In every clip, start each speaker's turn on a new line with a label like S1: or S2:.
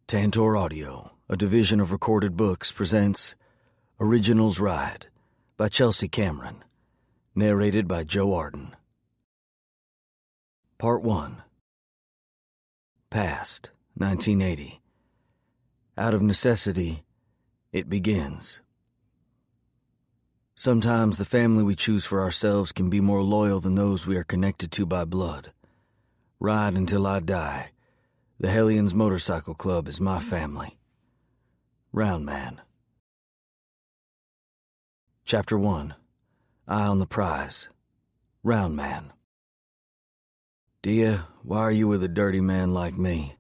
S1: Tantor Audio, a division of Recorded Books, presents Originals Ride by Chelsea Camaron, narrated by Joe Arden. Part 1. Past, 1980. Out of necessity, it begins. Sometimes the family we choose for ourselves can be more loyal than those we are connected to by blood. Ride until I die. The Hellions Motorcycle Club is my family. Round Man. Chapter 1. Eye on the Prize. Round Man. Dia, why are you with a dirty man like me?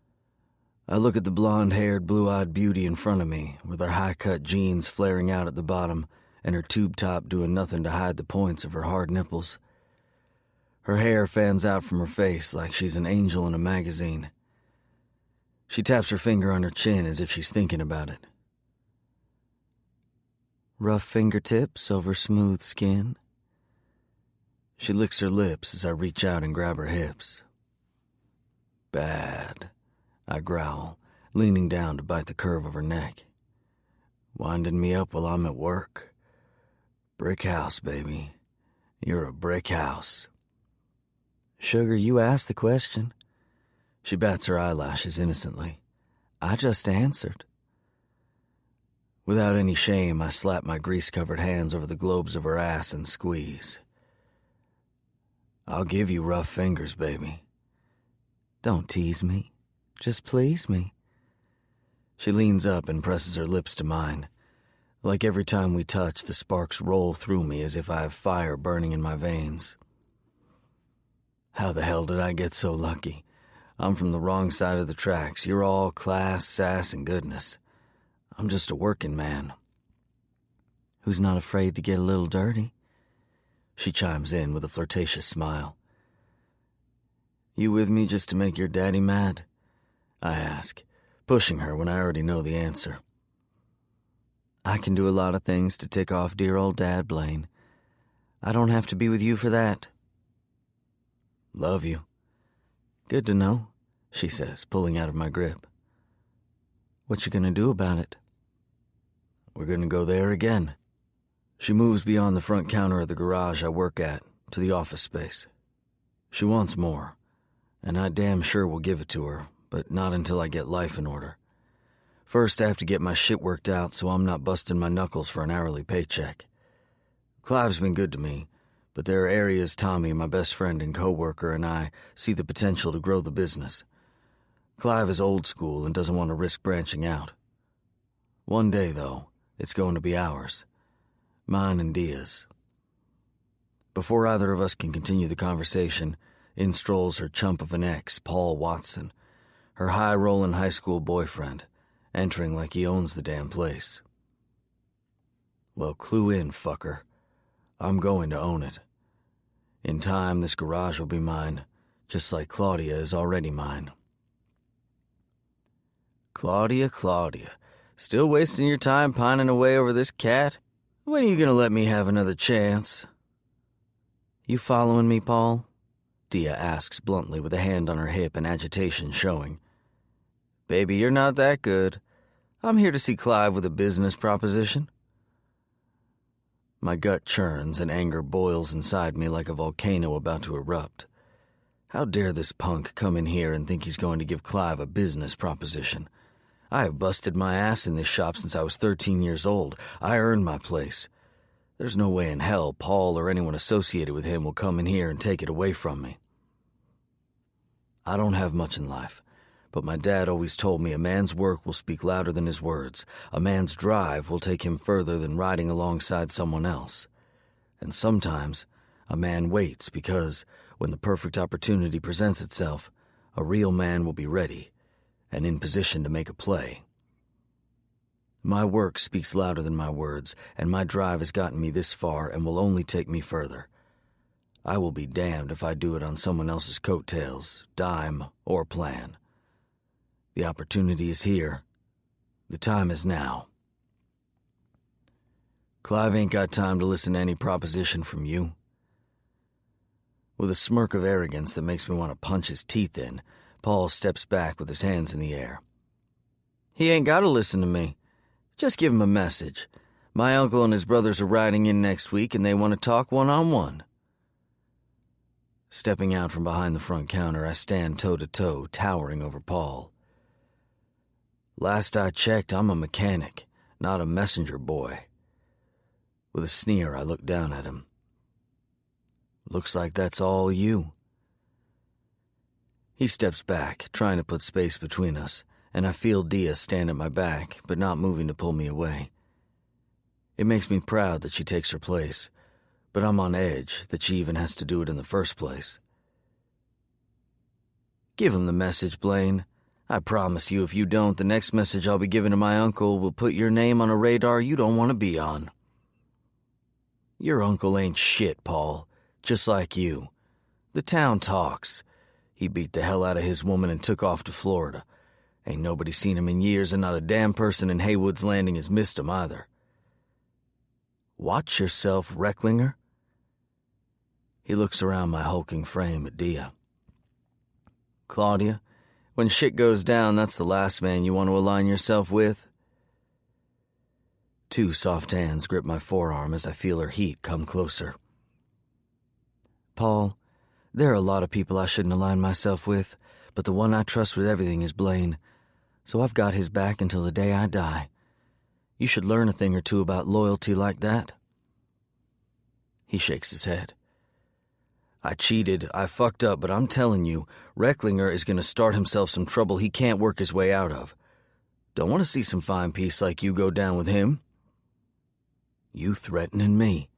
S1: I look at the blonde-haired, blue-eyed beauty in front of me, with her high-cut jeans flaring out at the bottom and her tube top doing nothing to hide the points of her hard nipples. Her hair fans out from her face like she's an angel in a magazine. She taps her finger on her chin as if she's thinking about it. Rough fingertips over smooth skin. She licks her lips as I reach out and grab her hips. Bad, I growl, leaning down to bite the curve of her neck. Winding me up while I'm at work. Brick house, baby. You're a brick house. Sugar, you asked the question. She bats her eyelashes innocently. I just answered. Without any shame, I slap my grease-covered hands over the globes of her ass and squeeze. I'll give you rough fingers, baby. Don't tease me. Just please me. She leans up and presses her lips to mine. Like every time we touch, the sparks roll through me as if I have fire burning in my veins. How the hell did I get so lucky? I'm from the wrong side of the tracks. You're all class, sass, and goodness. I'm just a working man. Who's not afraid to get a little dirty? She chimes in with a flirtatious smile. You with me just to make your daddy mad? I ask, pushing her when I already know the answer. I can do a lot of things to tick off dear old Dad, Blaine. I don't have to be with you for that. Love you. Good to know, she says, pulling out of my grip. What you gonna do about it? We're gonna go there again. She moves beyond the front counter of the garage I work at to the office space. She wants more, and I damn sure will give it to her, but not until I get life in order. First, I have to get my shit worked out so I'm not busting my knuckles for an hourly paycheck. Clive's been good to me, but there are areas Tommy, my best friend and co-worker, and I see the potential to grow the business. Clive is old school and doesn't want to risk branching out. One day, though, it's going to be ours. Mine and Dia's. Before either of us can continue the conversation, in strolls her chump of an ex, Paul Watson, her high-rolling high school boyfriend, entering like he owns the damn place. Well, clue in, fucker. I'm going to own it. In time, this garage will be mine, just like Claudia is already mine. Claudia, still wasting your time pining away over this cat? When are you gonna let me have another chance? You following me, Paul? Dia asks bluntly with a hand on her hip and agitation showing. Baby, you're not that good. I'm here to see Clive with a business proposition. My gut churns and anger boils inside me like a volcano about to erupt. How dare this punk come in here and think he's going to give Clive a business proposition? I have busted my ass in this shop since I was 13 years old. I earned my place. There's no way in hell Paul or anyone associated with him will come in here and take it away from me. I don't have much in life, but my dad always told me a man's work will speak louder than his words. A man's drive will take him further than riding alongside someone else. And sometimes a man waits because, when the perfect opportunity presents itself, a real man will be ready and in position to make a play. My work speaks louder than my words, and my drive has gotten me this far and will only take me further. I will be damned if I do it on someone else's coattails, dime, or plan. The opportunity is here. The time is now. Clive ain't got time to listen to any proposition from you. With a smirk of arrogance that makes me want to punch his teeth in, Paul steps back with his hands in the air. He ain't gotta listen to me. Just give him a message. My uncle and his brothers are riding in next week and they want to talk one-on-one. Stepping out from behind the front counter, I stand toe-to-toe, towering over Paul. Last I checked, I'm a mechanic, not a messenger boy. With a sneer, I look down at him. Looks like that's all you. He steps back, trying to put space between us, and I feel Dia stand at my back, but not moving to pull me away. It makes me proud that she takes her place, but I'm on edge that she even has to do it in the first place. Give him the message, Blaine. I promise you, if you don't, the next message I'll be giving to my uncle will put your name on a radar you don't want to be on. Your uncle ain't shit, Paul, just like you. The town talks. He beat the hell out of his woman and took off to Florida. Ain't nobody seen him in years, and not a damn person in Haywood's Landing has missed him either. Watch yourself, Recklinger. He looks around my hulking frame at Dia. Claudia, when shit goes down, that's the last man you want to align yourself with. Two soft hands grip my forearm as I feel her heat come closer. Paul, there are a lot of people I shouldn't align myself with, but the one I trust with everything is Blaine, so I've got his back until the day I die. You should learn a thing or two about loyalty like that. He shakes his head. I cheated, I fucked up, but I'm telling you, Recklinger is going to start himself some trouble he can't work his way out of. Don't want to see some fine piece like you go down with him. You threatening me,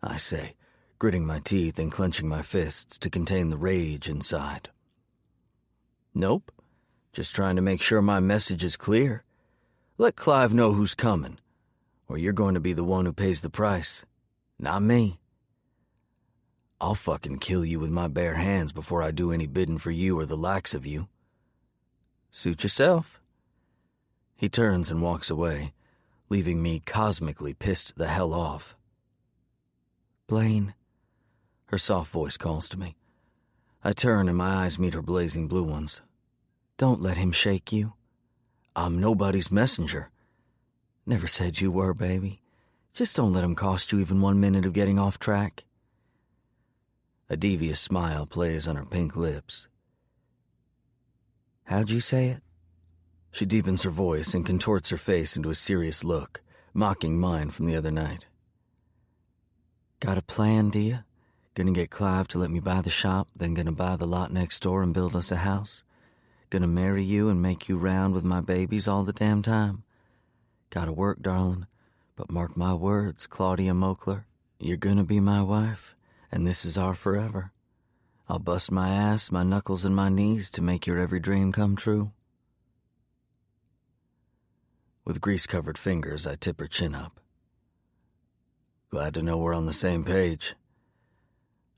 S1: I say, gritting my teeth and clenching my fists to contain the rage inside. Nope, just trying to make sure my message is clear. Let Clive know who's coming, or you're going to be the one who pays the price, not me. I'll fucking kill you with my bare hands before I do any bidding for you or the likes of you. Suit yourself. He turns and walks away, leaving me cosmically pissed the hell off. Blaine, her soft voice calls to me. I turn and my eyes meet her blazing blue ones. Don't let him shake you. I'm nobody's messenger. Never said you were, baby. Just don't let him cost you even 1 minute of getting off track. A devious smile plays on her pink lips. How'd you say it? She deepens her voice and contorts her face into a serious look, mocking mine from the other night. Got a plan, Dia? Gonna get Clive to let me buy the shop, then gonna buy the lot next door and build us a house? Gonna marry you and make you round with my babies all the damn time? Gotta work, darling, but mark my words, Claudia Mokler, you're gonna be my wife, and this is our forever. I'll bust my ass, my knuckles, and my knees to make your every dream come true. With grease-covered fingers, I tip her chin up. Glad to know we're on the same page.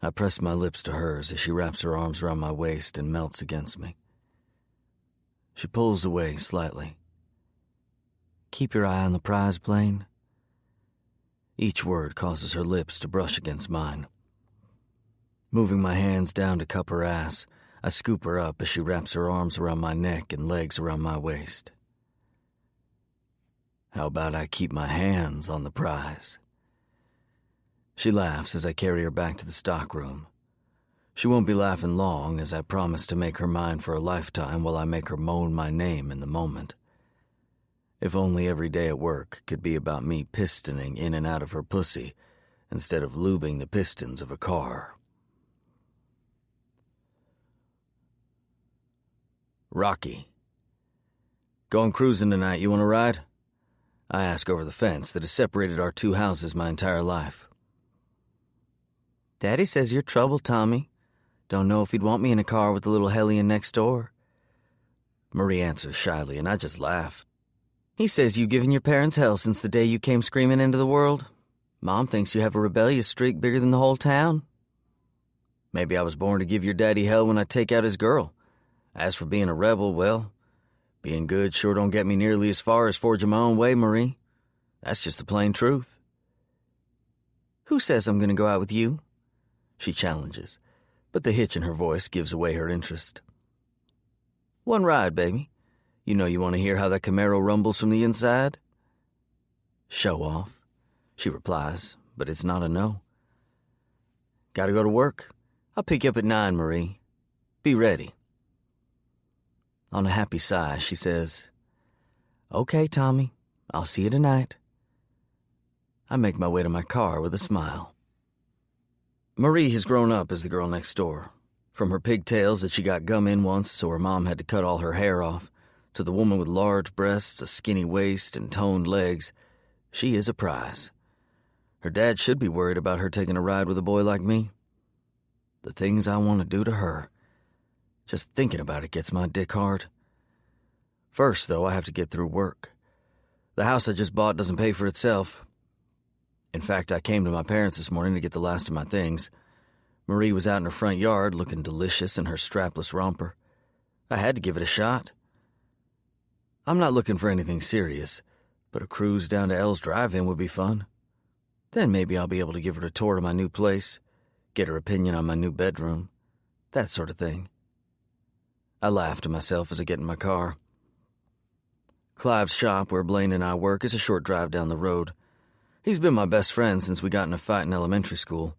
S1: I press my lips to hers as she wraps her arms around my waist and melts against me. She pulls away slightly. Keep your eye on the prize, Blaine. Each word causes her lips to brush against mine. Moving my hands down to cup her ass, I scoop her up as she wraps her arms around my neck and legs around my waist. How about I keep my hands on the prize? She laughs as I carry her back to the stockroom. She won't be laughing long, as I promise to make her mine for a lifetime while I make her moan my name in the moment. If only every day at work could be about me pistoning in and out of her pussy instead of lubing the pistons of a car. Rocky. Going cruising tonight, you want to ride? I ask over the fence that has separated our two houses my entire life. Daddy says you're trouble, Tommy. Don't know if he'd want me in a car with the little Hellion next door. Marie answers shyly, and I just laugh. He says you've given your parents hell since the day you came screaming into the world. Mom thinks you have a rebellious streak bigger than the whole town. Maybe I was born to give your daddy hell when I take out his girl. As for being a rebel, well, being good sure don't get me nearly as far as forging my own way, Marie. That's just the plain truth. Who says I'm going to go out with you? She challenges, but the hitch in her voice gives away her interest. One ride, baby. You know you want to hear how that Camaro rumbles from the inside? Show off, she replies, but it's not a no. Gotta go to work. I'll pick you up at 9, Marie. Be ready. On a happy sigh, she says, Okay, Tommy, I'll see you tonight. I make my way to my car with a smile. Marie has grown up as the girl next door. From her pigtails that she got gum in once so her mom had to cut all her hair off, to the woman with large breasts, a skinny waist, and toned legs, she is a prize. Her dad should be worried about her taking a ride with a boy like me. The things I want to do to her. Just thinking about it gets my dick hard. First, though, I have to get through work. The house I just bought doesn't pay for itself. In fact, I came to my parents this morning to get the last of my things. Marie was out in her front yard looking delicious in her strapless romper. I had to give it a shot. I'm not looking for anything serious, but a cruise down to Elle's Drive-In would be fun. Then maybe I'll be able to give her a tour of my new place, get her opinion on my new bedroom, that sort of thing. I laugh to myself as I get in my car. Clive's shop, where Blaine and I work, is a short drive down the road. He's been my best friend since we got in a fight in elementary school.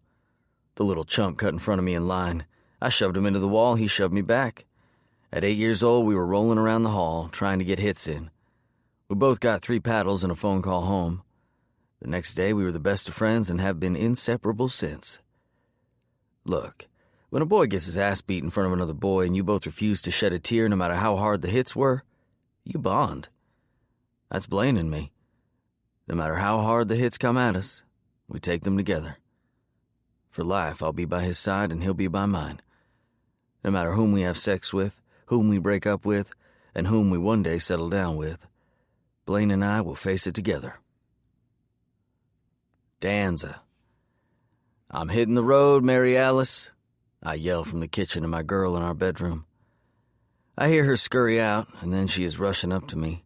S1: The little chump cut in front of me in line. I shoved him into the wall, he shoved me back. At 8 years old, we were rolling around the hall, trying to get hits in. We both got 3 paddles and a phone call home. The next day, we were the best of friends and have been inseparable since. Look, when a boy gets his ass beat in front of another boy and you both refuse to shed a tear no matter how hard the hits were, you bond. That's Blaine and me. No matter how hard the hits come at us, we take them together. For life, I'll be by his side and he'll be by mine. No matter whom we have sex with, whom we break up with, and whom we one day settle down with, Blaine and I will face it together. Danza. I'm hitting the road, Mary Alice, I yell from the kitchen to my girl in our bedroom. I hear her scurry out, and then she is rushing up to me.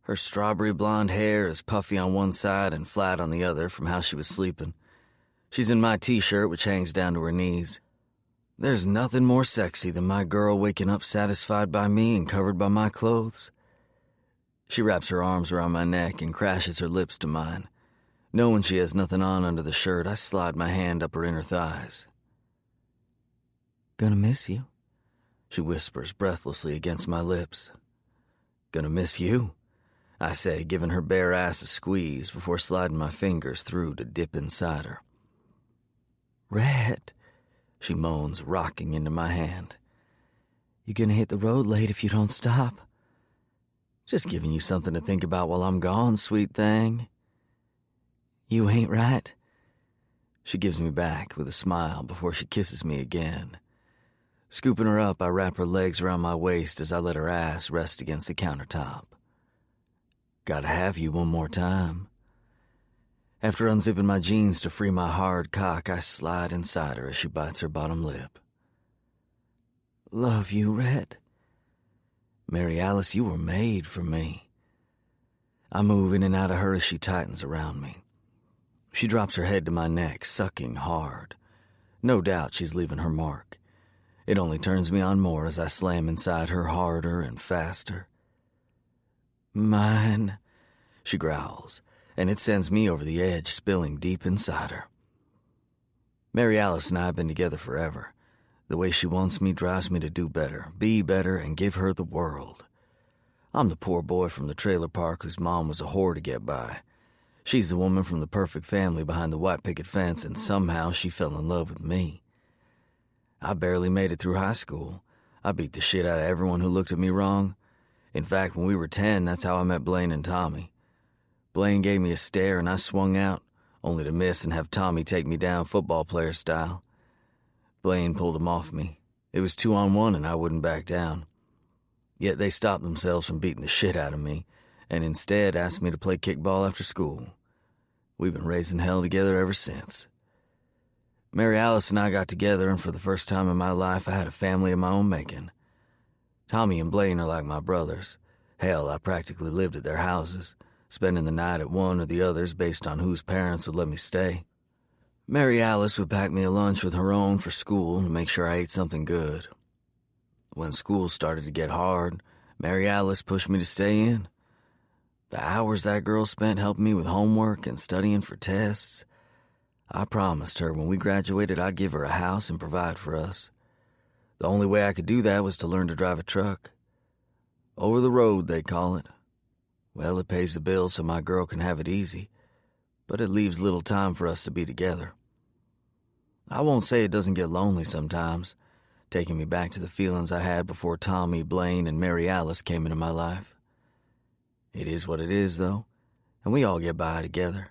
S1: Her strawberry blonde hair is puffy on one side and flat on the other from how she was sleeping. She's in my t-shirt, which hangs down to her knees. There's nothing more sexy than my girl waking up satisfied by me and covered by my clothes. She wraps her arms around my neck and crashes her lips to mine. Knowing she has nothing on under the shirt, I slide my hand up her inner thighs. Gonna miss you, she whispers breathlessly against my lips. Gonna miss you, I say, giving her bare ass a squeeze before sliding my fingers through to dip inside her. Red, she moans, rocking into my hand. You gonna hit the road late if you don't stop? Just giving you something to think about while I'm gone, sweet thing. You ain't right. She gives me back with a smile before she kisses me again. Scooping her up, I wrap her legs around my waist as I let her ass rest against the countertop. Gotta have you one more time. After unzipping my jeans to free my hard cock, I slide inside her as she bites her bottom lip. Love you, Red. Mary Alice, you were made for me. I move in and out of her as she tightens around me. She drops her head to my neck, sucking hard. No doubt she's leaving her mark. It only turns me on more as I slam inside her harder and faster. Mine, she growls, and it sends me over the edge, spilling deep inside her. Mary Alice and I have been together forever. The way she wants me drives me to do better, be better, and give her the world. I'm the poor boy from the trailer park whose mom was a whore to get by. She's the woman from the perfect family behind the white picket fence, and somehow she fell in love with me. I barely made it through high school. I beat the shit out of everyone who looked at me wrong. In fact, when we were 10, that's how I met Blaine and Tommy. Blaine gave me a stare and I swung out, only to miss and have Tommy take me down football player style. Blaine pulled him off me. It was 2-on-1 and I wouldn't back down. Yet they stopped themselves from beating the shit out of me and instead asked me to play kickball after school. We've been raising hell together ever since. Mary Alice and I got together, and for the first time in my life, I had a family of my own making. Tommy and Blaine are like my brothers. Hell, I practically lived at their houses, spending the night at one or the other's based on whose parents would let me stay. Mary Alice would pack me a lunch with her own for school to make sure I ate something good. When school started to get hard, Mary Alice pushed me to stay in. The hours that girl spent helping me with homework and studying for tests. I promised her when we graduated I'd give her a house and provide for us. The only way I could do that was to learn to drive a truck. Over the road, they call it. Well, it pays the bills so my girl can have it easy, but it leaves little time for us to be together. I won't say it doesn't get lonely sometimes, taking me back to the feelings I had before Tommy, Blaine, and Mary Alice came into my life. It is what it is, though, and we all get by together.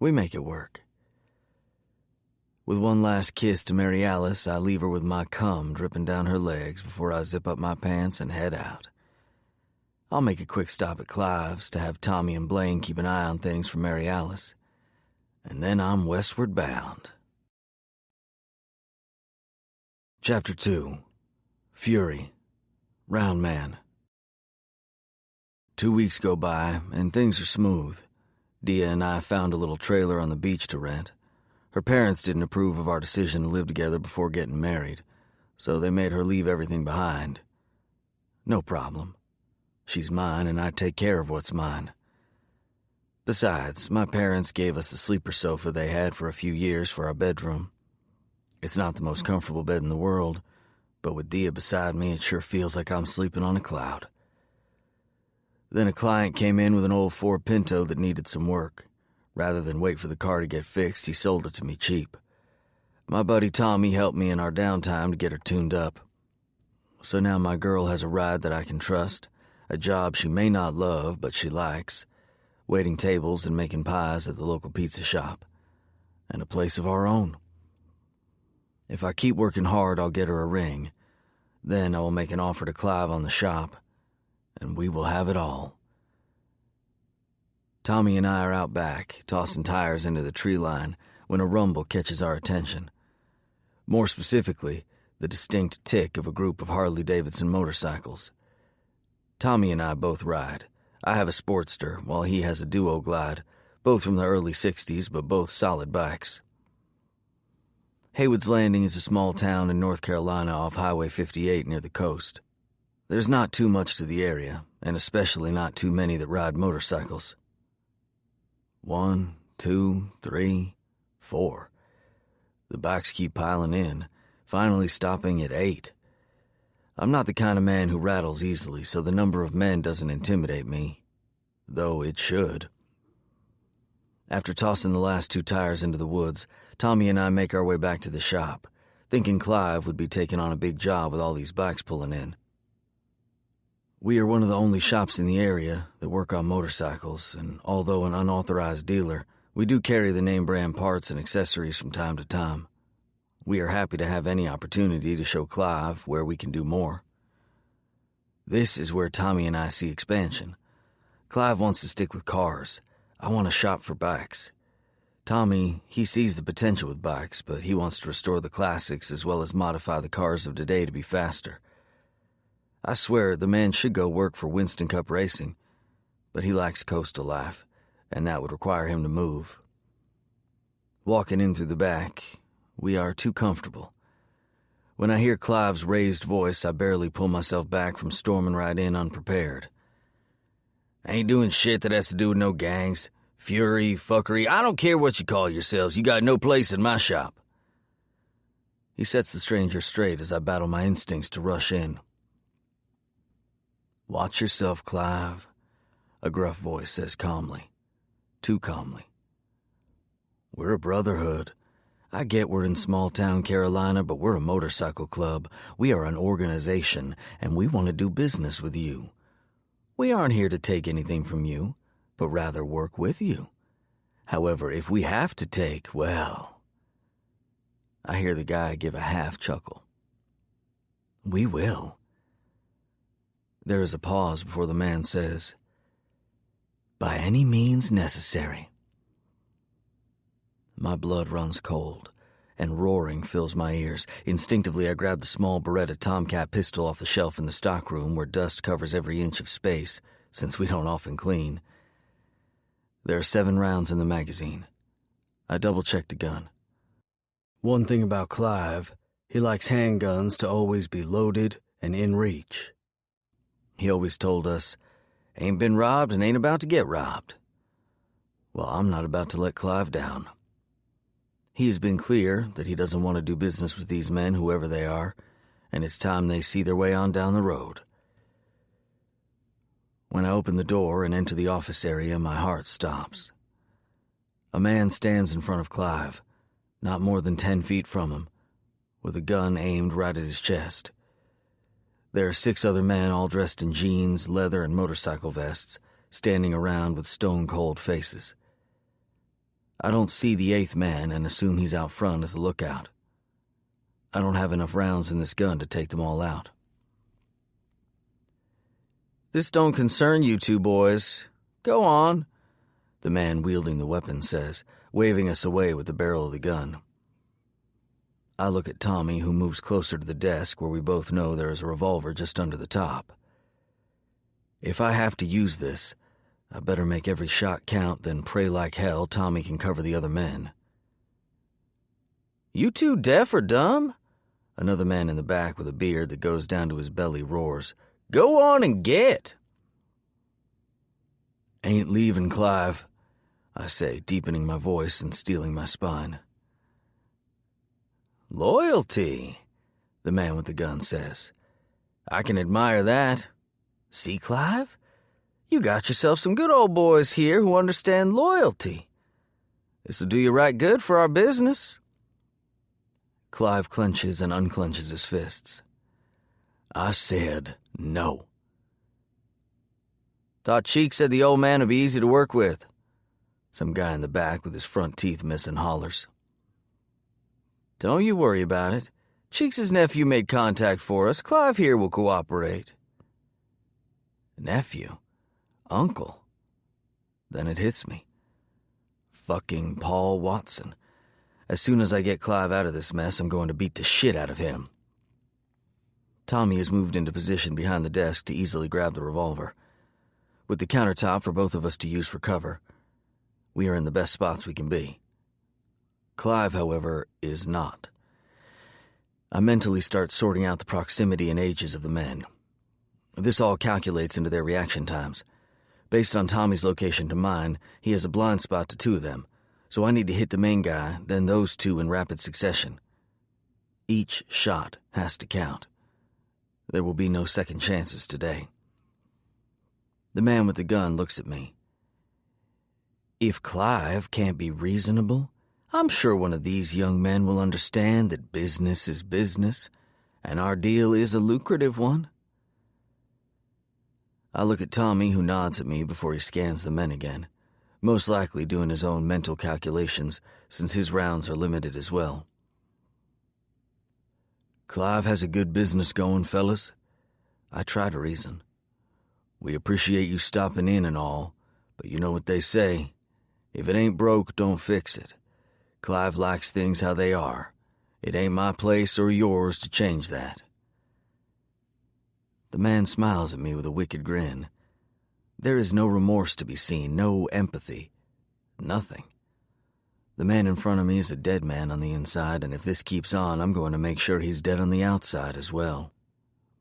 S1: We make it work. With one last kiss to Mary Alice, I leave her with my cum dripping down her legs before I zip up my pants and head out. I'll make a quick stop at Clive's to have Tommy and Blaine keep an eye on things for Mary Alice, and then I'm westward bound. Chapter 2. Fury. Round Man. 2 weeks go by, and things are smooth. Dia and I found a little trailer on the beach to rent. Her parents didn't approve of our decision to live together before getting married, so they made her leave everything behind. No problem. She's mine, and I take care of what's mine. Besides, my parents gave us the sleeper sofa they had for a few years for our bedroom. It's not the most comfortable bed in the world, but with Dia beside me, it sure feels like I'm sleeping on a cloud. Then a client came in with an old Ford Pinto that needed some work. Rather than wait for the car to get fixed, he sold it to me cheap. My buddy Tommy helped me in our downtime to get her tuned up. So now my girl has a ride that I can trust, a job she may not love but she likes, waiting tables and making pies at the local pizza shop, and a place of our own. If I keep working hard, I'll get her a ring. Then I will make an offer to Clive on the shop, and we will have it all. Tommy and I are out back, tossing tires into the tree line, when a rumble catches our attention. More specifically, the distinct tick of a group of Harley-Davidson motorcycles. Tommy and I both ride. I have a Sportster, while he has a Duo Glide, both from the early 60s, but both solid bikes. Haywood's Landing is a small town in North Carolina off Highway 58 near the coast. There's not too much to the area, and especially not too many that ride motorcycles. 1, 2, 3, 4. The bikes keep piling in, finally stopping at 8. I'm not the kind of man who rattles easily, so the number of men doesn't intimidate me, though it should. After tossing the last 2 tires into the woods, Tommy and I make our way back to the shop, thinking Clive would be taking on a big job with all these bikes pulling in. We are one of the only shops in the area that work on motorcycles, and although an unauthorized dealer, we do carry the name brand parts and accessories from time to time. We are happy to have any opportunity to show Clive where we can do more. This is where Tommy and I see expansion. Clive wants to stick with cars. I want to shop for bikes. Tommy, he sees the potential with bikes, but he wants to restore the classics as well as modify the cars of today to be faster. I swear the man should go work for Winston Cup Racing, but he likes coastal life, and that would require him to move. Walking in through the back, we are too comfortable. When I hear Clive's raised voice, I barely pull myself back from storming right in unprepared. I ain't doing shit that has to do with no gangs, fury, fuckery. I don't care what you call yourselves. You got no place in my shop. He sets the stranger straight as I battle my instincts to rush in. Watch yourself, Clive, a gruff voice says calmly. Too calmly. We're a brotherhood. I get we're in small-town Carolina, but we're a motorcycle club. We are an organization, and we want to do business with you. We aren't here to take anything from you, but rather work with you. However, if we have to take, well... I hear the guy give a half chuckle. We will. There is a pause before the man says, by any means necessary. My blood runs cold, and roaring fills my ears. Instinctively, I grab the small Beretta Tomcat pistol off the shelf in the stockroom where dust covers every inch of space, since we don't often clean. There are 7 rounds in the magazine. I double-check the gun. One thing about Clive, he likes handguns to always be loaded and in reach. He always told us, ain't been robbed and ain't about to get robbed. Well, I'm not about to let Clive down. He has been clear that he doesn't want to do business with these men, whoever they are, and it's time they see their way on down the road. When I open the door and enter the office area, my heart stops. A man stands in front of Clive, not more than 10 feet from him, with a gun aimed right at his chest. There are 6 other men, all dressed in jeans, leather, and motorcycle vests, standing around with stone-cold faces. I don't see the 8th man and assume he's out front as a lookout. I don't have enough rounds in this gun to take them all out. "This don't concern you two boys. Go on," the man wielding the weapon says, waving us away with the barrel of the gun. I look at Tommy, who moves closer to the desk where we both know there is a revolver just under the top. If I have to use this, I better make every shot count, then pray like hell Tommy can cover the other men. "You two deaf or dumb?" Another man in the back with a beard that goes down to his belly roars. "Go on and get!" "Ain't leaving, Clive," I say, deepening my voice and steeling my spine. "Loyalty," the man with the gun says. "I can admire that. See, Clive? You got yourself some good old boys here who understand loyalty. This'll do you right good for our business." Clive clenches and unclenches his fists. I said no. "Thought Cheek said the old man would be easy to work with," some guy in the back with his front teeth missing hollers. "Don't you worry about it. Cheeks' nephew made contact for us. Clive here will cooperate." Nephew? Uncle? Then it hits me. Fucking Paul Watson. As soon as I get Clive out of this mess, I'm going to beat the shit out of him. Tommy has moved into position behind the desk to easily grab the revolver. With the countertop for both of us to use for cover, we are in the best spots we can be. Clive, however, is not. I mentally start sorting out the proximity and ages of the men. This all calculates into their reaction times. Based on Tommy's location to mine, he has a blind spot to 2 of them, so I need to hit the main guy, then those 2 in rapid succession. Each shot has to count. There will be no second chances today. The man with the gun looks at me. If Clive can't be reasonable, I'm sure one of these young men will understand that business is business, and our deal is a lucrative one. I look at Tommy, who nods at me before he scans the men again, most likely doing his own mental calculations since his rounds are limited as well. "Clive has a good business going, fellas," I try to reason. "We appreciate you stopping in and all, but you know what they say. If it ain't broke, don't fix it. Clive likes things how they are. It ain't my place or yours to change that." The man smiles at me with a wicked grin. There is no remorse to be seen, no empathy, nothing. The man in front of me is a dead man on the inside, and if this keeps on, I'm going to make sure he's dead on the outside as well.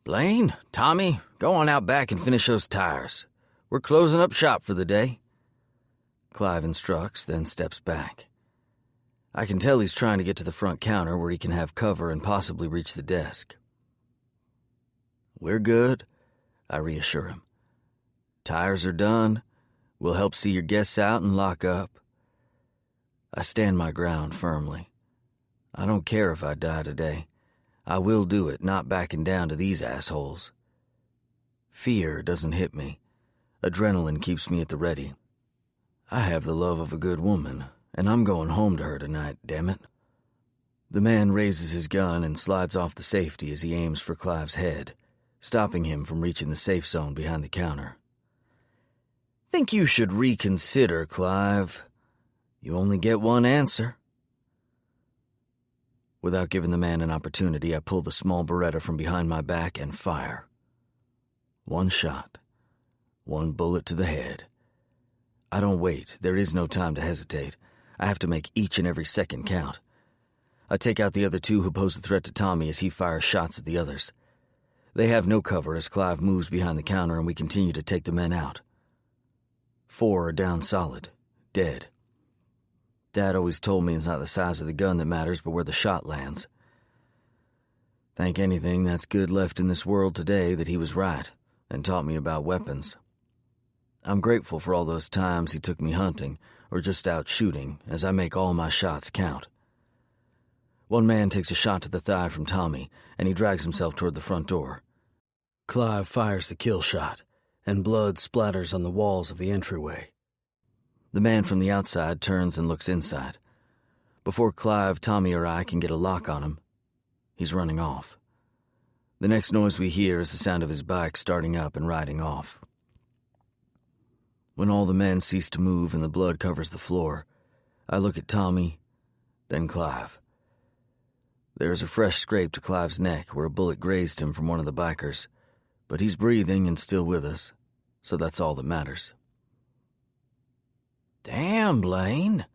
S1: "Blaine, Tommy, go on out back and finish those tires. We're closing up shop for the day." Clive instructs, then steps back. I can tell he's trying to get to the front counter where he can have cover and possibly reach the desk. "We're good," I reassure him. "Tires are done. We'll help see your guests out and lock up." I stand my ground firmly. I don't care if I die today. I will do it, not backing down to these assholes. Fear doesn't hit me. Adrenaline keeps me at the ready. I have the love of a good woman, and I'm going home to her tonight, damn it. The man raises his gun and slides off the safety as he aims for Clive's head, stopping him from reaching the safe zone behind the counter. "Think you should reconsider, Clive. You only get one answer." Without giving the man an opportunity, I pull the small Beretta from behind my back and fire. One shot. One bullet to the head. I don't wait. There is no time to hesitate. I have to make each and every second count. I take out the other 2 who pose a threat to Tommy as he fires shots at the others. They have no cover as Clive moves behind the counter and we continue to take the men out. 4 are down solid, dead. Dad always told me it's not the size of the gun that matters, but where the shot lands. Thank anything that's good left in this world today that he was right and taught me about weapons. I'm grateful for all those times he took me hunting or just out shooting, as I make all my shots count. One man takes a shot to the thigh from Tommy, and he drags himself toward the front door. Clive fires the kill shot, and blood splatters on the walls of the entryway. The man from the outside turns and looks inside. Before Clive, Tommy, or I can get a lock on him, he's running off. The next noise we hear is the sound of his bike starting up and riding off. When all the men cease to move and the blood covers the floor, I look at Tommy, then Clive. There is a fresh scrape to Clive's neck where a bullet grazed him from one of the bikers, but he's breathing and still with us, so that's all that matters. "Damn, Blaine."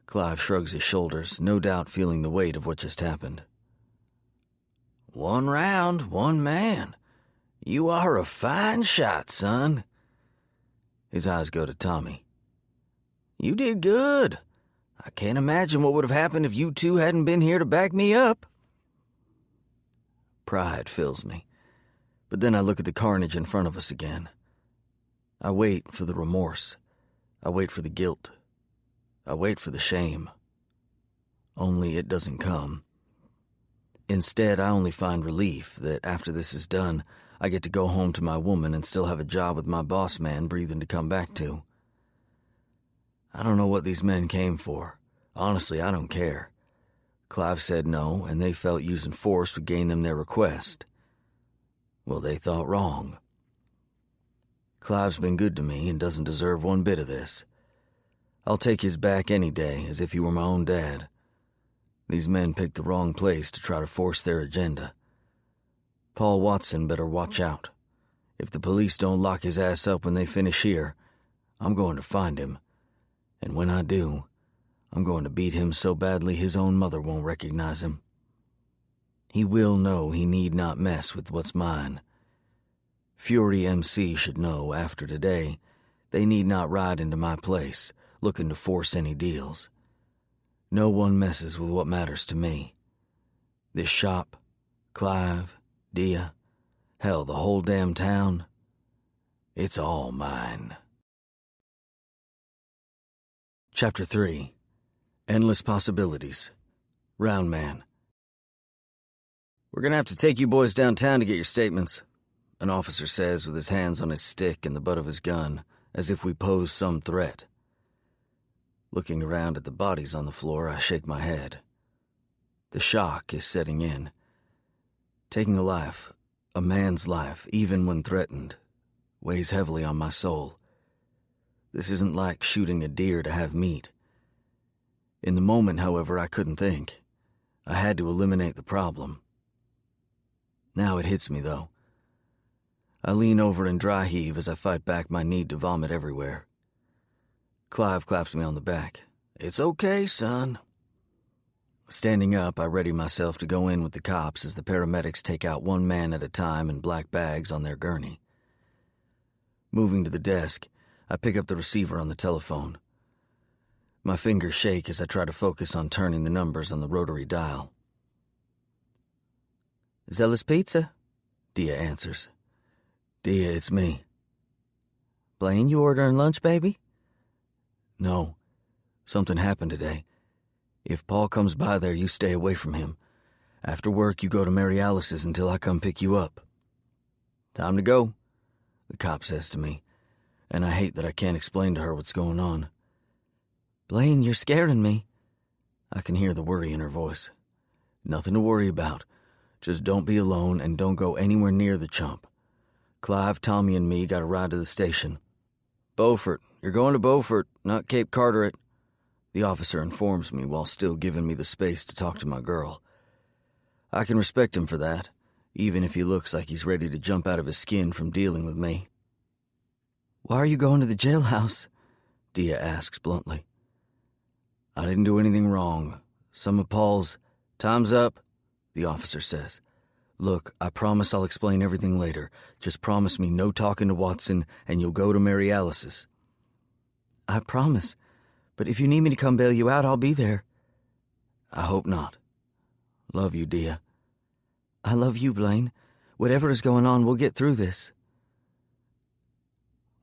S1: Clive shrugs his shoulders, no doubt feeling the weight of what just happened. "One round, one man. You are a fine shot, son." His eyes go to Tommy. "You did good. I can't imagine what would have happened if you two hadn't been here to back me up." Pride fills me, but then I look at the carnage in front of us again. I wait for the remorse. I wait for the guilt. I wait for the shame. Only it doesn't come. Instead, I only find relief that after this is done, I get to go home to my woman and still have a job with my boss man breathing to come back to. I don't know what these men came for. Honestly, I don't care. Clive said no, and they felt using force would gain them their request. Well, they thought wrong. Clive's been good to me and doesn't deserve one bit of this. I'll take his back any day, as if he were my own dad. These men picked the wrong place to try to force their agenda. Paul Watson better watch out. If the police don't lock his ass up when they finish here, I'm going to find him. And when I do, I'm going to beat him so badly his own mother won't recognize him. He will know he need not mess with what's mine. Fury MC should know after today they need not ride into my place looking to force any deals. No one messes with what matters to me. This shop, Clive, Dia, hell, the whole damn town, it's all mine. Chapter 3. Endless Possibilities. Round Man. "We're gonna have to take you boys downtown to get your statements," an officer says with his hands on his stick and the butt of his gun, as if we pose some threat. Looking around at the bodies on the floor, I shake my head. The shock is setting in. Taking a life, a man's life, even when threatened, weighs heavily on my soul. This isn't like shooting a deer to have meat. In the moment, however, I couldn't think. I had to eliminate the problem. Now it hits me, though. I lean over and dry heave as I fight back my need to vomit everywhere. Clive claps me on the back. "It's okay, son." Standing up, I ready myself to go in with the cops as the paramedics take out one man at a time in black bags on their gurney. Moving to the desk, I pick up the receiver on the telephone. My fingers shake as I try to focus on turning the numbers on the rotary dial. "Zealous Pizza?" Dia answers. "Dia, it's me." "Blaine, you ordering lunch, baby?" "No. Something happened today. If Paul comes by there, you stay away from him. After work, you go to Mary Alice's until I come pick you up." "Time to go," the cop says to me, and I hate that I can't explain to her what's going on. "Blaine, you're scaring me." I can hear the worry in her voice. "Nothing to worry about. Just don't be alone and don't go anywhere near the chump. Clive, Tommy, and me got a ride to the station." "Beaufort. You're going to Beaufort, not Cape Carteret," the officer informs me while still giving me the space to talk to my girl. I can respect him for that, even if he looks like he's ready to jump out of his skin from dealing with me. "Why are you going to the jailhouse?" Dia asks bluntly. "I didn't do anything wrong. Some of Paul's—" "Time's up," the officer says. Look, I promise I'll explain everything later. Just promise me no talking to Watson, and you'll go to Mary Alice's. I promise. But if you need me to come bail you out, I'll be there. I hope not. Love you, Dia. I love you, Blaine. Whatever is going on, we'll get through this.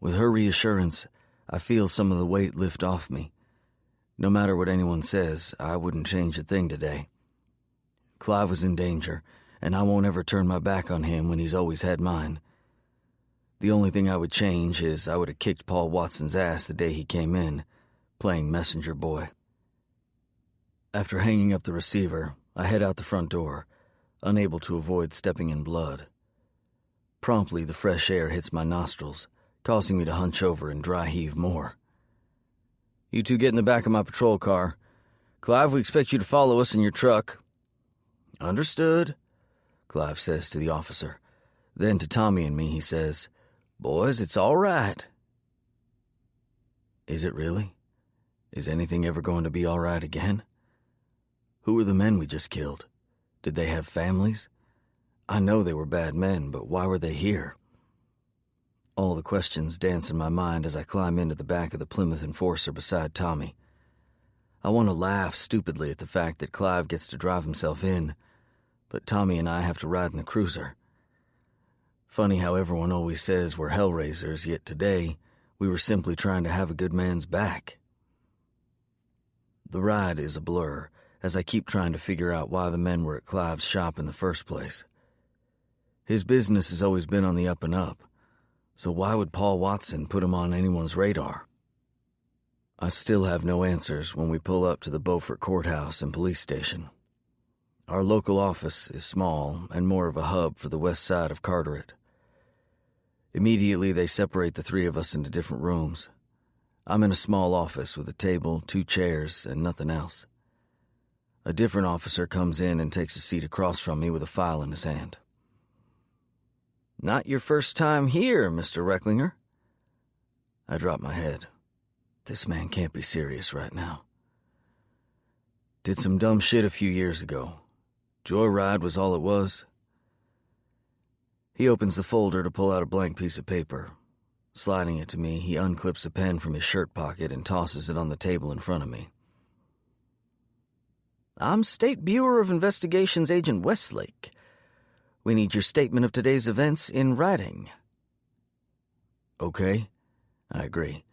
S1: With her reassurance, I feel some of the weight lift off me. No matter what anyone says, I wouldn't change a thing today. Clive was in danger, and I won't ever turn my back on him when he's always had mine. The only thing I would change is I would have kicked Paul Watson's ass the day he came in, playing messenger boy. After hanging up the receiver, I head out the front door, unable to avoid stepping in blood. Promptly, the fresh air hits my nostrils, causing me to hunch over and dry heave more. You two get in the back of my patrol car. Clive, we expect you to follow us in your truck. Understood, Clive says to the officer. Then to Tommy and me, he says, Boys, it's all right. Is it really? Is anything ever going to be all right again? Who were the men we just killed? Did they have families? I know they were bad men, but why were they here? All the questions dance in my mind as I climb into the back of the Plymouth Enforcer beside Tommy. I want to laugh stupidly at the fact that Clive gets to drive himself in, but Tommy and I have to ride in the cruiser. Funny how everyone always says we're hellraisers, yet today we were simply trying to have a good man's back. The ride is a blur, as I keep trying to figure out why the men were at Clive's shop in the first place. His business has always been on the up and up, so why would Paul Watson put him on anyone's radar? I still have no answers when we pull up to the Beaufort Courthouse and police station. Our local office is small and more of a hub for the west side of Carteret. Immediately, they separate the three of us into different rooms. I'm in a small office with a table, 2 chairs, and nothing else. A different officer comes in and takes a seat across from me with a file in his hand. Not your first time here, Mr. Recklinger. I drop my head. This man can't be serious right now. Did some dumb shit a few years ago. Joyride was all it was. He opens the folder to pull out a blank piece of paper. Sliding it to me, he unclips a pen from his shirt pocket and tosses it on the table in front of me. I'm State Bureau of Investigations Agent Westlake. We need your statement of today's events in writing. Okay, I agree.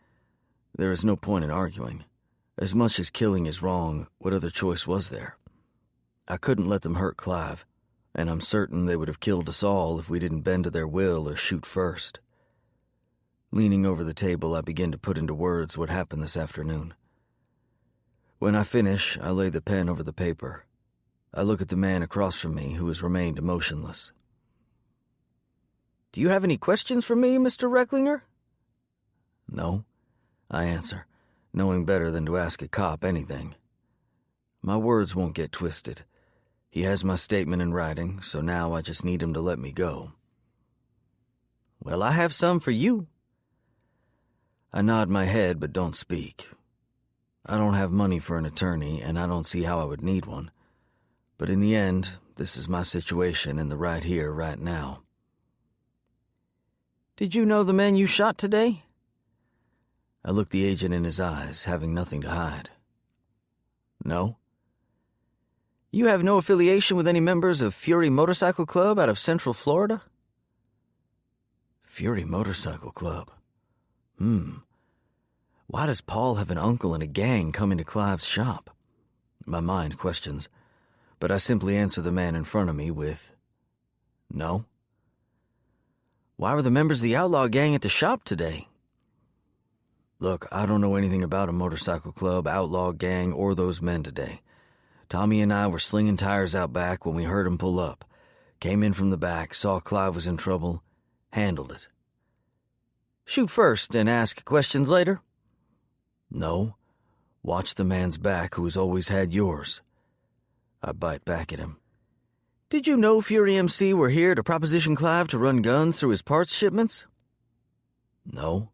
S1: There is no point in arguing. As much as killing is wrong, what other choice was there? I couldn't let them hurt Clive, and I'm certain they would have killed us all if we didn't bend to their will or shoot first. Leaning over the table, I begin to put into words what happened this afternoon. When I finish, I lay the pen over the paper. I look at the man across from me who has remained emotionless. Do you have any questions for me, Mr. Recklinger? No, I answer, knowing better than to ask a cop anything. My words won't get twisted. He has my statement in writing, so now I just need him to let me go. Well, I have some for you. I nod my head but don't speak. I don't have money for an attorney, and I don't see how I would need one. But in the end, this is my situation in the right here, right now. Did you know the man you shot today? I look the agent in his eyes, having nothing to hide. No. You have no affiliation with any members of Fury Motorcycle Club out of Central Florida? Fury Motorcycle Club? Why does Paul have an uncle and a gang coming to Clive's shop? My mind questions, but I simply answer the man in front of me with, no. Why were the members of the outlaw gang at the shop today? Look, I don't know anything about a motorcycle club, outlaw gang, or those men today. Tommy and I were slinging tires out back when we heard him pull up. Came in from the back, saw Clive was in trouble, handled it. Shoot first and ask questions later? No. Watch the man's back who's always had yours. I bite back at him. Did you know Fury MC were here to proposition Clive to run guns through his parts shipments? No.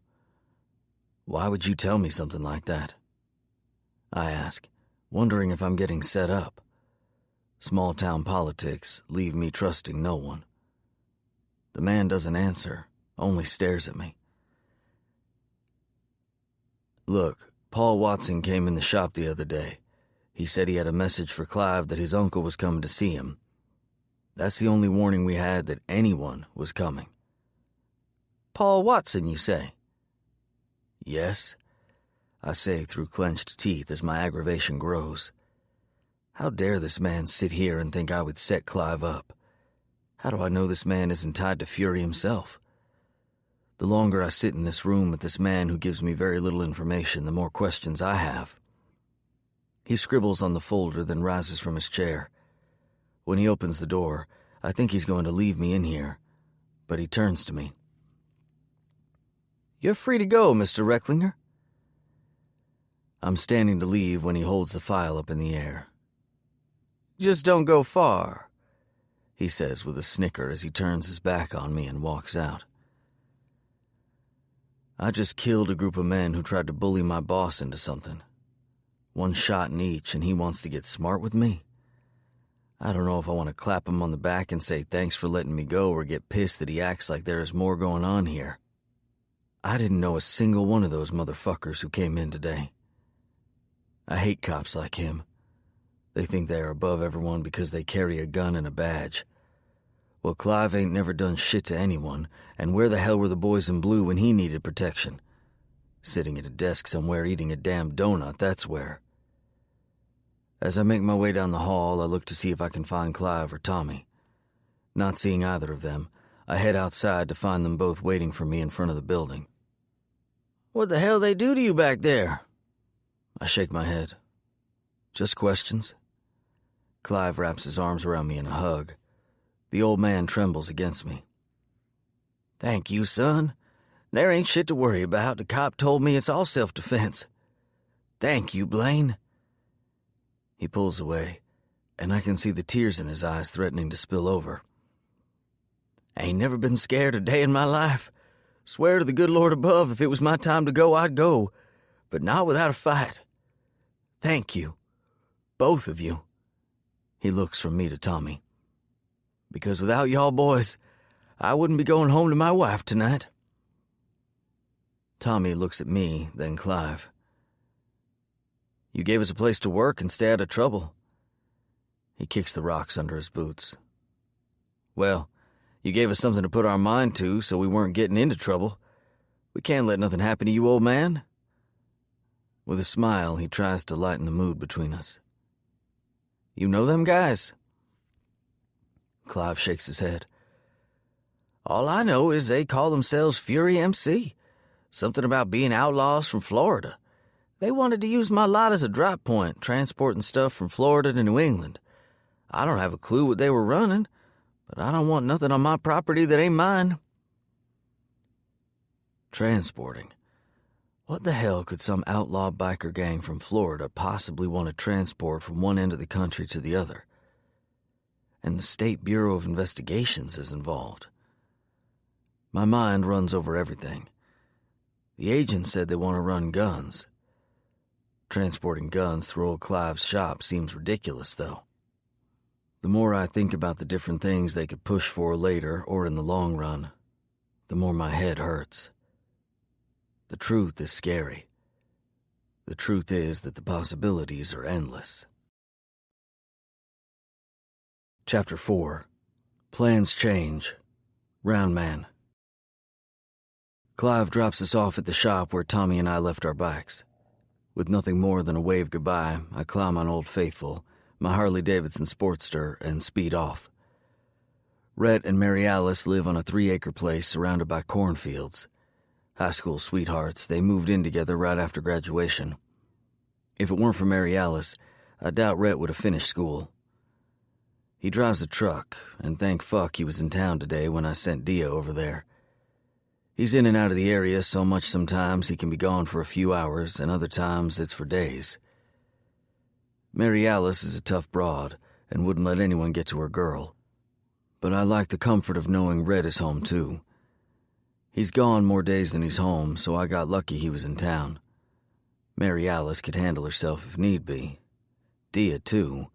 S1: Why would you tell me something like that? I ask, wondering if I'm getting set up. Small-town politics leave me trusting no one. The man doesn't answer, only stares at me. Look, Paul Watson came in the shop the other day. He said he had a message for Clive that his uncle was coming to see him. That's the only warning we had that anyone was coming. Paul Watson, you say? Yes, I say through clenched teeth as my aggravation grows. How dare this man sit here and think I would set Clive up? How do I know this man isn't tied to Fury himself? The longer I sit in this room with this man who gives me very little information, the more questions I have. He scribbles on the folder, then rises from his chair. When he opens the door, I think he's going to leave me in here, but he turns to me. You're free to go, Mr. Recklinger. I'm standing to leave when he holds the file up in the air. Just don't go far, he says with a snicker as he turns his back on me and walks out. I just killed a group of men who tried to bully my boss into something. One shot in each, and he wants to get smart with me? I don't know if I want to clap him on the back and say thanks for letting me go or get pissed that he acts like there is more going on here. I didn't know a single one of those motherfuckers who came in today. I hate cops like him. They think they are above everyone because they carry a gun and a badge. Well, Clive ain't never done shit to anyone, and where the hell were the boys in blue when he needed protection? Sitting at a desk somewhere eating a damn donut, that's where. As I make my way down the hall, I look to see if I can find Clive or Tommy. Not seeing either of them, I head outside to find them both waiting for me in front of the building. What the hell they do to you back there? I shake my head. Just questions. Clive wraps his arms around me in a hug. The old man trembles against me. Thank you, son. There ain't shit to worry about. The cop told me it's all self-defense. Thank you, Blaine. He pulls away, and I can see the tears in his eyes threatening to spill over. I ain't never been scared a day in my life. Swear to the good Lord above, if it was my time to go, I'd go, but not without a fight. Thank you. Both of you. He looks from me to Tommy. Because without y'all boys, I wouldn't be going home to my wife tonight. Tommy looks at me, then Clive. You gave us a place to work and stay out of trouble. He kicks the rocks under his boots. Well, you gave us something to put our mind to so we weren't getting into trouble. We can't let nothing happen to you, old man. With a smile, he tries to lighten the mood between us. You know them guys? Clive shakes his head. All I know is they call themselves Fury MC. Something about being outlaws from Florida. They wanted to use my lot as a drop point, transporting stuff from Florida to New England. I don't have a clue what they were running, but I don't want nothing on my property that ain't mine. Transporting. What the hell could some outlaw biker gang from Florida possibly want to transport from one end of the country to the other? And the State Bureau of Investigations is involved. My mind runs over everything. The agent said they want to run guns. Transporting guns through old Clive's shop seems ridiculous, though. The more I think about the different things they could push for later or in the long run, the more my head hurts. The truth is scary. The truth is that the possibilities are endless. Chapter 4. Plans change. Round Man. Clive drops us off at the shop where Tommy and I left our bikes. With nothing more than a wave goodbye, I climb on Old Faithful, my Harley-Davidson Sportster, and speed off. Rhett and Mary Alice live on a 3-acre place surrounded by cornfields. High school sweethearts, they moved in together right after graduation. If it weren't for Mary Alice, I doubt Rhett would have finished school. He drives a truck, and thank fuck he was in town today when I sent Dia over there. He's in and out of the area so much sometimes he can be gone for a few hours, and other times it's for days. Mary Alice is a tough broad and wouldn't let anyone get to her girl. But I like the comfort of knowing Red is home too. He's gone more days than he's home, so I got lucky he was in town. Mary Alice could handle herself if need be. Dia too.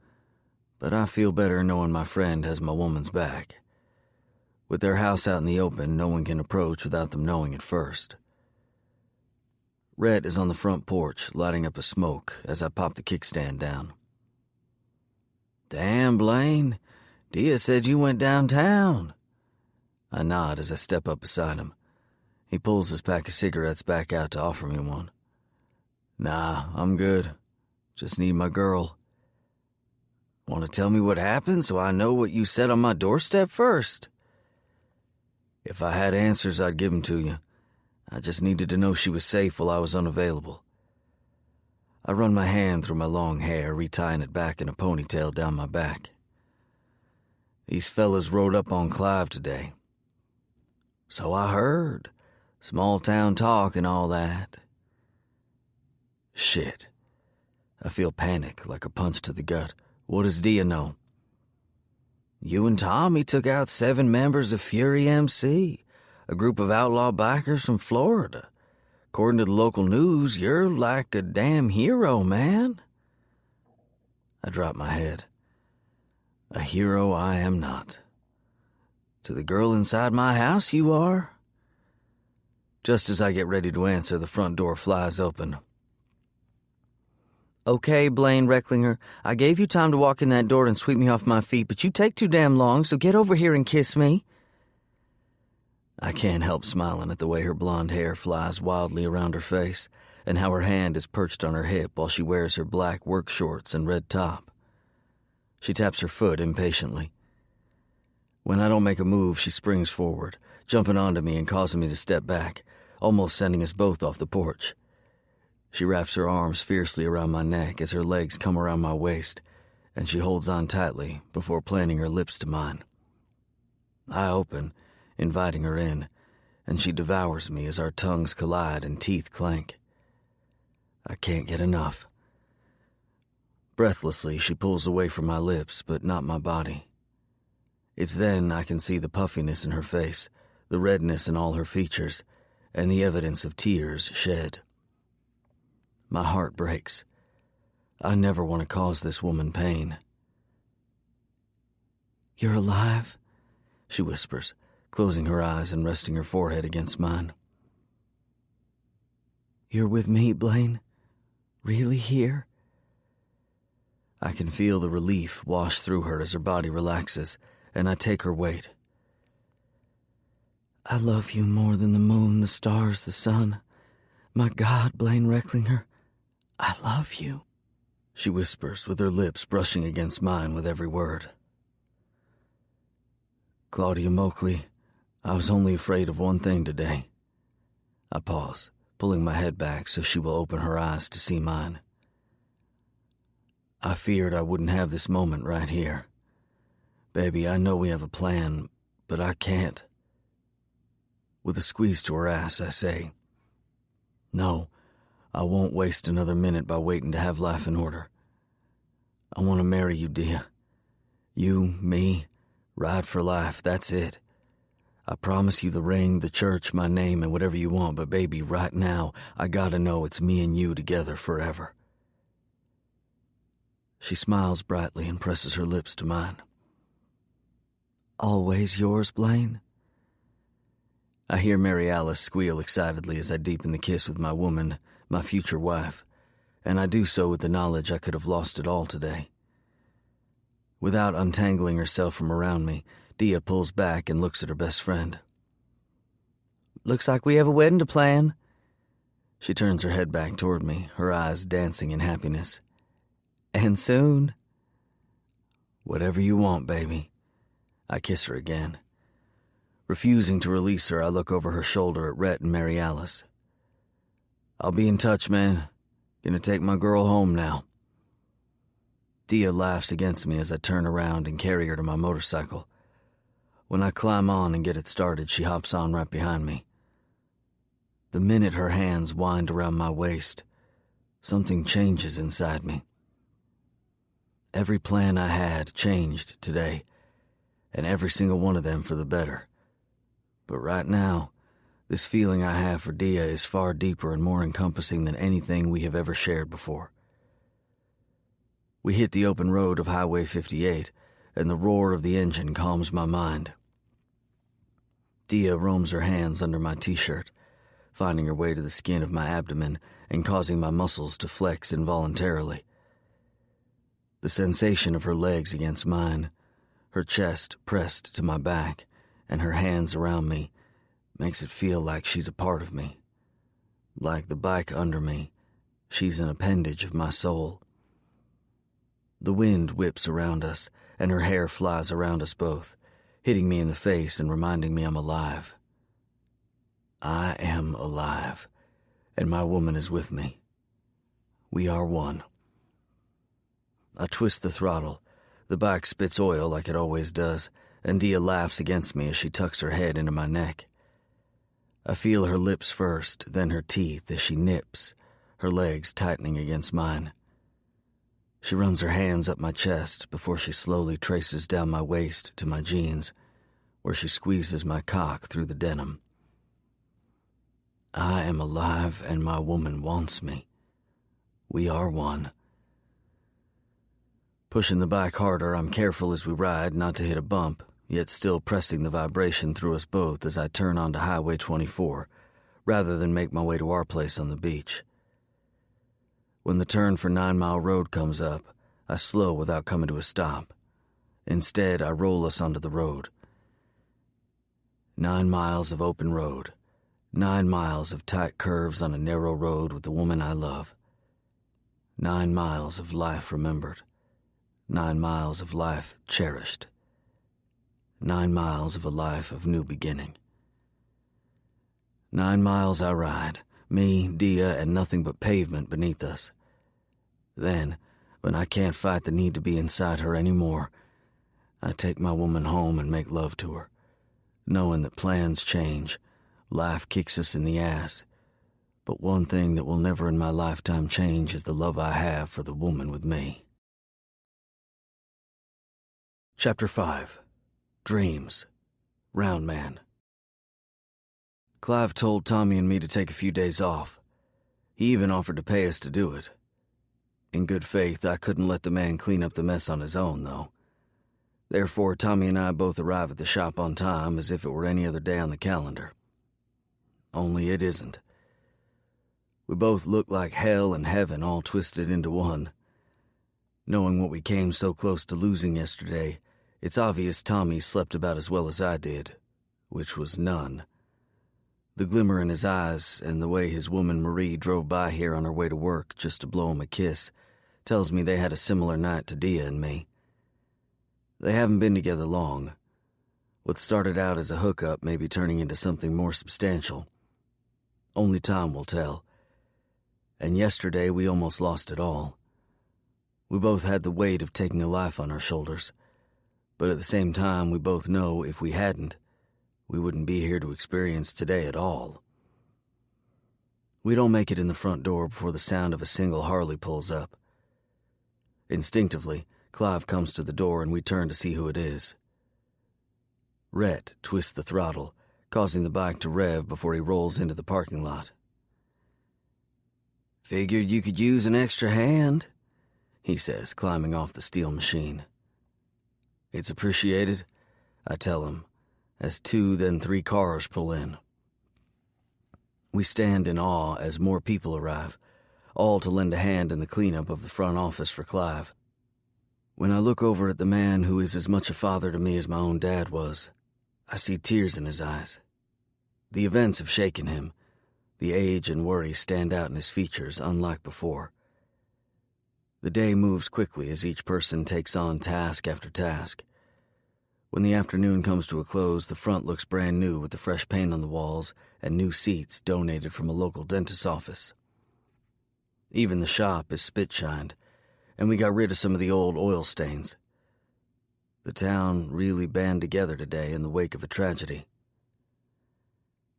S1: but I feel better knowing my friend has my woman's back. With their house out in the open, no one can approach without them knowing it first. Rhett is on the front porch, lighting up a smoke as I pop the kickstand down. "Damn, Blaine, Dia said you went downtown." I nod as I step up beside him. He pulls his pack of cigarettes back out to offer me one. "Nah, I'm good. Just need my girl." "Want to tell me what happened so I know what you said on my doorstep first?" "If I had answers, I'd give them to you. I just needed to know she was safe while I was unavailable." I run my hand through my long hair, retying it back in a ponytail down my back. "These fellas rode up on Clive today." "So I heard. Small town talk and all that." Shit. I feel panic, like a punch to the gut. What does Dia know? "You and Tommy took out 7 members of Fury MC, a group of outlaw bikers from Florida. According to the local news, you're like a damn hero, man." I drop my head. A hero I am not. To the girl inside my house, you are? Just as I get ready to answer, the front door flies open. "Okay, Blaine Recklinger, I gave you time to walk in that door and sweep me off my feet, but you take too damn long, so get over here and kiss me." I can't help smiling at the way her blonde hair flies wildly around her face and how her hand is perched on her hip while she wears her black work shorts and red top. She taps her foot impatiently. When I don't make a move, she springs forward, jumping onto me and causing me to step back, almost sending us both off the porch. She wraps her arms fiercely around my neck as her legs come around my waist, and she holds on tightly before planting her lips to mine. I open, inviting her in, and she devours me as our tongues collide and teeth clank. I can't get enough. Breathlessly, she pulls away from my lips, but not my body. It's then I can see the puffiness in her face, the redness in all her features, and the evidence of tears shed. My heart breaks. I never want to cause this woman pain. "You're alive?" she whispers, closing her eyes and resting her forehead against mine. "You're with me, Blaine? Really here?" I can feel the relief wash through her as her body relaxes, and I take her weight. "I love you more than the moon, the stars, the sun. My God, Blaine Recklinger, I love you," she whispers with her lips brushing against mine with every word. "Claudia Moakley, I was only afraid of one thing today." I pause, pulling my head back so she will open her eyes to see mine. "I feared I wouldn't have this moment right here. Baby, I know we have a plan, but I can't." With a squeeze to her ass, I say, "No, I won't waste another minute by waiting to have life in order. I want to marry you, Dia. You, me, ride for life, that's it. I promise you the ring, the church, my name, and whatever you want, but baby, right now, I gotta know it's me and you together forever." She smiles brightly and presses her lips to mine. "Always yours, Blaine?" I hear Mary Alice squeal excitedly as I deepen the kiss with my woman, my future wife, and I do so with the knowledge I could have lost it all today. Without untangling herself from around me, Dia pulls back and looks at her best friend. "Looks like we have a wedding to plan." She turns her head back toward me, her eyes dancing in happiness. "And soon?" "Whatever you want, baby." I kiss her again. Refusing to release her, I look over her shoulder at Rhett and Mary Alice. "I'll be in touch, man. Gonna take my girl home now." Dia laughs against me as I turn around and carry her to my motorcycle. When I climb on and get it started, she hops on right behind me. The minute her hands wind around my waist, something changes inside me. Every plan I had changed today, and every single one of them for the better. But right now, this feeling I have for Dia is far deeper and more encompassing than anything we have ever shared before. We hit the open road of Highway 58, and the roar of the engine calms my mind. Dia roams her hands under my t-shirt, finding her way to the skin of my abdomen and causing my muscles to flex involuntarily. The sensation of her legs against mine, her chest pressed to my back, and her hands around me makes it feel like she's a part of me. Like the bike under me, she's an appendage of my soul. The wind whips around us, and her hair flies around us both, hitting me in the face and reminding me I'm alive. I am alive, and my woman is with me. We are one. I twist the throttle. The bike spits oil like it always does, and Dia laughs against me as she tucks her head into my neck. I feel her lips first, then her teeth as she nips, her legs tightening against mine. She runs her hands up my chest before she slowly traces down my waist to my jeans, where she squeezes my cock through the denim. I am alive and my woman wants me. We are one. Pushing the bike harder, I'm careful as we ride not to hit a bump, yet still pressing the vibration through us both as I turn onto Highway 24, rather than make my way to our place on the beach. When the turn for 9 Mile Road comes up, I slow without coming to a stop. Instead, I roll us onto the road. 9 miles of open road. 9 miles of tight curves on a narrow road with the woman I love. 9 miles of life remembered. 9 miles of life cherished. 9 miles of a life of new beginning. 9 miles I ride, me, Dia, and nothing but pavement beneath us. Then, when I can't fight the need to be inside her anymore, I take my woman home and make love to her, knowing that plans change, life kicks us in the ass, but one thing that will never in my lifetime change is the love I have for the woman with me. Chapter 5. Dreams. Round Man. Clive told Tommy and me to take a few days off. He even offered to pay us to do it. In good faith, I couldn't let the man clean up the mess on his own, though. Therefore, Tommy and I both arrive at the shop on time as if it were any other day on the calendar. Only it isn't. We both look like hell and heaven all twisted into one. Knowing what we came so close to losing yesterday, it's obvious Tommy slept about as well as I did, which was none. The glimmer in his eyes and the way his woman Marie drove by here on her way to work just to blow him a kiss tells me they had a similar night to Dia and me. They haven't been together long. What started out as a hookup may be turning into something more substantial. Only time will tell. And yesterday we almost lost it all. We both had the weight of taking a life on our shoulders. But at the same time, we both know if we hadn't, we wouldn't be here to experience today at all. We don't make it in the front door before the sound of a single Harley pulls up. Instinctively, Clive comes to the door and we turn to see who it is. Rhett twists the throttle, causing the bike to rev before he rolls into the parking lot. "Figured you could use an extra hand," he says, climbing off the steel machine. "It's appreciated," I tell him, as 2, then 3 cars pull in. We stand in awe as more people arrive, all to lend a hand in the cleanup of the front office for Clive. When I look over at the man who is as much a father to me as my own dad was, I see tears in his eyes. The events have shaken him. The age and worry stand out in his features, unlike before. The day moves quickly as each person takes on task after task. When the afternoon comes to a close, the front looks brand new with the fresh paint on the walls and new seats donated from a local dentist's office. Even the shop is spit-shined, and we got rid of some of the old oil stains. The town really band together today in the wake of a tragedy.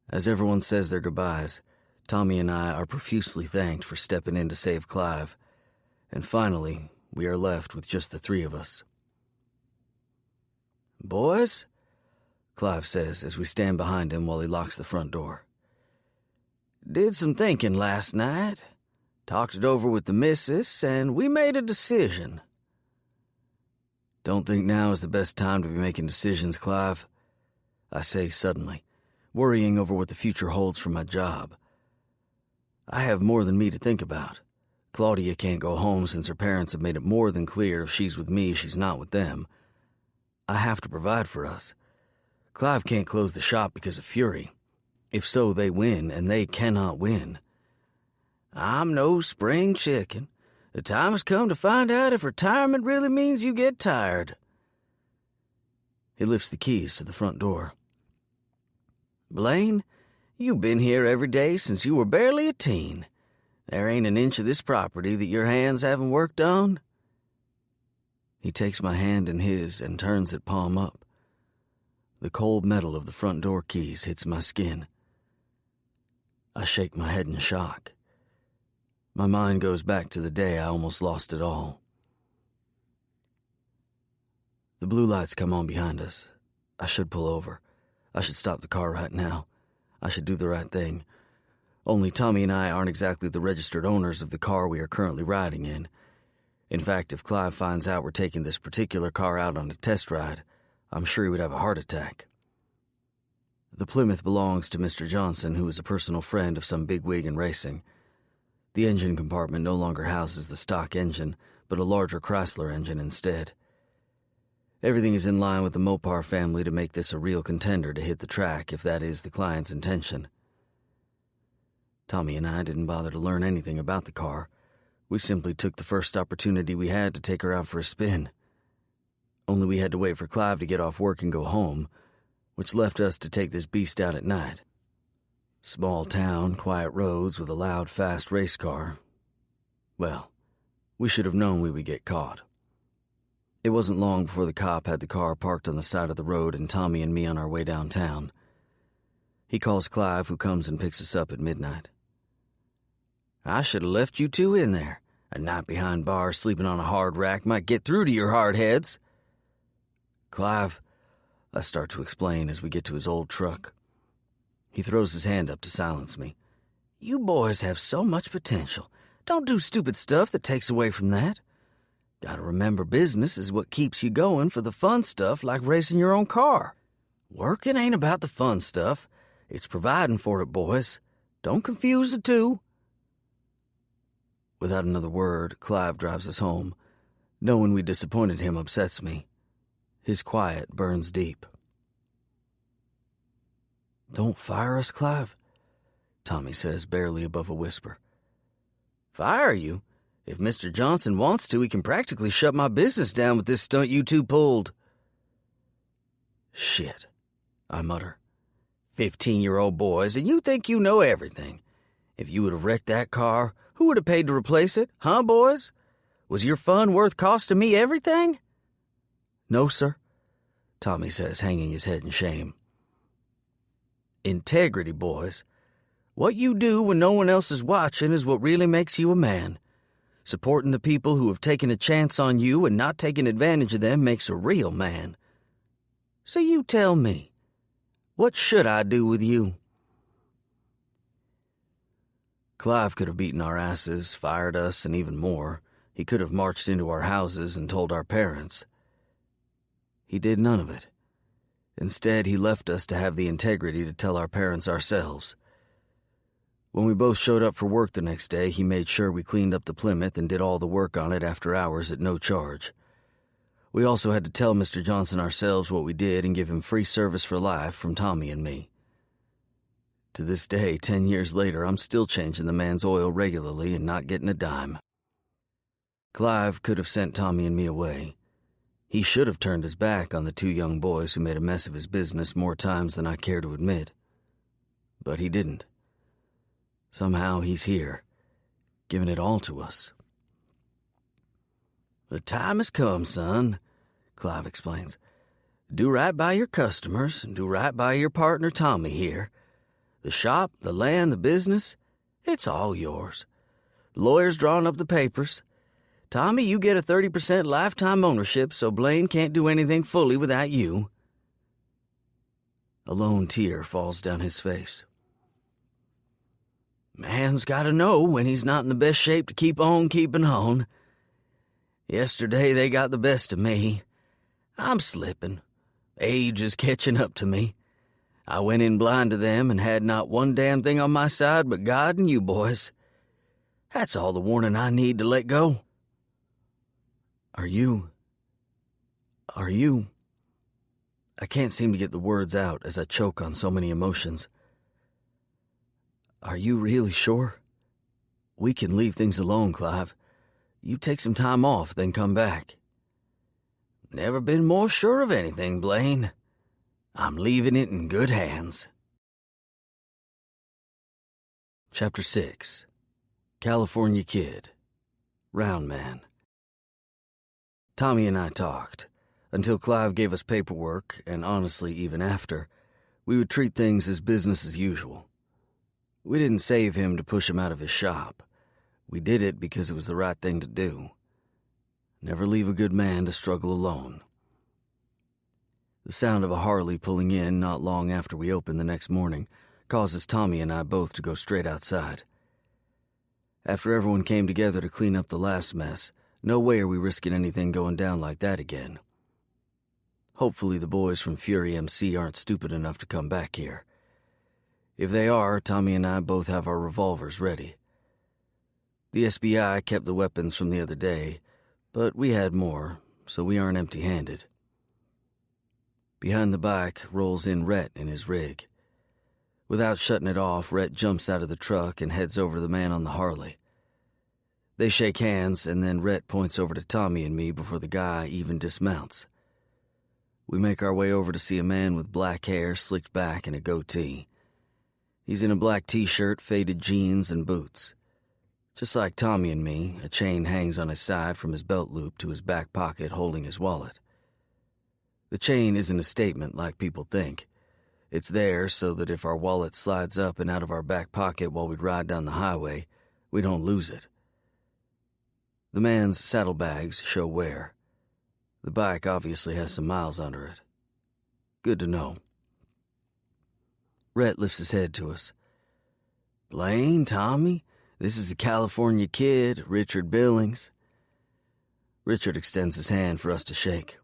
S1: As everyone says their goodbyes, Tommy and I are profusely thanked for stepping in to save Clive, and finally, we are left with just the 3 of us. "Boys," Clive says as we stand behind him while he locks the front door. "Did some thinking last night, talked it over with the missus, and we made a decision. Don't think now is the best time to be making decisions, Clive, I say suddenly, worrying over what the future holds for my job. I have more than me to think about. Claudia can't go home since her parents have made it more than clear if she's with me, she's not with them. I have to provide for us. Clive can't close the shop because of Fury. If so, they win, and they cannot win. I'm no spring chicken. The time has come to find out if retirement really means you get tired. He lifts the keys to the front door. Blaine, you've been here every day since you were barely a teen. There ain't an inch of this property that your hands haven't worked on. He takes my hand in his and turns it palm up. The cold metal of the front door keys hits my skin. I shake my head in shock. My mind goes back to the day I almost lost it all. The blue lights come on behind us. I should pull over. I should stop the car right now. I should do the right thing. Only Tommy and I aren't exactly the registered owners of the car we are currently riding in. In fact, if Clive finds out we're taking this particular car out on a test ride, I'm sure he would have a heart attack. The Plymouth belongs to Mr. Johnson, who is a personal friend of some bigwig in racing. The engine compartment no longer houses the stock engine, but a larger Chrysler engine instead. Everything is in line with the Mopar family to make this a real contender to hit the track if that is the client's intention. Tommy and I didn't bother to learn anything about the car. We simply took the first opportunity we had to take her out for a spin. Only we had to wait for Clive to get off work and go home, which left us to take this beast out at night. Small town, quiet roads with a loud, fast race car. Well, we should have known we would get caught. It wasn't long before the cop had the car parked on the side of the road and Tommy and me on our way downtown. He calls Clive, who comes and picks us up at midnight. I should have left you two in there. A night behind bars sleeping on a hard rack might get through to your hard heads. Clive, I start to explain as we get to his old truck. He throws his hand up to silence me. You boys have so much potential. Don't do stupid stuff that takes away from that. Gotta remember business is what keeps you going for the fun stuff like racing your own car. Working ain't about the fun stuff. It's providing for it, boys. Don't confuse the two. Without another word, Clive drives us home. Knowing we disappointed him upsets me. His quiet burns deep. Don't fire us, Clive, Tommy says, barely above a whisper. Fire you? If Mr. Johnson wants to, he can practically shut my business down with this stunt you two pulled. Shit, I mutter. 15-year-old boys, and you think you know everything. If you would have wrecked that car, who would have paid to replace it, huh, boys? Was your fun worth costing me everything? No, sir, Tommy says, hanging his head in shame. Integrity, boys. What you do when no one else is watching is what really makes you a man. Supporting the people who have taken a chance on you and not taking advantage of them makes a real man. So you tell me, what should I do with you? Clive could have beaten our asses, fired us, and even more. He could have marched into our houses and told our parents. He did none of it. Instead, he left us to have the integrity to tell our parents ourselves. When we both showed up for work the next day, he made sure we cleaned up the Plymouth and did all the work on it after hours at no charge. We also had to tell Mr. Johnson ourselves what we did and give him free service for life from Tommy and me. To this day, 10 years later, I'm still changing the man's oil regularly and not getting a dime. Clive could have sent Tommy and me away. He should have turned his back on the two young boys who made a mess of his business more times than I care to admit. But he didn't. Somehow he's here, giving it all to us. The time has come, son, Clive explains. Do right by your customers and do right by your partner Tommy here. The shop, the land, the business, it's all yours. The lawyer's drawing up the papers. Tommy, you get a 30% lifetime ownership, so Blaine can't do anything fully without you. A lone tear falls down his face. Man's got to know when he's not in the best shape to keep on keeping on. Yesterday they got the best of me. I'm slipping. Age is catching up to me. I went in blind to them and had not one damn thing on my side but God and you boys. That's all the warning I need to let go. Are you... I can't seem to get the words out as I choke on so many emotions. Are you really sure? We can leave things alone, Clive. You take some time off, then come back. Never been more sure of anything, Blaine. I'm leaving it in good hands. Chapter 6. California Kid. Round Man. Tommy and I talked, until Clive gave us paperwork, and honestly, even after, we would treat things as business as usual. We didn't save him to push him out of his shop. We did it because it was the right thing to do. Never leave a good man to struggle alone. The sound of a Harley pulling in not long after we opened the next morning causes Tommy and I both to go straight outside. After everyone came together to clean up the last mess, no way are we risking anything going down like that again. Hopefully the boys from Fury MC aren't stupid enough to come back here. If they are, Tommy and I both have our revolvers ready. The SBI kept the weapons from the other day, but we had more, so we aren't empty-handed. Behind the bike rolls in Rhett in his rig. Without shutting it off, Rhett jumps out of the truck and heads over to the man on the Harley. They shake hands, and then Rhett points over to Tommy and me before the guy even dismounts. We make our way over to see a man with black hair slicked back and a goatee. He's in a black t-shirt, faded jeans, and boots. Just like Tommy and me, a chain hangs on his side from his belt loop to his back pocket holding his wallet. The chain isn't a statement like people think. It's there so that if our wallet slides up and out of our back pocket while we ride down the highway, we don't lose it. The man's saddlebags show wear. The bike obviously has some miles under it. Good to know. Rhett lifts his head to us. Blaine, Tommy, this is the California Kid, Richard Billings. Richard extends his hand for us to shake.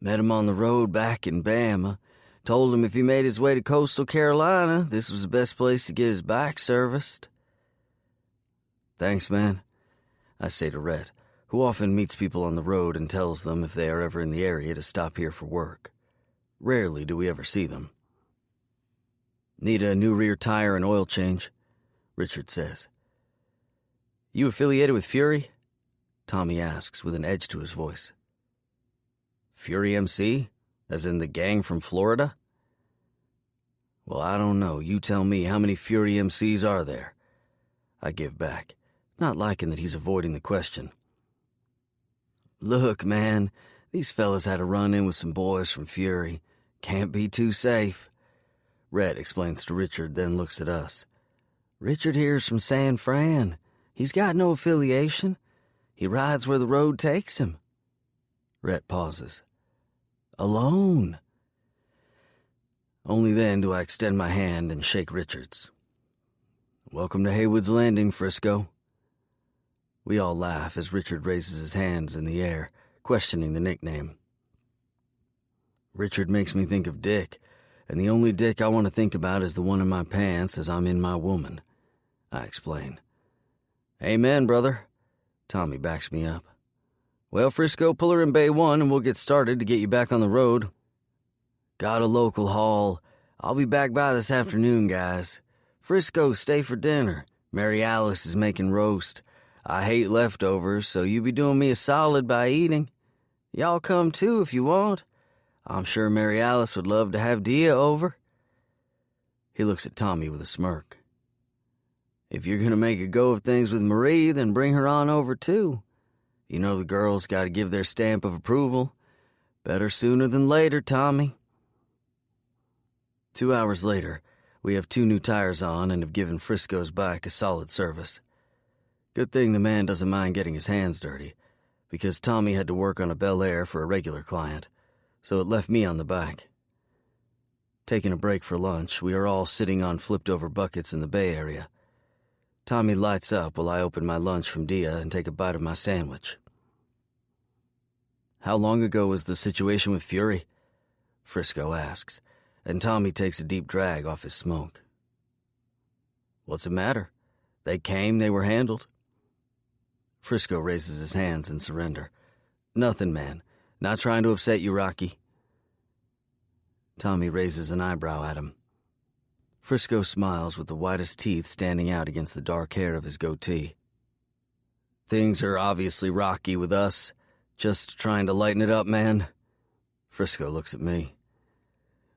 S1: Met him on the road back in Bama. Told him if he made his way to coastal Carolina, this was the best place to get his bike serviced. Thanks, man, I say to Rhett, who often meets people on the road and tells them if they are ever in the area to stop here for work. Rarely do we ever see them. Need a new rear tire and oil change, Richard says. You affiliated with Fury? Tommy asks with an edge to his voice. Fury MC? As in the gang from Florida? Well, I don't know. You tell me, how many Fury MCs are there? I give back, not liking that he's avoiding the question. Look, man, these fellas had a run-in with some boys from Fury. Can't be too safe. Rhett explains to Richard, then looks at us. Richard here's from San Fran. He's got no affiliation. He rides where the road takes him. Rhett pauses. Alone. Only then do I extend my hand and shake Richard's. Welcome to Haywood's Landing, Frisco. We all laugh as Richard raises his hands in the air, questioning the nickname. Richard makes me think of Dick, and the only Dick I want to think about is the one in my pants as I'm in my woman, I explain. Amen, brother. Tommy backs me up. Well, Frisco, pull her in Bay 1 and we'll get started to get you back on the road. Got a local haul. I'll be back by this afternoon, guys. Frisco, stay for dinner. Mary Alice is making roast. I hate leftovers, so you be doing me a solid by eating. Y'all come too if you want. I'm sure Mary Alice would love to have Dia over. He looks at Tommy with a smirk. If you're going to make a go of things with Marie, then bring her on over too. You know the girls got to give their stamp of approval. Better sooner than later, Tommy. 2 hours later, we have 2 new tires on and have given Frisco's bike a solid service. Good thing the man doesn't mind getting his hands dirty, because Tommy had to work on a Bel Air for a regular client, so it left me on the bike. Taking a break for lunch, we are all sitting on flipped-over buckets in the Bay Area. Tommy lights up while I open my lunch from Dia and take a bite of my sandwich. How long ago was the situation with Fury? Frisco asks, and Tommy takes a deep drag off his smoke. What's the matter? They came, they were handled. Frisco raises his hands in surrender. Nothing, man. Not trying to upset you, Rocky. Tommy raises an eyebrow at him. Frisco smiles with the whitest teeth standing out against the dark hair of his goatee. Things are obviously rocky with us. Just trying to lighten it up, man. Frisco looks at me.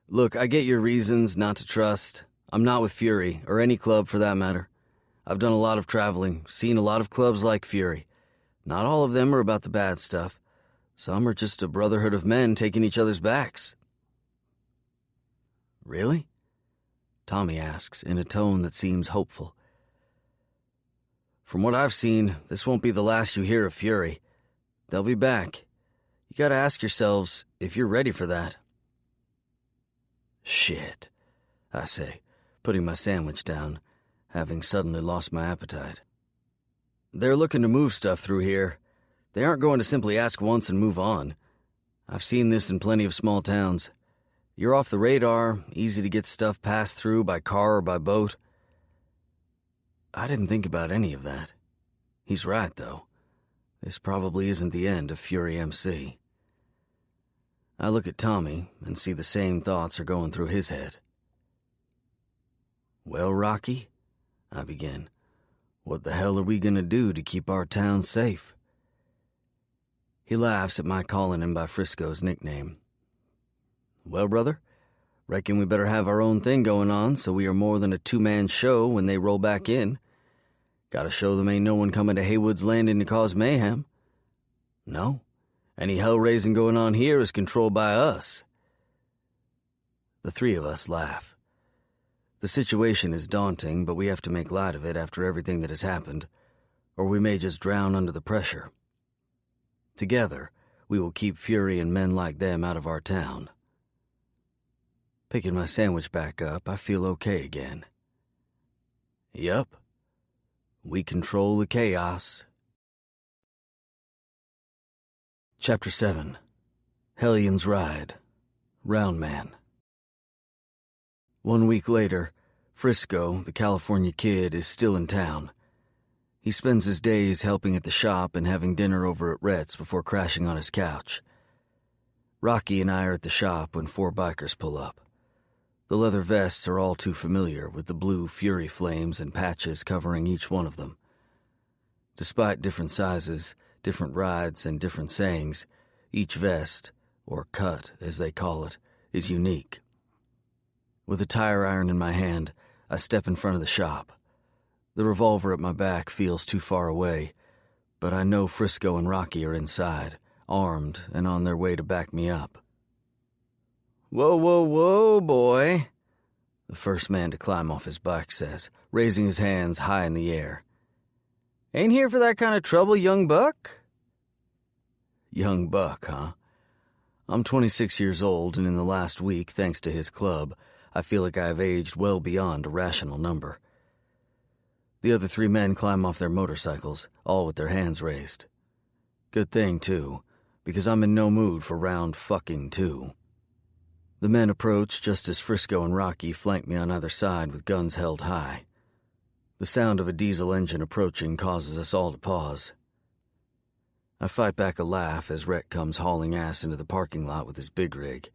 S1: Look, I get your reasons not to trust. I'm not with Fury, or any club for that matter. I've done a lot of traveling, seen a lot of clubs like Fury. Not all of them are about the bad stuff. Some are just a brotherhood of men taking each other's backs. Really? Tommy asks, in a tone that seems hopeful. From what I've seen, this won't be the last you hear of Fury. They'll be back. You gotta ask yourselves if you're ready for that. Shit, I say, putting my sandwich down, having suddenly lost my appetite. They're looking to move stuff through here. They aren't going to simply ask once and move on. I've seen this in plenty of small towns. You're off the radar, easy to get stuff passed through by car or by boat. I didn't think about any of that. He's right, though. This probably isn't the end of Fury MC. I look at Tommy and see the same thoughts are going through his head. Well, Rocky, I begin, what the hell are we gonna do to keep our town safe? He laughs at my calling him by Frisco's nickname. Well, brother, reckon we better have our own thing going on so we are more than a two-man show when they roll back in. Gotta show them ain't no one coming to Haywood's Landing to cause mayhem. No, any hell-raising going on here is controlled by us. The three of us laugh. The situation is daunting, but we have to make light of it after everything that has happened, or we may just drown under the pressure. Together, we will keep Fury and men like them out of our town. Picking my sandwich back up, I feel okay again. Yup. We control the chaos. Chapter 7. Hellions Ride. Round Man. 1 week later, Frisco, the California kid, is still in town. He spends his days helping at the shop and having dinner over at Rhett's before crashing on his couch. Rocky and I are at the shop when 4 bikers pull up. The leather vests are all too familiar, with the blue Fury flames and patches covering each one of them. Despite different sizes, different rides, and different sayings, each vest, or cut as they call it, is unique. With a tire iron in my hand, I step in front of the shop. The revolver at my back feels too far away, but I know Frisco and Rocky are inside, armed and on their way to back me up. Whoa, whoa, whoa, boy, the first man to climb off his bike says, raising his hands high in the air. Ain't here for that kind of trouble, young buck? Young buck, huh? I'm 26 years old, and in the last week, thanks to his club, I feel like I have aged well beyond a rational number. The other 3 men climb off their motorcycles, all with their hands raised. Good thing, too, because I'm in no mood for round fucking 2. The men approach just as Frisco and Rocky flank me on either side with guns held high. The sound of a diesel engine approaching causes us all to pause. I fight back a laugh as Rhett comes hauling ass into the parking lot with his big rig.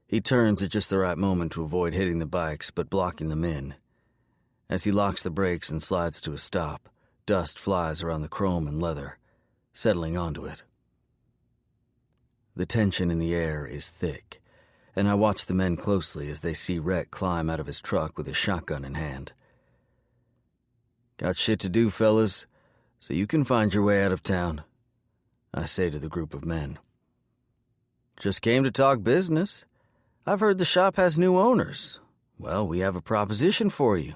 S1: He turns at just the right moment to avoid hitting the bikes but blocking them in. As he locks the brakes and slides to a stop, dust flies around the chrome and leather, settling onto it. The tension in the air is thick, and I watch the men closely as they see Rhett climb out of his truck with his shotgun in hand. Got shit to do, fellas, so you can find your way out of town, I say to the group of men. Just came to talk business. I've heard the shop has new owners. Well, we have a proposition for you.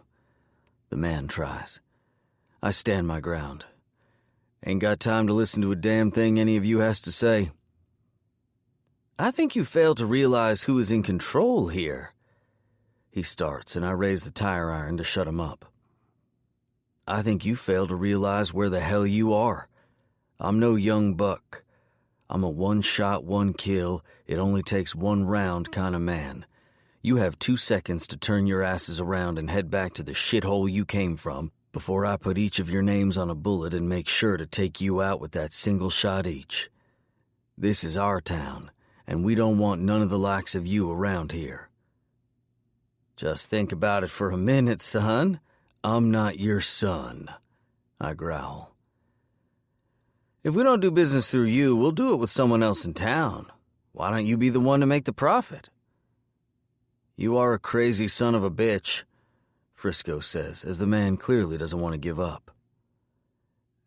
S1: The man tries. I stand my ground. Ain't got time to listen to a damn thing any of you has to say. I think you fail to realize who is in control here. He starts, and I raise the tire iron to shut him up. I think you fail to realize where the hell you are. I'm no young buck. I'm a one-shot, one-kill, it only takes one round kind of man. You have 2 seconds to turn your asses around and head back to the shithole you came from before I put each of your names on a bullet and make sure to take you out with that single shot each. This is our town, and we don't want none of the likes of you around here. Just think about it for a minute, son. I'm not your son, I growl. If we don't do business through you, we'll do it with someone else in town. Why don't you be the one to make the profit? You are a crazy son of a bitch, Frisco says, as the man clearly doesn't want to give up.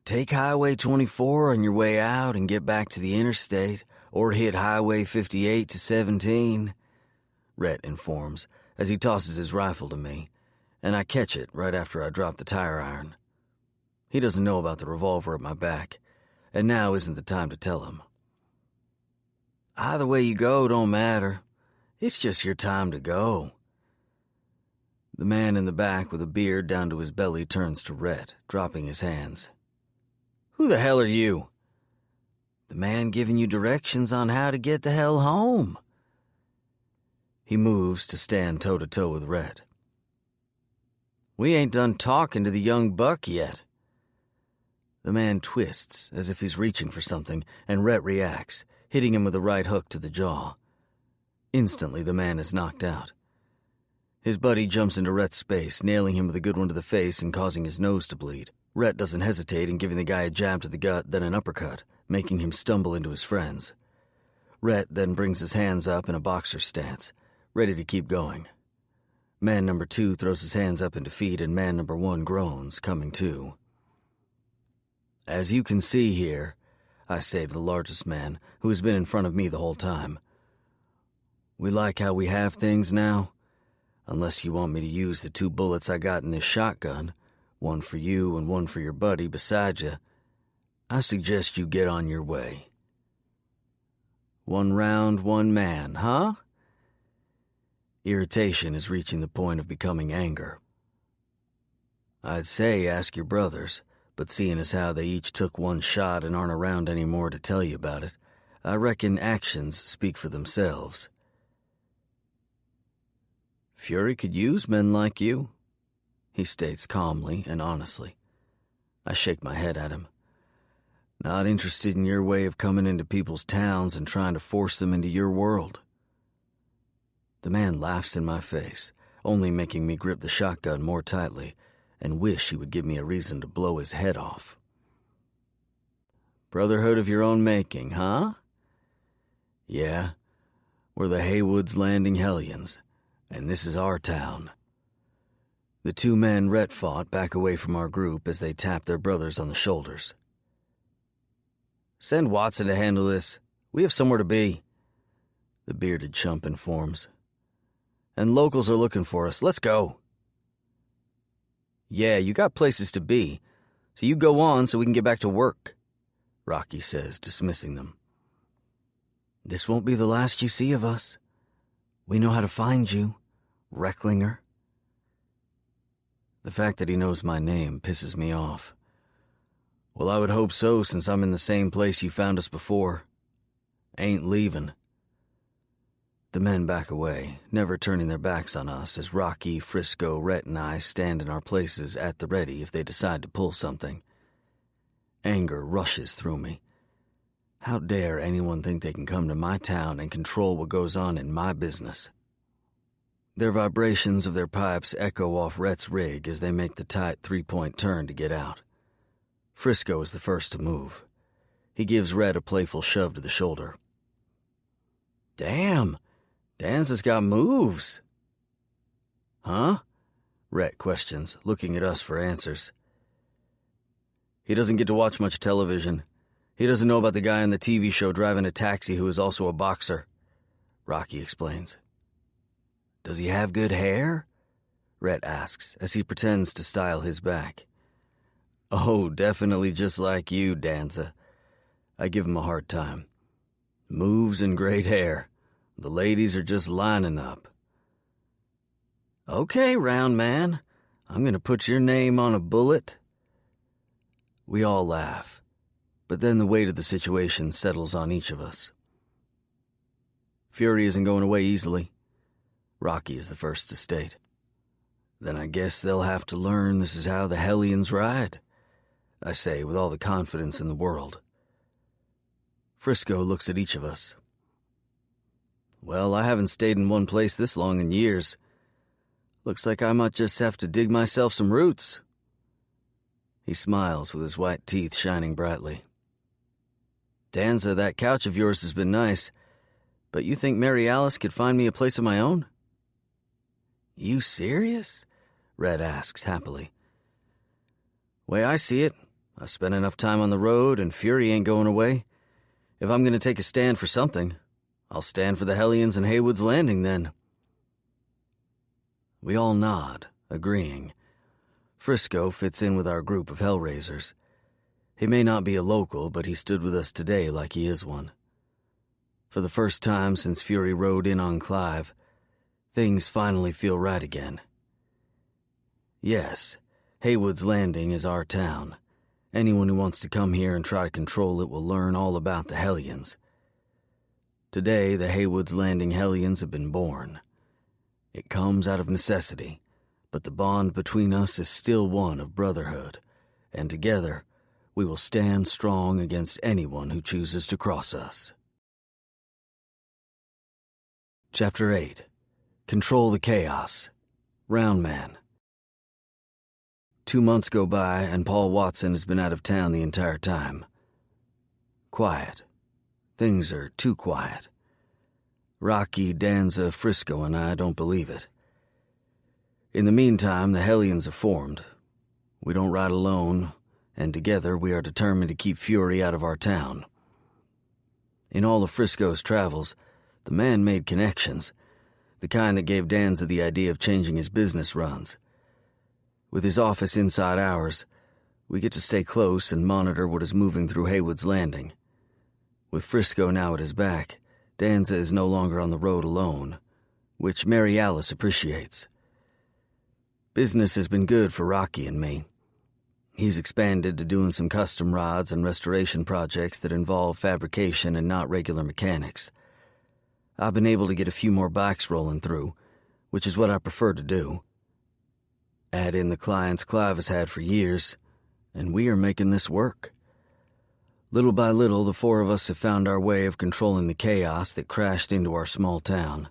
S1: Take Highway 24 on your way out and get back to the interstate, or hit Highway 58 to 17, Rhett informs, as he tosses his rifle to me, and I catch it right after I drop the tire iron. He doesn't know about the revolver at my back, and now isn't the time to tell him. Either way you go don't matter. It's just your time to go. The man in the back with a beard down to his belly turns to Rhett, dropping his hands. Who the hell are you? The man giving you directions on how to get the hell home. He moves to stand toe-to-toe with Rhett. We ain't done talking to the young buck yet. The man twists as if he's reaching for something, and Rhett reacts, hitting him with a right hook to the jaw. Instantly, the man is knocked out. His buddy jumps into Rhett's space, nailing him with a good one to the face and causing his nose to bleed. Rhett doesn't hesitate in giving the guy a jab to the gut, then an uppercut, making him stumble into his friends. Rhett then brings his hands up in a boxer stance, ready to keep going. Man number 2 throws his hands up in defeat, and man number 1 groans, coming to. As you can see here, I say to the largest man, who has been in front of me the whole time, we like how we have things now. Unless you want me to use the 2 bullets I got in this shotgun, one for you and one for your buddy beside you, I suggest you get on your way. 1 round, 1 man, huh? Irritation is reaching the point of becoming anger. I'd say ask your brothers, but seeing as how they each took 1 shot and aren't around anymore to tell you about it, I reckon actions speak for themselves. Fury could use men like you, he states calmly and honestly. I shake my head at him. Not interested in your way of coming into people's towns and trying to force them into your world. The man laughs in my face, only making me grip the shotgun more tightly and wish he would give me a reason to blow his head off. Brotherhood of your own making, huh? Yeah, we're the Haywood's Landing Hellions, and this is our town. The 2 men Rhett fought back away from our group as they tapped their brothers on the shoulders. Send Watson to handle this. We have somewhere to be, the bearded chump informs. And locals are looking for us. Let's go. Yeah, you got places to be, so you go on so we can get back to work, Rocky says, dismissing them. This won't be the last you see of us. We know how to find you, Recklinger. The fact that he knows my name pisses me off. Well, I would hope so, since I'm in the same place you found us before. Ain't leaving. The men back away, never turning their backs on us as Rocky, Frisco, Rhett, and I stand in our places at the ready if they decide to pull something. Anger rushes through me. How dare anyone think they can come to my town and control what goes on in my business? Their vibrations of their pipes echo off Rhett's rig as they make the tight 3-point turn to get out. Frisco is the first to move. He gives Rhett a playful shove to the shoulder. Damn, Danza's got moves. Huh? Rhett questions, looking at us for answers. He doesn't get to watch much television. He doesn't know about the guy on the TV show driving a taxi who is also a boxer, Rocky explains. Does he have good hair? Rhett asks as he pretends to style his back. Oh, definitely just like you, Danza. I give him a hard time. Moves and great hair. The ladies are just lining up. Okay, round man. I'm going to put your name on a bullet. We all laugh. but then the weight of the situation settles on each of us. Fury isn't going away easily. Rocky is the first to state. Then I guess they'll have to learn this is how the Hellions ride, I say with all the confidence in the world. Frisco looks at each of us. Well, I haven't stayed in one place this long in years. Looks like I might just have to dig myself some roots. He smiles with his white teeth shining brightly. Danza, that couch of yours has been nice, but you think Mary Alice could find me a place of my own? You serious? Red asks happily. Way I see it, I've spent enough time on the road and Fury ain't going away. If I'm going to take a stand for something, I'll stand for the Hellions and Haywood's Landing then. We all nod, agreeing. Frisco fits in with our group of Hellraisers. He may not be a local, but he stood with us today like he is one. For the first time since Fury rode in on Clive, things finally feel right again. Yes, Haywood's Landing is our town. Anyone who wants to come here and try to control it will learn all about the Hellions. Today, the Haywood's Landing Hellions have been born. It comes out of necessity, but the bond between us is still one of brotherhood, and together, we will stand strong against anyone who chooses to cross us. Chapter 8. Control the Chaos. Round Man. 2 months go by, and Paul Watson has been out of town the entire time. Quiet. Things are too quiet. Rocky, Danza, Frisco, and I don't believe it. In the meantime, the Hellions have formed. We don't ride alone, and together we are determined to keep Fury out of our town. In all of Frisco's travels, the man made connections, the kind that gave Danza the idea of changing his business runs. With his office inside ours, we get to stay close and monitor what is moving through Haywood's Landing. With Frisco now at his back, Danza is no longer on the road alone, which Mary Alice appreciates. Business has been good for Rocky and me. He's expanded to doing some custom rods and restoration projects that involve fabrication and not regular mechanics. I've been able to get a few more bikes rolling through, which is what I prefer to do. Add in the clients Clive has had for years, and we are making this work. Little by little, the four of us have found our way of controlling the chaos that crashed into our small town.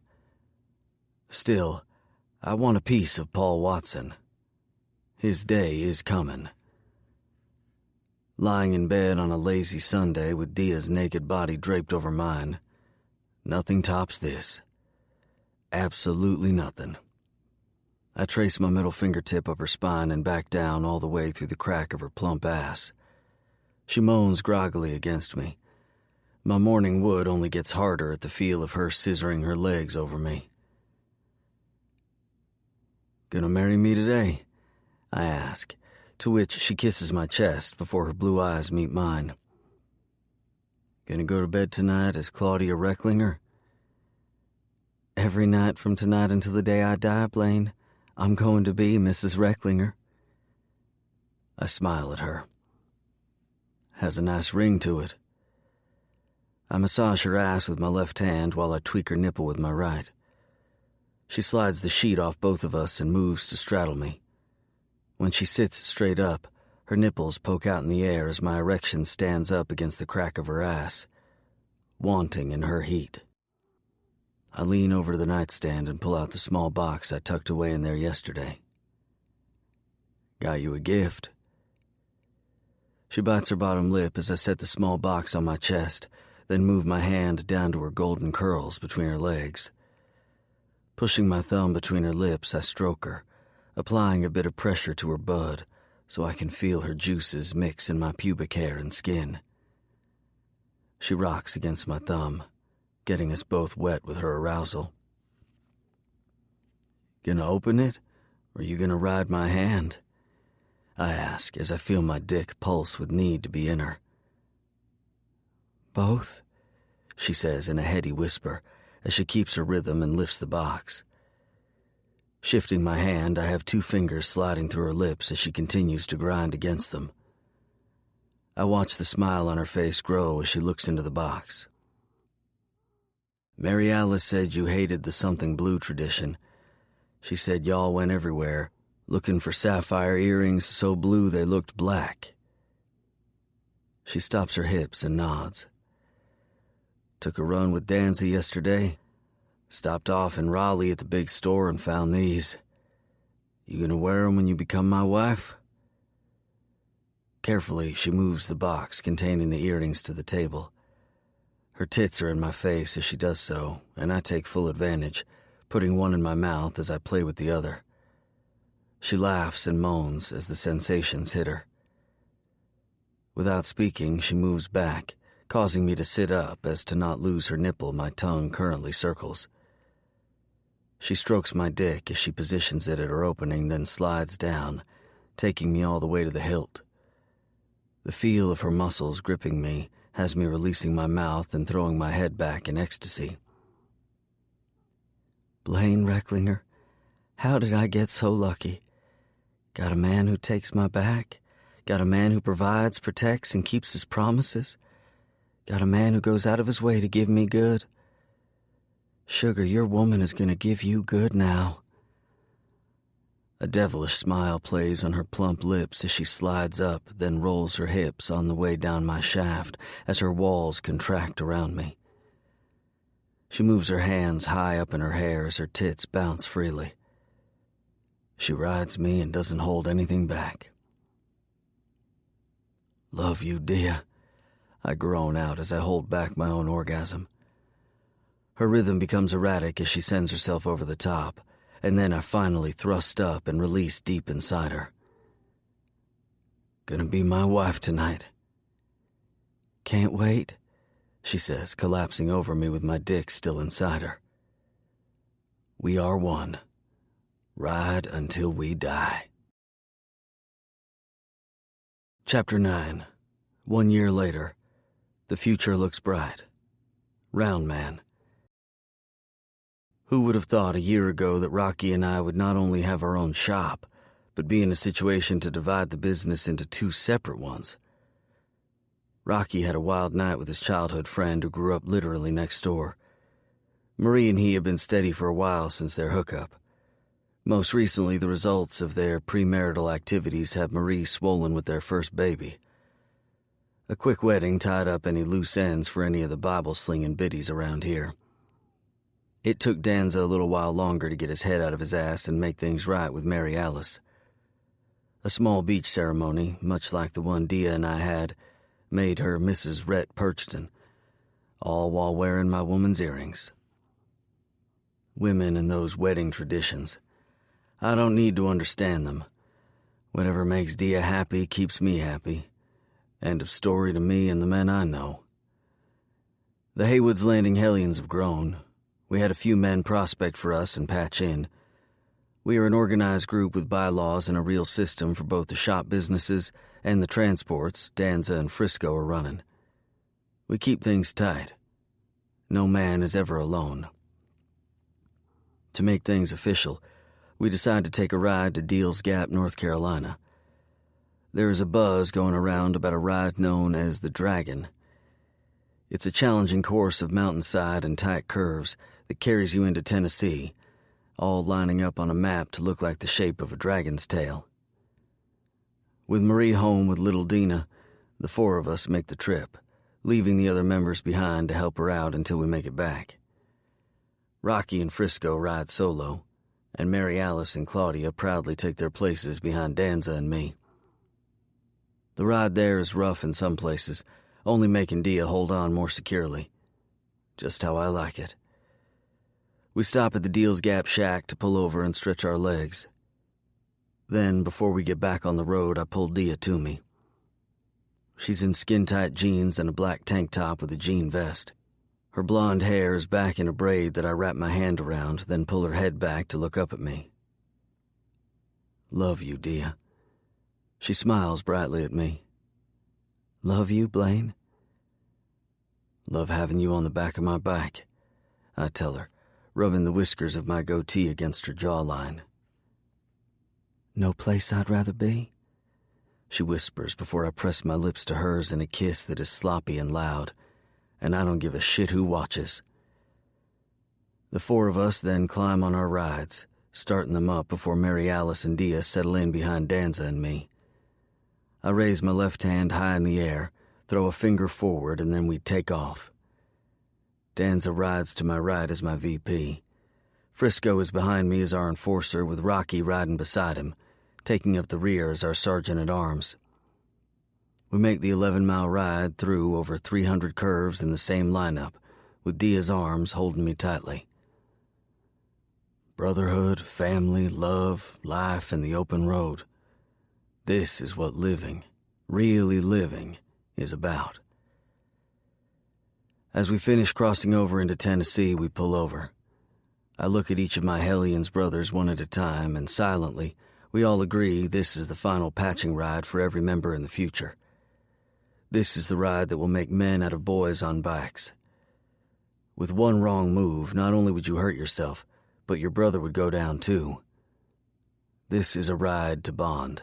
S1: Still, I want a piece of Paul Watson. His day is coming. Lying in bed on a lazy Sunday with Dia's naked body draped over mine, nothing tops this. Absolutely nothing. I trace my middle fingertip up her spine and back down all the way through the crack of her plump ass. She moans groggily against me. My morning wood only gets harder at the feel of her scissoring her legs over me. "Gonna marry me today?" I ask, to which she kisses my chest before her blue eyes meet mine. "Gonna go to bed tonight as Claudia Recklinger?" "Every night from tonight until the day I die, Blaine, I'm going to be Mrs. Recklinger." I smile at her. Has a nice ring to it. I massage her ass with my left hand while I tweak her nipple with my right. She slides the sheet off both of us and moves to straddle me. When she sits straight up, her nipples poke out in the air as my erection stands up against the crack of her ass, wanting in her heat. I lean over to the nightstand and pull out the small box I tucked away in there yesterday. "Got you a gift." She bites her bottom lip as I set the small box on my chest, then move my hand down to her golden curls between her legs. Pushing my thumb between her lips, I stroke her, applying a bit of pressure to her bud so I can feel her juices mix in my pubic hair and skin. She rocks against my thumb, getting us both wet with her arousal. "Gonna open it, or you gonna ride my hand?" I ask as I feel my dick pulse with need to be in her. "Both," she says in a heady whisper as she keeps her rhythm and lifts the box. Shifting my hand, I have 2 fingers sliding through her lips as she continues to grind against them. I watch the smile on her face grow as she looks into the box. Mary Alice said you hated the something blue tradition. She said y'all went everywhere, looking for sapphire earrings so blue they looked black. She stops her hips and nods. Took a run with Danza yesterday. Stopped off in Raleigh at the big store and found these. You gonna wear them when you become my wife? Carefully, she moves the box containing the earrings to the table. Her tits are in my face as she does so, and I take full advantage, putting one in my mouth as I play with the other. She laughs and moans as the sensations hit her. Without speaking, she moves back, causing me to sit up as to not lose her nipple my tongue currently circles. She strokes my dick as she positions it at her opening, then slides down, taking me all the way to the hilt. The feel of her muscles gripping me has me releasing my mouth and throwing my head back in ecstasy. Blaine Recklinger, how did I get so lucky? Got a man who takes my back? Got a man who provides, protects, and keeps his promises? Got a man who goes out of his way to give me good? Sugar, your woman is gonna give you good now. A devilish smile plays on her plump lips as she slides up, then rolls her hips on the way down my shaft as her walls contract around me. She moves her hands high up in her hair as her tits bounce freely. She rides me and doesn't hold anything back. Love you, dear, I groan out as I hold back my own orgasm. Her rhythm becomes erratic as she sends herself over the top, and then I finally thrust up and release deep inside her. Gonna be my wife tonight. Can't wait, she says, collapsing over me with my dick still inside her. We are one. Ride until we die. Chapter 9. 1 year later. The future looks bright. Round Man. Who would have thought a year ago that Rocky and I would not only have our own shop, but be in a situation to divide the business into 2 separate ones? Rocky had a wild night with his childhood friend who grew up literally next door. Marie and he have been steady for a while since their hookup. Most recently, the results of their premarital activities have Marie swollen with their first baby. A quick wedding tied up any loose ends for any of the Bible-slinging biddies around here. It took Danza a little while longer to get his head out of his ass and make things right with Mary Alice. A small beach ceremony, much like the one Dia and I had, made her Mrs. Rhett Purchton, all while wearing my woman's earrings. Women and those wedding traditions. I don't need to understand them. Whatever makes Dia happy keeps me happy. End of story to me and the men I know. The Haywood's Landing Hellions have grown. We had a few men prospect for us and patch in. We are an organized group with bylaws and a real system for both the shop businesses and the transports Danza and Frisco are running. We keep things tight. No man is ever alone. To make things official, we decide to take a ride to Deals Gap, North Carolina. There is a buzz going around about a ride known as the Dragon. It's a challenging course of mountainside and tight curves that carries you into Tennessee, all lining up on a map to look like the shape of a dragon's tail. With Marie home with little Dina, the 4 of us make the trip, leaving the other members behind to help her out until we make it back. Rocky and Frisco ride solo, and Mary Alice and Claudia proudly take their places behind Danza and me. The ride there is rough in some places, only making Dia hold on more securely. Just how I like it. We stop at the Deals Gap shack to pull over and stretch our legs. Then, before we get back on the road, I pull Dia to me. She's in skin-tight jeans and a black tank top with a jean vest. Her blonde hair is back in a braid that I wrap my hand around, then pull her head back to look up at me. Love you, Dia. She smiles brightly at me. Love you, Blaine? Love having you on the back of my bike, I tell her, rubbing the whiskers of my goatee against her jawline. No place I'd rather be? she whispers before I press my lips to hers in a kiss that is sloppy and loud, and I don't give a shit who watches. The four of us then climb on our rides, starting them up before Mary Alice and Dia settle in behind Danza and me. I raise my left hand high in the air, throw a finger forward, and then we take off. Danza rides to my right as my VP. Frisco is behind me as our enforcer, with Rocky riding beside him, taking up the rear as our sergeant-at-arms. We make the 11-mile ride through over 300 curves in the same lineup, with Dia's arms holding me tightly. Brotherhood, family, love, life, and the open road. This is what living, really living, is about. As we finish crossing over into Tennessee, we pull over. I look at each of my Hellions brothers one at a time, and silently, we all agree this is the final patching ride for every member in the future. This is the ride that will make men out of boys on bikes. With one wrong move, not only would you hurt yourself, but your brother would go down too. This is a ride to bond.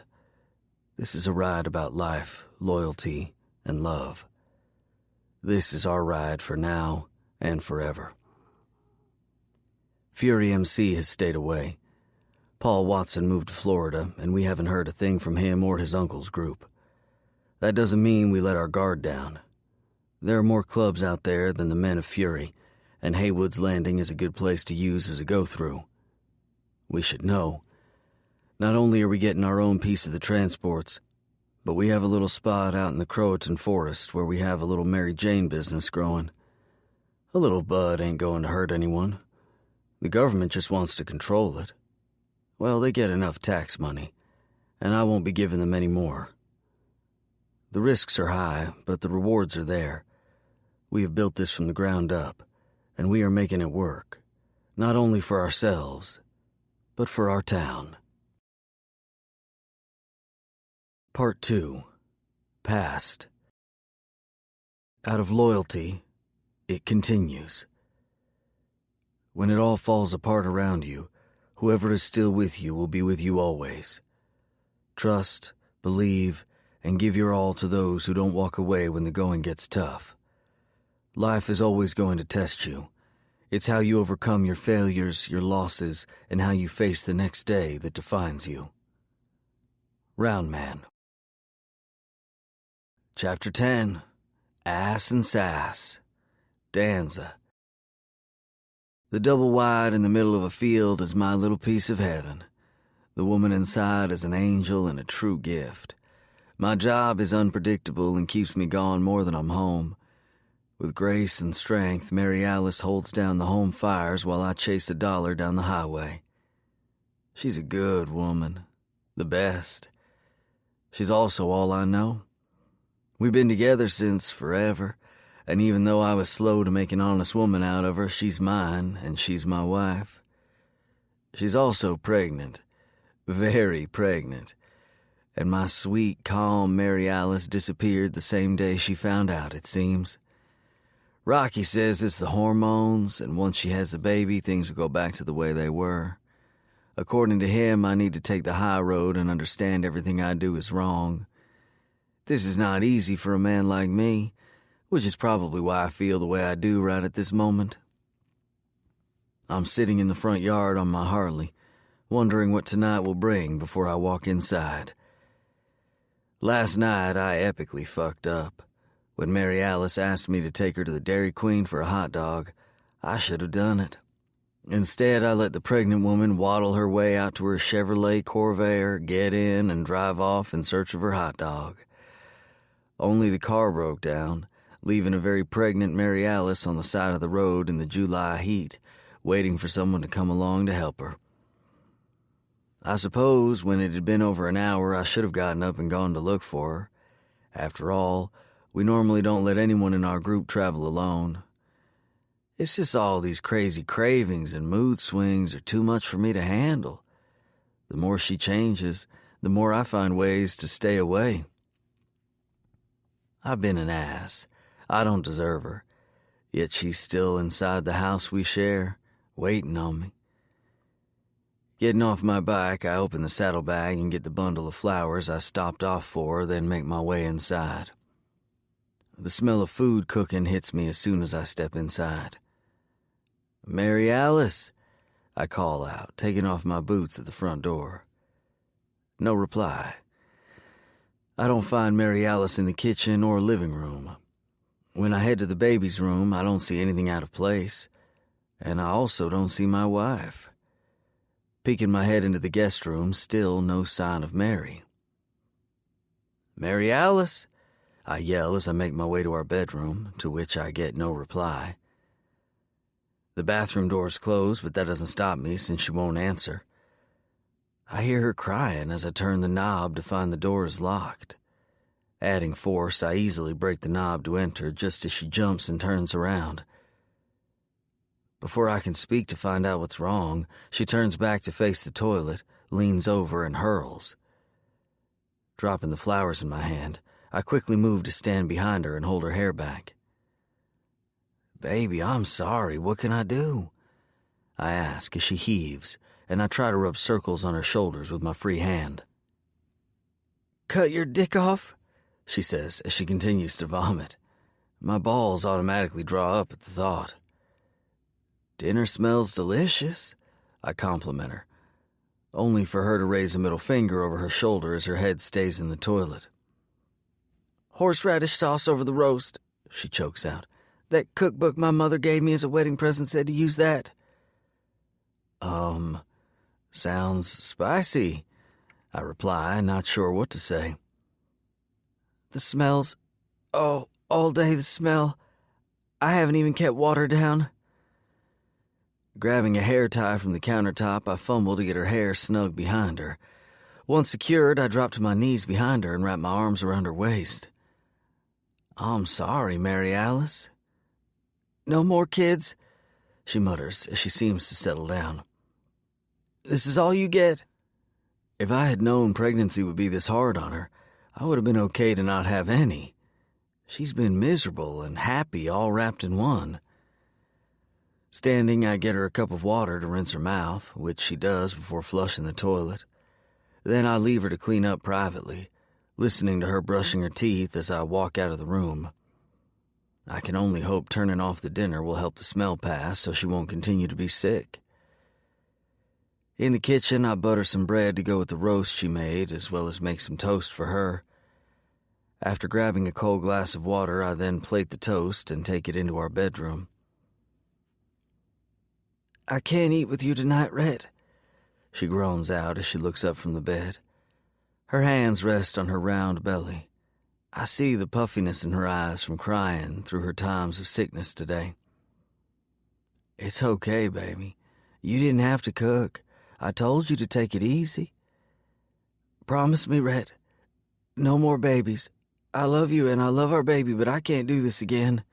S1: This is a ride about life, loyalty, and love. This is our ride for now and forever. Fury MC has stayed away. Paul Watson moved to Florida, and we haven't heard a thing from him or his uncle's group. That doesn't mean we let our guard down. There are more clubs out there than the men of Fury, and Haywood's Landing is a good place to use as a go-through. We should know. Not only are we getting our own piece of the transports, but we have a little spot out in the Croatan Forest where we have a little Mary Jane business growing. A little bud ain't going to hurt anyone. The government just wants to control it. Well, they get enough tax money, and I won't be giving them any more. The risks are high, but the rewards are there. We have built this from the ground up, and we are making it work, not only for ourselves, but for our town. Part 2. Past. Out of loyalty, it continues. When it all falls apart around you, whoever is still with you will be with you always. Trust, believe, and give your all to those who don't walk away when the going gets tough. Life is always going to test you. It's how you overcome your failures, your losses, and how you face the next day that defines you. Round Man. Chapter 10. Ass and Sass. Danza. The double wide in the middle of a field is my little piece of heaven. The woman inside is an angel and a true gift. My job is unpredictable and keeps me gone more than I'm home. With grace and strength, Mary Alice holds down the home fires while I chase $1 down the highway. She's a good woman. The best. She's also all I know. We've been together since forever, and even though I was slow to make an honest woman out of her, she's mine, and she's my wife. She's also pregnant. Very pregnant. And my sweet, calm Mary Alice disappeared the same day she found out, it seems. Rocky says it's the hormones, and once she has the baby, things will go back to the way they were. According to him, I need to take the high road and understand everything I do is wrong. This is not easy for a man like me, which is probably why I feel the way I do right at this moment. I'm sitting in the front yard on my Harley, wondering what tonight will bring before I walk inside. Last night, I epically fucked up. When Mary Alice asked me to take her to the Dairy Queen for a hot dog, I should have done it. Instead, I let the pregnant woman waddle her way out to her Chevrolet Corvair, get in, and drive off in search of her hot dog. Only the car broke down, leaving a very pregnant Mary Alice on the side of the road in the July heat, waiting for someone to come along to help her. I suppose when it had been over an hour, I should have gotten up and gone to look for her. After all, we normally don't let anyone in our group travel alone. It's just all these crazy cravings and mood swings are too much for me to handle. The more she changes, the more I find ways to stay away. I've been an ass. I don't deserve her. Yet she's still inside the house we share, waiting on me. Getting off my bike, I open the saddlebag and get the bundle of flowers I stopped off for, then make my way inside. The smell of food cooking hits me as soon as I step inside. "Mary Alice," I call out, taking off my boots at the front door. No reply. I don't find Mary Alice in the kitchen or living room. When I head to the baby's room, I don't see anything out of place, and I also don't see my wife. Peeking my head into the guest room, still no sign of Mary. "Mary Alice," I yell as I make my way to our bedroom, to which I get no reply. The bathroom door's closed, but that doesn't stop me since she won't answer. I hear her crying as I turn the knob to find the door is locked. Adding force, I easily break the knob to enter just as she jumps and turns around. Before I can speak to find out what's wrong, she turns back to face the toilet, leans over, and hurls. Dropping the flowers in my hand, I quickly move to stand behind her and hold her hair back. "Baby, I'm sorry. What can I do?" I ask as she heaves, and I try to rub circles on her shoulders with my free hand. "Cut your dick off?" she says as she continues to vomit. My balls automatically draw up at the thought. "Dinner smells delicious," I compliment her, only for her to raise a middle finger over her shoulder as her head stays in the toilet. "Horseradish sauce over the roast," she chokes out. "That cookbook my mother gave me as a wedding present said to use that." Sounds spicy," I reply, not sure what to say. "The smells, all day the smell. I haven't even kept water down." Grabbing a hair tie from the countertop, I fumble to get her hair snug behind her. Once secured, I drop to my knees behind her and wrap my arms around her waist. "I'm sorry, Mary Alice." "No more kids?" she mutters as she seems to settle down. "This is all you get?" If I had known pregnancy would be this hard on her, I would have been okay to not have any. She's been miserable and happy all wrapped in one. Standing, I get her a cup of water to rinse her mouth, which she does before flushing the toilet. Then I leave her to clean up privately, listening to her brushing her teeth as I walk out of the room. I can only hope turning off the dinner will help the smell pass so she won't continue to be sick. In the kitchen, I butter some bread to go with the roast she made, as well as make some toast for her. After grabbing a cold glass of water, I then plate the toast and take it into our bedroom. "I can't eat with you tonight, Rhett," she groans out as she looks up from the bed. Her hands rest on her round belly. I see the puffiness in her eyes from crying through her times of sickness today. "It's okay, baby. You didn't have to cook. I told you to take it easy. Promise me, Rhett. No more babies. I love you and I love our baby, but I can't do this again,"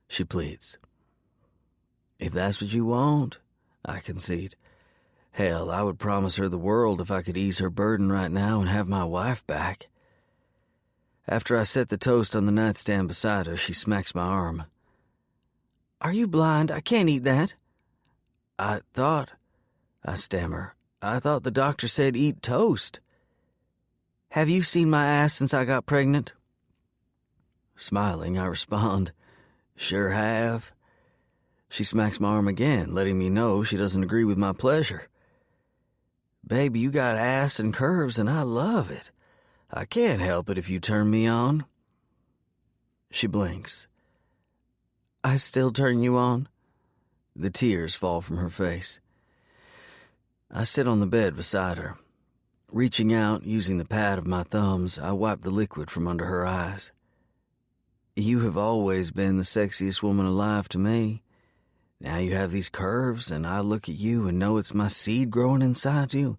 S1: she pleads. "If that's what you want," I concede. Hell, I would promise her the world if I could ease her burden right now and have my wife back. After I set the toast on the nightstand beside her, she smacks my arm. "Are you blind? I can't eat that." I stammer. "I thought the doctor said eat toast." "Have you seen my ass since I got pregnant?" Smiling, I respond, "Sure have." She smacks my arm again, letting me know she doesn't agree with my pleasure. "Baby, you got ass and curves, and I love it. I can't help it if you turn me on." She blinks. "I still turn you on?" The tears fall from her face. I sit on the bed beside her. Reaching out, using the pad of my thumbs, I wipe the liquid from under her eyes. "You have always been the sexiest woman alive to me. Now you have these curves, and I look at you and know it's my seed growing inside you.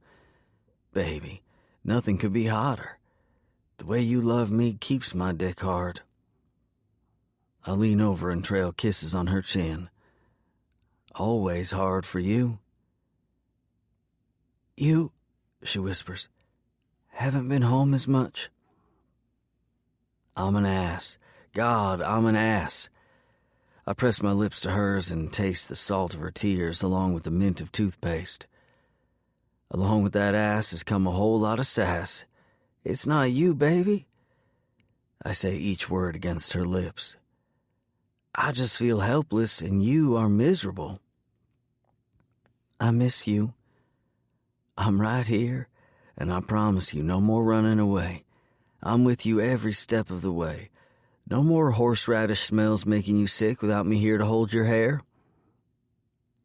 S1: Baby, nothing could be hotter. The way you love me keeps my dick hard." I lean over and trail kisses on her chin. "Always hard for you." "You," she whispers, "haven't been home as much." I'm an ass. God, I'm an ass. I press my lips to hers and taste the salt of her tears along with the mint of toothpaste. Along with that ass has come a whole lot of sass. It's not you, baby. I say each word against her lips. I just feel helpless and you are miserable. I miss you. I'm right here, and I promise you no more running away. I'm with you every step of the way. No more horseradish smells making you sick without me here to hold your hair.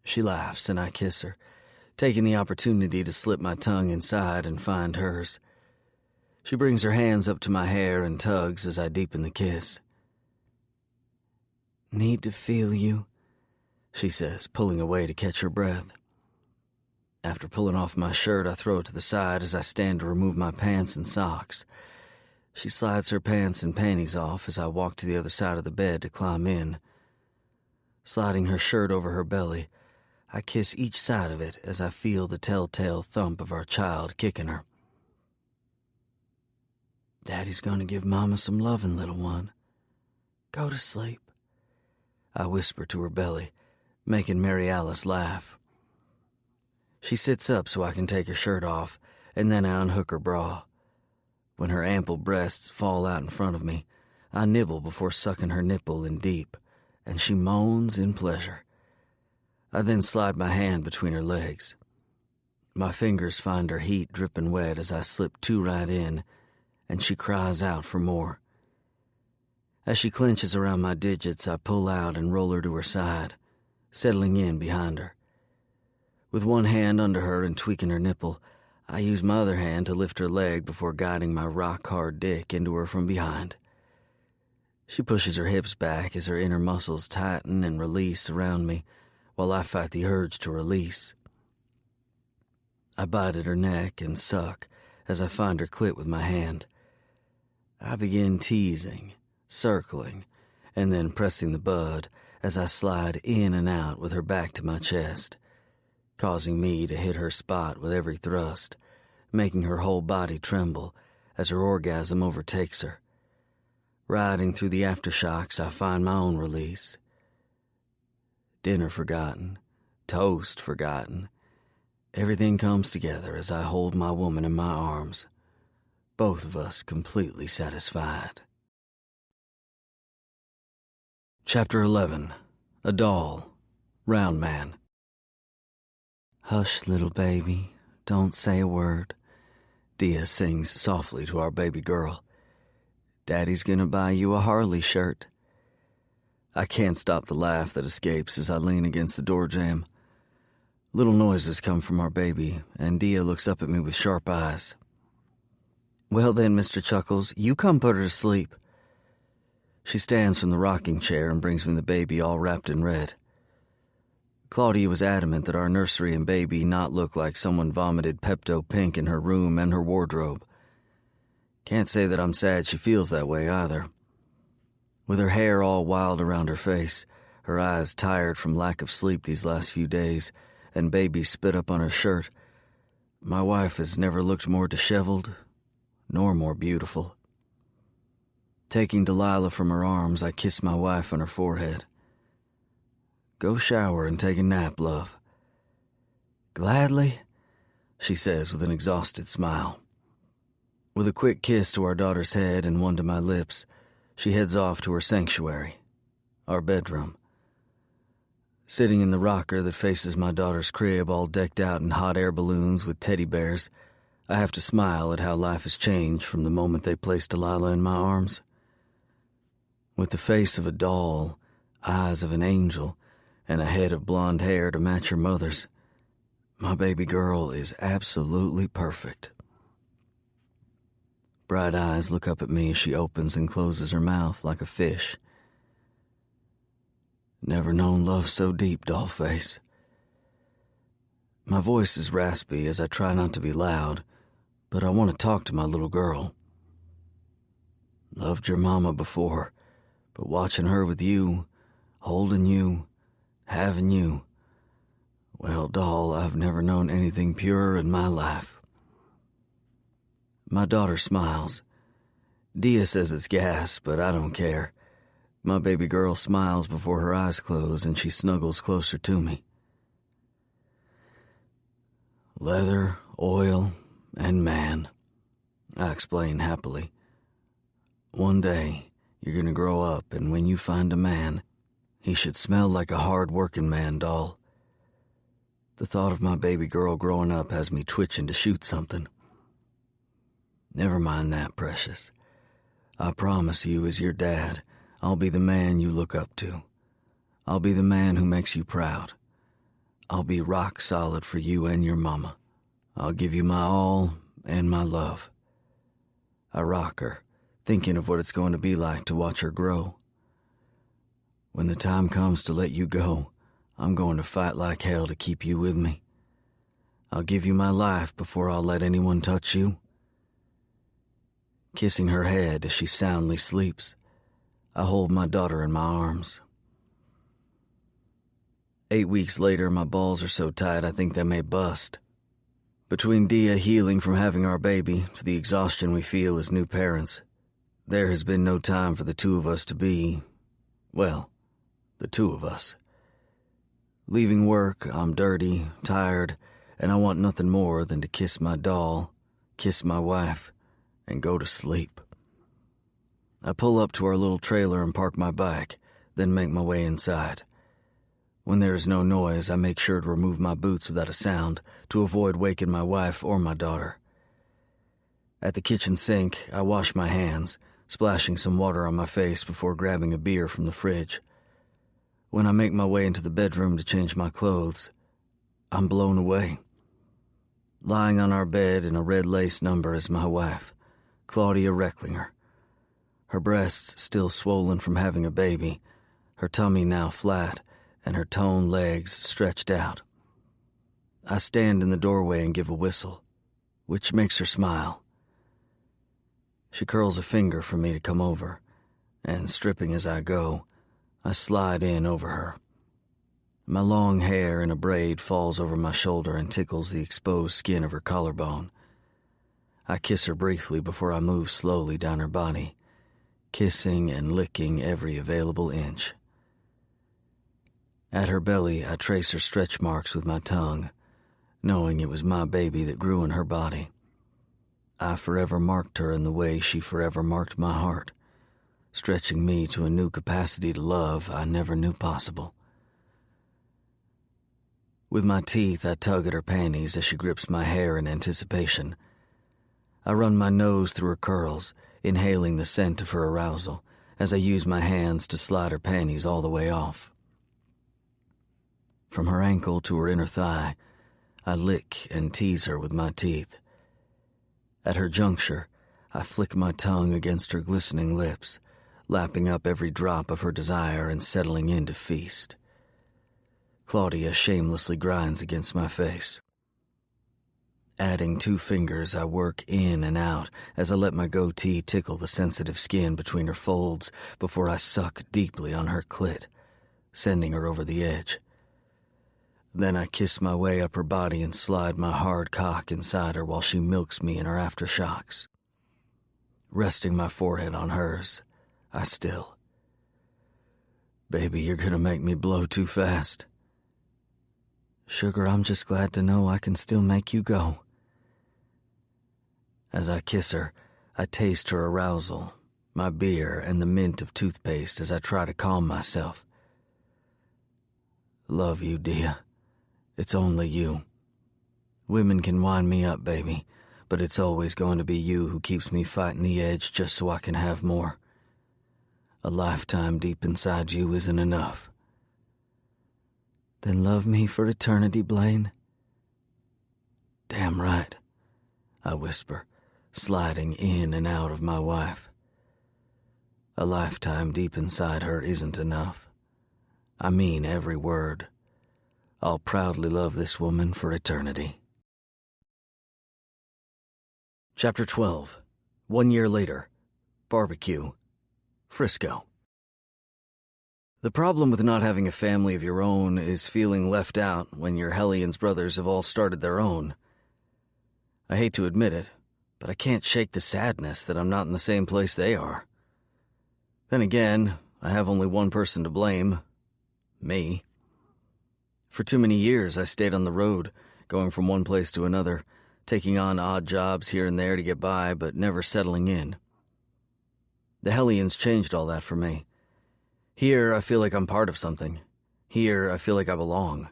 S1: She laughs and I kiss her, taking the opportunity to slip my tongue inside and find hers. She brings her hands up to my hair and tugs as I deepen the kiss. Need to feel you, she says, pulling away to catch her breath. After pulling off my shirt, I throw it to the side as I stand to remove my pants and socks. She slides her pants and panties off as I walk to the other side of the bed to climb in. Sliding her shirt over her belly, I kiss each side of it as I feel the telltale thump of our child kicking her. Daddy's gonna give Mama some lovin', little one. Go to sleep, I whisper to her belly, making Mary Alice laugh. She sits up so I can take her shirt off, and then I unhook her bra. When her ample breasts fall out in front of me, I nibble before sucking her nipple in deep, and she moans in pleasure. I then slide my hand between her legs. My fingers find her heat dripping wet as I slip two right in, and she cries out for more. As she clenches around my digits, I pull out and roll her to her side, settling in behind her. With one hand under her and tweaking her nipple, I use my other hand to lift her leg before guiding my rock-hard dick into her from behind. She pushes her hips back as her inner muscles tighten and release around me, while I fight the urge to release. I bite at her neck and suck as I find her clit with my hand. I begin teasing, circling, and then pressing the bud as I slide in and out with her back to my chest, causing me to hit her spot with every thrust, making her whole body tremble as her orgasm overtakes her. Riding through the aftershocks, I find my own release. Dinner forgotten, toast forgotten. Everything comes together as I hold my woman in my arms, both of us completely satisfied. Chapter 11. A Doll. Round Man. Hush, little baby, don't say a word, Dia sings softly to our baby girl. Daddy's gonna buy you a Harley shirt. I can't stop the laugh that escapes as I lean against the door jamb. Little noises come from our baby, and Dia looks up at me with sharp eyes. Well then, Mr. Chuckles, you come put her to sleep. She stands from the rocking chair and brings me the baby all wrapped in red. Claudia was adamant that our nursery and baby not look like someone vomited Pepto Pink in her room and her wardrobe. Can't say that I'm sad she feels that way either. With her hair all wild around her face, her eyes tired from lack of sleep these last few days, and baby spit up on her shirt, my wife has never looked more disheveled, nor more beautiful. Taking Delilah from her arms, I kiss my wife on her forehead. Go shower and take a nap, love. Gladly, she says with an exhausted smile. With a quick kiss to our daughter's head and one to my lips, she heads off to her sanctuary, our bedroom. Sitting in the rocker that faces my daughter's crib, all decked out in hot air balloons with teddy bears, I have to smile at how life has changed from the moment they placed Delilah in my arms. With the face of a doll, eyes of an angel, and a head of blonde hair to match her mother's, my baby girl is absolutely perfect. Bright eyes look up at me as she opens and closes her mouth like a fish. Never known love so deep, dollface. My voice is raspy as I try not to be loud, but I want to talk to my little girl. Loved your mama before, but watching her with you, holding you, having you, well, doll, I've never known anything purer in my life. My daughter smiles. Dia says it's gas, but I don't care. My baby girl smiles before her eyes close and she snuggles closer to me. Leather, oil, and man," I explain happily. "One day, you're gonna grow up, and when you find a man, he should smell like a hard-working man, doll." The thought of my baby girl growing up has me twitching to shoot something. "Never mind that, precious. I promise you, as your dad, I'll be the man you look up to. I'll be the man who makes you proud. I'll be rock solid for you and your mama. I'll give you my all and my love." I rock her, thinking of what it's going to be like to watch her grow. "When the time comes to let you go, I'm going to fight like hell to keep you with me. I'll give you my life before I'll let anyone touch you." Kissing her head as she soundly sleeps, I hold my daughter in my arms. 8 weeks later, my balls are so tight I think they may bust. Between Dia healing from having our baby to the exhaustion we feel as new parents, there has been no time for the two of us to be, well, the two of us. Leaving work, I'm dirty, tired, and I want nothing more than to kiss my doll, kiss my wife, and go to sleep. I pull up to our little trailer and park my bike, then make my way inside. When there is no noise, I make sure to remove my boots without a sound to avoid waking my wife or my daughter. At the kitchen sink, I wash my hands, splashing some water on my face before grabbing a beer from the fridge. When I make my way into the bedroom to change my clothes, I'm blown away. Lying on our bed in a red lace number is my wife, Claudia Recklinger. Her breasts still swollen from having a baby, her tummy now flat, and her toned legs stretched out. I stand in the doorway and give a whistle, which makes her smile. She curls a finger for me to come over, and stripping as I go, I slide in over her. My long hair in a braid falls over my shoulder and tickles the exposed skin of her collarbone. I kiss her briefly before I move slowly down her body, kissing and licking every available inch. At her belly, I trace her stretch marks with my tongue, knowing it was my baby that grew in her body. I forever marked her in the way she forever marked my heart, stretching me to a new capacity to love I never knew possible. With my teeth, I tug at her panties as she grips my hair in anticipation. I run my nose through her curls, inhaling the scent of her arousal as I use my hands to slide her panties all the way off. From her ankle to her inner thigh, I lick and tease her with my teeth. At her juncture, I flick my tongue against her glistening lips, lapping up every drop of her desire and settling in to feast. Claudia shamelessly grinds against my face. Adding 2 fingers, I work in and out as I let my goatee tickle the sensitive skin between her folds before I suck deeply on her clit, sending her over the edge. Then I kiss my way up her body and slide my hard cock inside her while she milks me in her aftershocks. Resting my forehead on hers, I still. "Baby, you're gonna make me blow too fast." "Sugar, I'm just glad to know I can still make you go." As I kiss her, I taste her arousal, my beer, and the mint of toothpaste as I try to calm myself. "Love you, Dia. It's only you. Women can wind me up, baby, but it's always going to be you who keeps me fighting the edge just so I can have more. A lifetime deep inside you isn't enough." "Then love me for eternity, Blaine." "Damn right," I whisper, sliding in and out of my wife. A lifetime deep inside her isn't enough. I mean every word. I'll proudly love this woman for eternity. Chapter 12. 1 year later. Barbecue. Frisco. The problem with not having a family of your own is feeling left out when your Hellions brothers have all started their own. I hate to admit it, but I can't shake the sadness that I'm not in the same place they are. Then again, I have only one person to blame. Me. For too many years I stayed on the road, going from one place to another, taking on odd jobs here and there to get by, but never settling in. The Hellions changed all that for me. Here, I feel like I'm part of something. Here, I feel like I belong.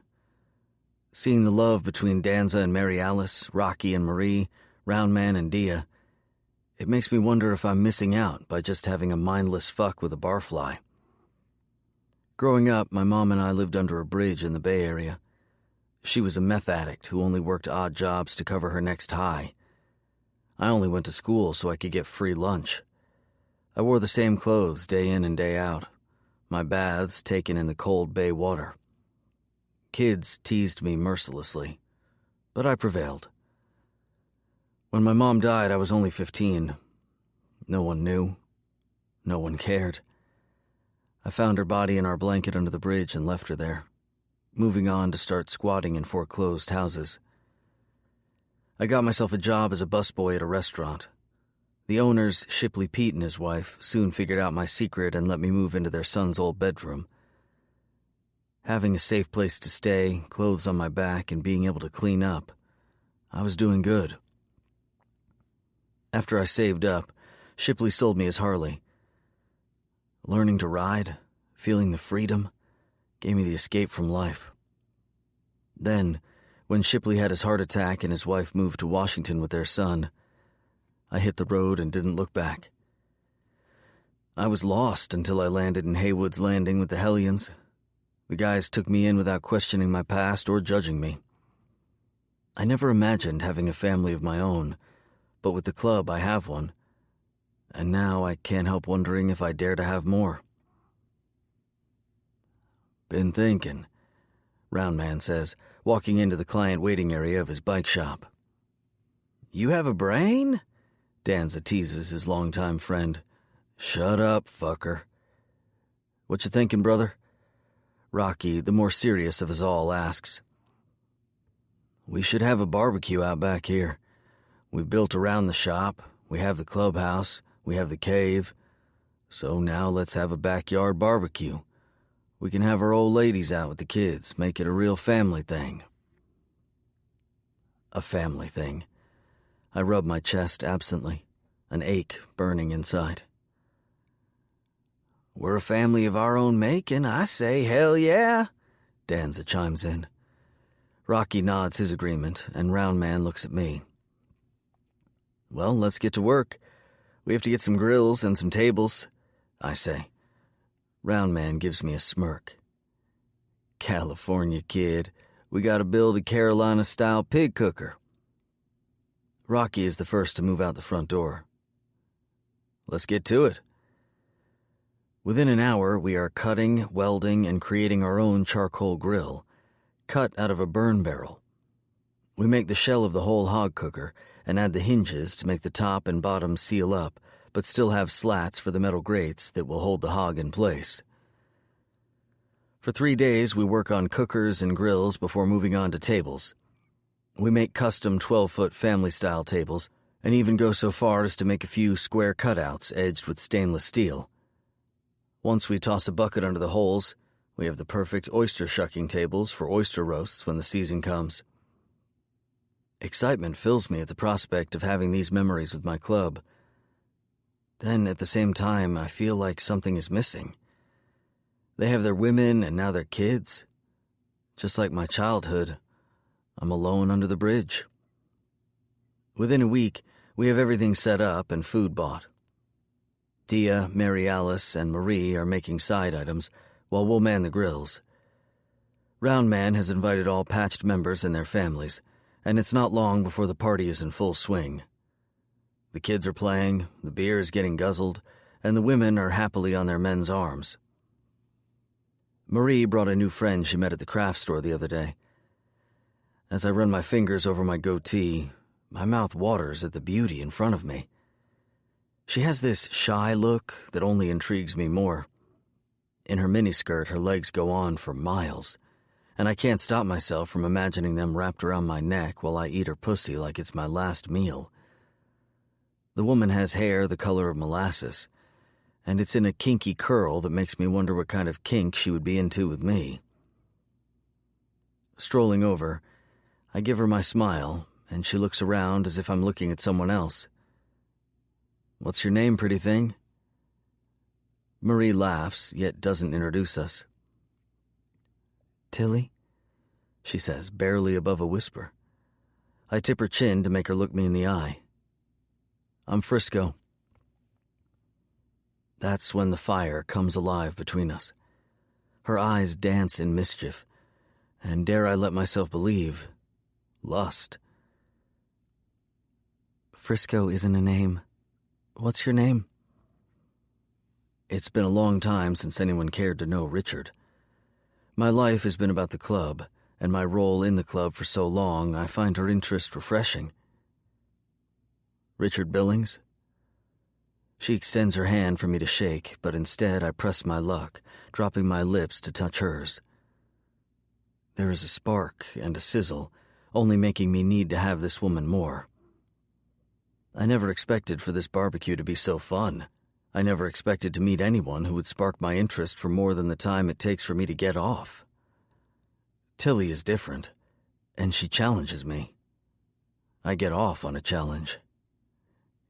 S1: Seeing the love between Danza and Mary Alice, Rocky and Marie, Roundman and Dia, it makes me wonder if I'm missing out by just having a mindless fuck with a barfly. Growing up, my mom and I lived under a bridge in the Bay Area. She was a meth addict who only worked odd jobs to cover her next high. I only went to school so I could get free lunch. I wore the same clothes day in and day out, my baths taken in the cold bay water. Kids teased me mercilessly, but I prevailed. When my mom died, I was only 15. No one knew. No one cared. I found her body in our blanket under the bridge and left her there, moving on to start squatting in foreclosed houses. I got myself a job as a busboy at a restaurant. The owners, Shipley Pete and his wife, soon figured out my secret and let me move into their son's old bedroom. Having a safe place to stay, clothes on my back, and being able to clean up, I was doing good. After I saved up, Shipley sold me his Harley. Learning to ride, feeling the freedom, gave me the escape from life. Then, when Shipley had his heart attack and his wife moved to Washington with their son, I hit the road and didn't look back. I was lost until I landed in Haywood's Landing with the Hellions. The guys took me in without questioning my past or judging me. I never imagined having a family of my own, but with the club I have one. And now I can't help wondering if I dare to have more. Been thinking, Roundman says, walking into the client waiting area of his bike shop. You have a brain? Danza teases his longtime friend. Shut up, fucker. What you thinking, brother? Rocky, the more serious of us all, asks. We should have a barbecue out back here. We've built around the shop, we have the clubhouse, we have the cave. So now let's have a backyard barbecue. We can have our old ladies out with the kids, make it a real family thing. A family thing. I rub my chest absently, an ache burning inside. We're a family of our own making, I say, hell yeah, Danza chimes in. Rocky nods his agreement, and Roundman looks at me. Well, let's get to work. We have to get some grills and some tables, I say. Roundman gives me a smirk. California kid, we gotta build a Carolina-style pig cooker. Rocky is the first to move out the front door. Let's get to it. Within an hour, we are cutting, welding, and creating our own charcoal grill, cut out of a burn barrel. We make the shell of the whole hog cooker and add the hinges to make the top and bottom seal up, but still have slats for the metal grates that will hold the hog in place. For 3 days, we work on cookers and grills before moving on to tables. We make custom 12-foot family-style tables and even go so far as to make a few square cutouts edged with stainless steel. Once we toss a bucket under the holes, we have the perfect oyster shucking tables for oyster roasts when the season comes. Excitement fills me at the prospect of having these memories with my club. Then, at the same time, I feel like something is missing. They have their women and now their kids. Just like my childhood, I'm alone under the bridge. Within a week, we have everything set up and food bought. Dia, Mary Alice, and Marie are making side items, while we'll man the grills. Roundman has invited all patched members and their families, and it's not long before the party is in full swing. The kids are playing, the beer is getting guzzled, and the women are happily on their men's arms. Marie brought a new friend she met at the craft store the other day. As I run my fingers over my goatee, my mouth waters at the beauty in front of me. She has this shy look that only intrigues me more. In her miniskirt, her legs go on for miles, and I can't stop myself from imagining them wrapped around my neck while I eat her pussy like it's my last meal. The woman has hair the color of molasses, and it's in a kinky curl that makes me wonder what kind of kink she would be into with me. Strolling over, I give her my smile and she looks around as if I'm looking at someone else. "What's your name, pretty thing?" Marie laughs, yet doesn't introduce us. "Tilly," she says, barely above a whisper. I tip her chin to make her look me in the eye. "I'm Frisco." That's when the fire comes alive between us. Her eyes dance in mischief, and dare I let myself believe, lust. "Frisco isn't a name. What's your name?" It's been a long time since anyone cared to know Richard. My life has been about the club, and my role in the club for so long, I find her interest refreshing. "Richard Billings?" She extends her hand for me to shake, but instead I press my luck, dropping my lips to touch hers. There is a spark and a sizzle, only making me need to have this woman more. I never expected for this barbecue to be so fun. I never expected to meet anyone who would spark my interest for more than the time it takes for me to get off. Tilly is different, and she challenges me. I get off on a challenge.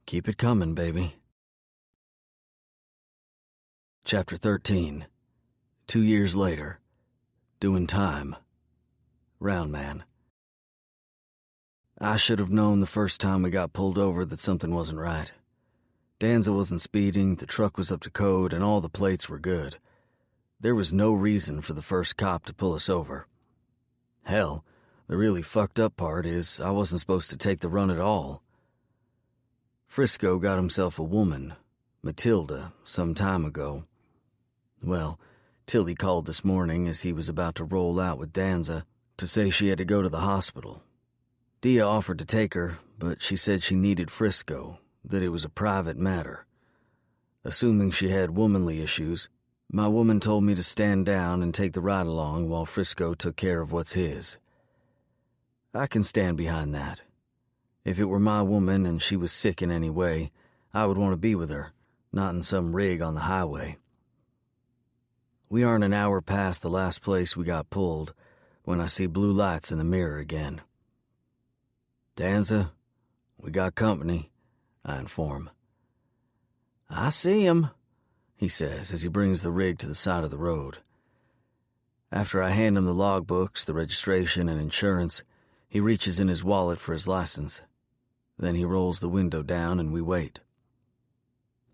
S1: Keep it coming, baby. Chapter 13. 2 years later. Doing time. Round man. I should have known the first time we got pulled over that something wasn't right. Danza wasn't speeding, the truck was up to code, and all the plates were good. There was no reason for the first cop to pull us over. Hell, the really fucked up part is I wasn't supposed to take the run at all. Frisco got himself a woman, Matilda, some time ago. Well, Tilly called this morning as he was about to roll out with Danza to say she had to go to the hospital. Dia offered to take her, but she said she needed Frisco, that it was a private matter. Assuming she had womanly issues, my woman told me to stand down and take the ride along while Frisco took care of what's his. I can stand behind that. If it were my woman and she was sick in any way, I would want to be with her, not in some rig on the highway. We aren't an hour past the last place we got pulled when I see blue lights in the mirror again. "Danza, we got company," I inform. "I see him," he says as he brings the rig to the side of the road. After I hand him the logbooks, the registration, and insurance, he reaches in his wallet for his license. Then he rolls the window down and we wait.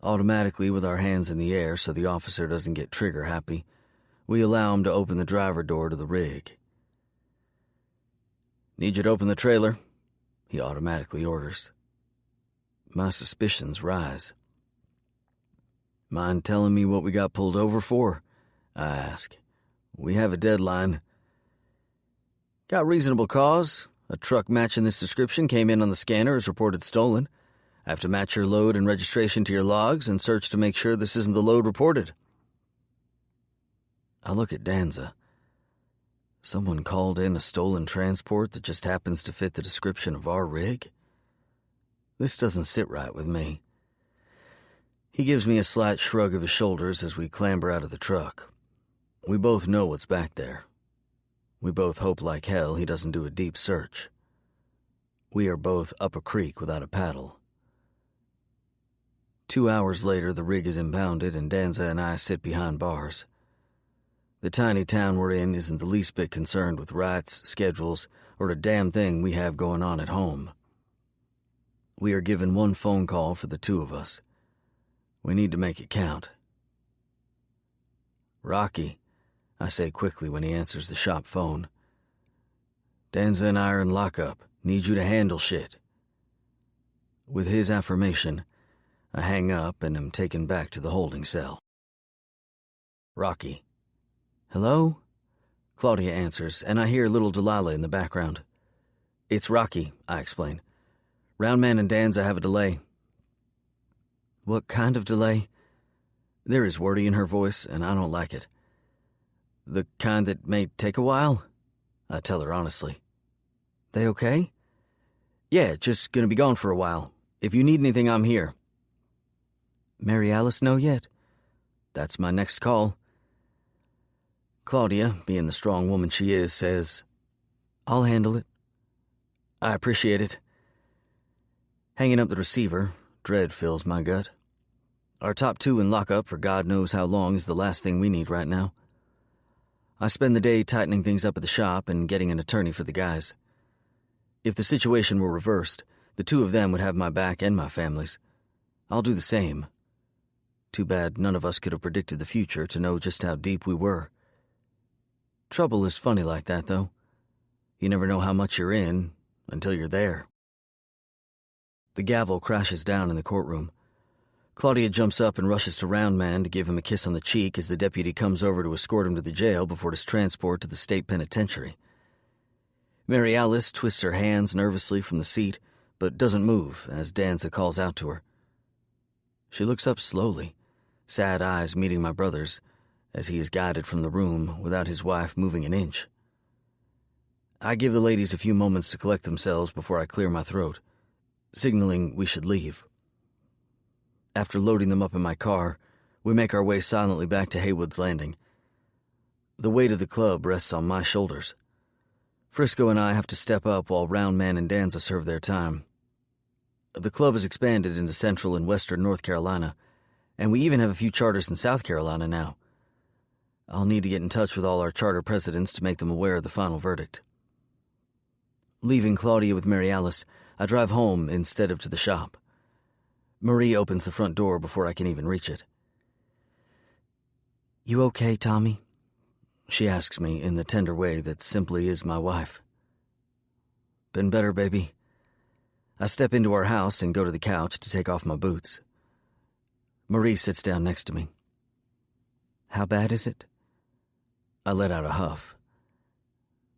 S1: Automatically, with our hands in the air so the officer doesn't get trigger happy, we allow him to open the driver door to the rig. "Need you to open the trailer," he automatically orders. My suspicions rise. "Mind telling me what we got pulled over for?" I ask. "We have a deadline." "Got reasonable cause. A truck matching this description came in on the scanner as reported stolen. I have to match your load and registration to your logs and search to make sure this isn't the load reported." I look at Danza. Someone called in a stolen transport that just happens to fit the description of our rig? This doesn't sit right with me. He gives me a slight shrug of his shoulders as we clamber out of the truck. We both know what's back there. We both hope like hell he doesn't do a deep search. We are both up a creek without a paddle. 2 hours later, the rig is impounded and Danza and I sit behind bars. The tiny town we're in isn't the least bit concerned with rights, schedules, or a damn thing we have going on at home. We are given one phone call for the two of us. We need to make it count. "Rocky," I say quickly when he answers the shop phone. "Danza and I are in lockup. Need you to handle shit." With his affirmation, I hang up and am taken back to the holding cell. Rocky. "Hello?" Claudia answers, and I hear little Delilah in the background. "It's Rocky," I explain. "Roundman and Danza have a delay." "What kind of delay?" There is wordy in her voice, and I don't like it. "The kind that may take a while," I tell her honestly. "They okay?" "Yeah, just gonna be gone for a while. If you need anything, I'm here." "Mary Alice know yet?" "That's my next call." Claudia, being the strong woman she is, says, "I'll handle it." I appreciate it. Hanging up the receiver, dread fills my gut. Our top two in lockup for God knows how long is the last thing we need right now. I spend the day tightening things up at the shop and getting an attorney for the guys. If the situation were reversed, the two of them would have my back and my family's. I'll do the same. Too bad none of us could have predicted the future to know just how deep we were. Trouble is funny like that, though. You never know how much you're in until you're there. The gavel crashes down in the courtroom. Claudia jumps up and rushes to Round Man to give him a kiss on the cheek as the deputy comes over to escort him to the jail before his transport to the state penitentiary. Mary Alice twists her hands nervously from the seat, but doesn't move as Danza calls out to her. She looks up slowly, sad eyes meeting my brother's, as he is guided from the room without his wife moving an inch. I give the ladies a few moments to collect themselves before I clear my throat, signaling we should leave. After loading them up in my car, we make our way silently back to Haywood's Landing. The weight of the club rests on my shoulders. Frisco and I have to step up while Round Man and Danza serve their time. The club has expanded into central and western North Carolina, and we even have a few charters in South Carolina now. I'll need to get in touch with all our charter presidents to make them aware of the final verdict. Leaving Claudia with Mary Alice, I drive home instead of to the shop. Marie opens the front door before I can even reach it. "You okay, Tommy?" She asks me in the tender way that simply is my wife. "Been better, baby." I step into our house and go to the couch to take off my boots. Marie sits down next to me. "How bad is it?" I let out a huff.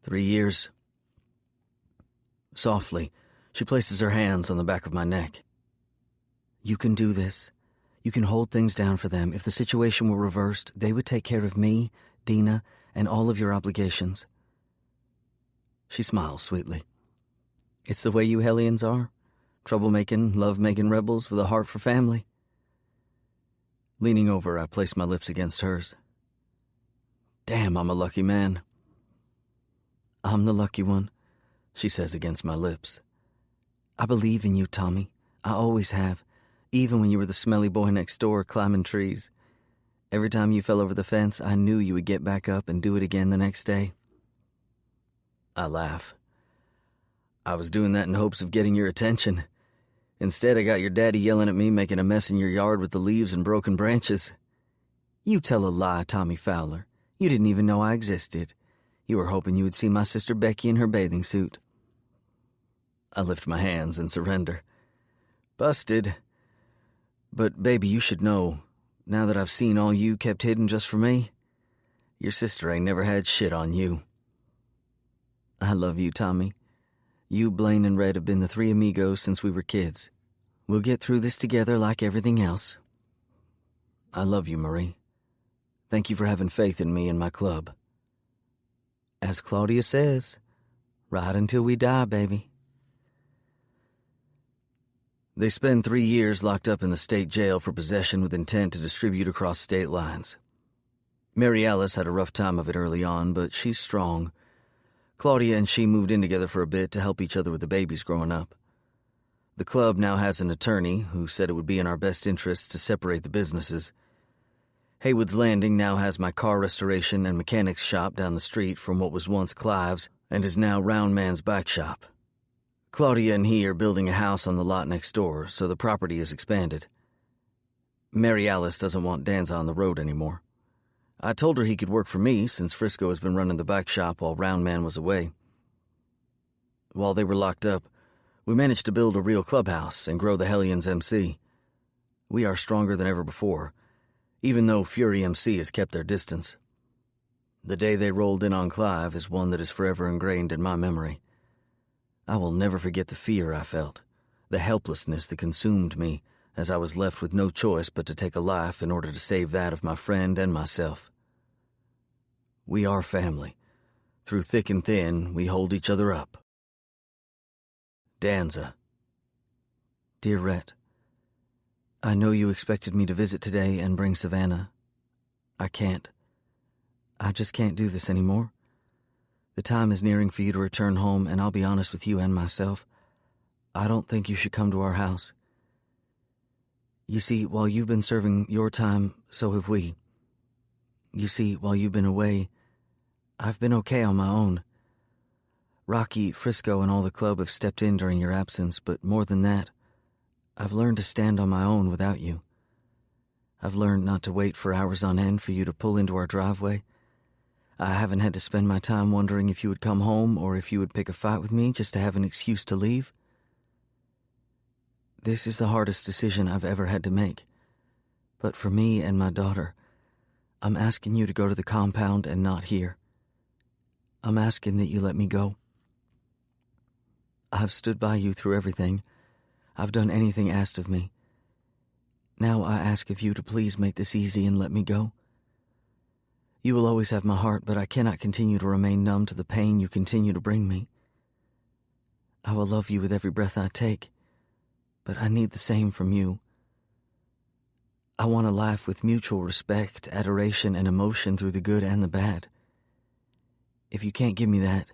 S1: 3 years. Softly, she places her hands on the back of my neck. "You can do this. You can hold things down for them. If the situation were reversed, they would take care of me, Dina, and all of your obligations." She smiles sweetly. "It's the way you Hellions are. Troublemaking, love-making rebels with a heart for family." Leaning over, I place my lips against hers. "Damn, I'm a lucky man." "I'm the lucky one," she says against my lips. "I believe in you, Tommy. I always have. Even when you were the smelly boy next door climbing trees. Every time you fell over the fence, I knew you would get back up and do it again the next day." I laugh. "I was doing that in hopes of getting your attention. Instead, I got your daddy yelling at me, making a mess in your yard with the leaves and broken branches." "You tell a lie, Tommy Fowler. You didn't even know I existed. You were hoping you would see my sister Becky in her bathing suit." I lift my hands and surrender. "Busted. But, baby, you should know, now that I've seen all you kept hidden just for me, your sister ain't never had shit on you." "I love you, Tommy. You, Blaine, and Red have been the three amigos since we were kids. We'll get through this together like everything else." "I love you, Marie. Thank you for having faith in me and my club." "As Claudia says, right until we die, baby." They spend 3 years locked up in the state jail for possession with intent to distribute across state lines. Mary Alice had a rough time of it early on, but she's strong. Claudia and she moved in together for a bit to help each other with the babies growing up. The club now has an attorney who said it would be in our best interests to separate the businesses. Haywood's Landing now has my car restoration and mechanics shop down the street from what was once Clive's and is now Round Man's bike shop. Claudia and he are building a house on the lot next door, so the property is expanded. Mary Alice doesn't want Danza on the road anymore. I told her he could work for me since Frisco has been running the bike shop while Round Man was away. While they were locked up, we managed to build a real clubhouse and grow the Hellions MC. We are stronger than ever before, even though Fury MC has kept their distance. The day they rolled in on Clive is one that is forever ingrained in my memory. I will never forget the fear I felt, the helplessness that consumed me as I was left with no choice but to take a life in order to save that of my friend and myself. We are family. Through thick and thin, we hold each other up. Danza. Dear Rhett, I know you expected me to visit today and bring Savannah. I can't. I just can't do this anymore. The time is nearing for you to return home, and I'll be honest with you and myself. I don't think you should come to our house. You see, while you've been serving your time, so have we. You see, while you've been away, I've been okay on my own. Rocky, Frisco, and all the club have stepped in during your absence, but more than that, I've learned to stand on my own without you. I've learned not to wait for hours on end for you to pull into our driveway. I haven't had to spend my time wondering if you would come home or if you would pick a fight with me just to have an excuse to leave. This is the hardest decision I've ever had to make. But for me and my daughter, I'm asking you to go to the compound and not here. I'm asking that you let me go. I've stood by you through everything. I've done anything asked of me. Now I ask of you to please make this easy and let me go. You will always have my heart, but I cannot continue to remain numb to the pain you continue to bring me. I will love you with every breath I take, but I need the same from you. I want a life with mutual respect, adoration, and emotion through the good and the bad. If you can't give me that,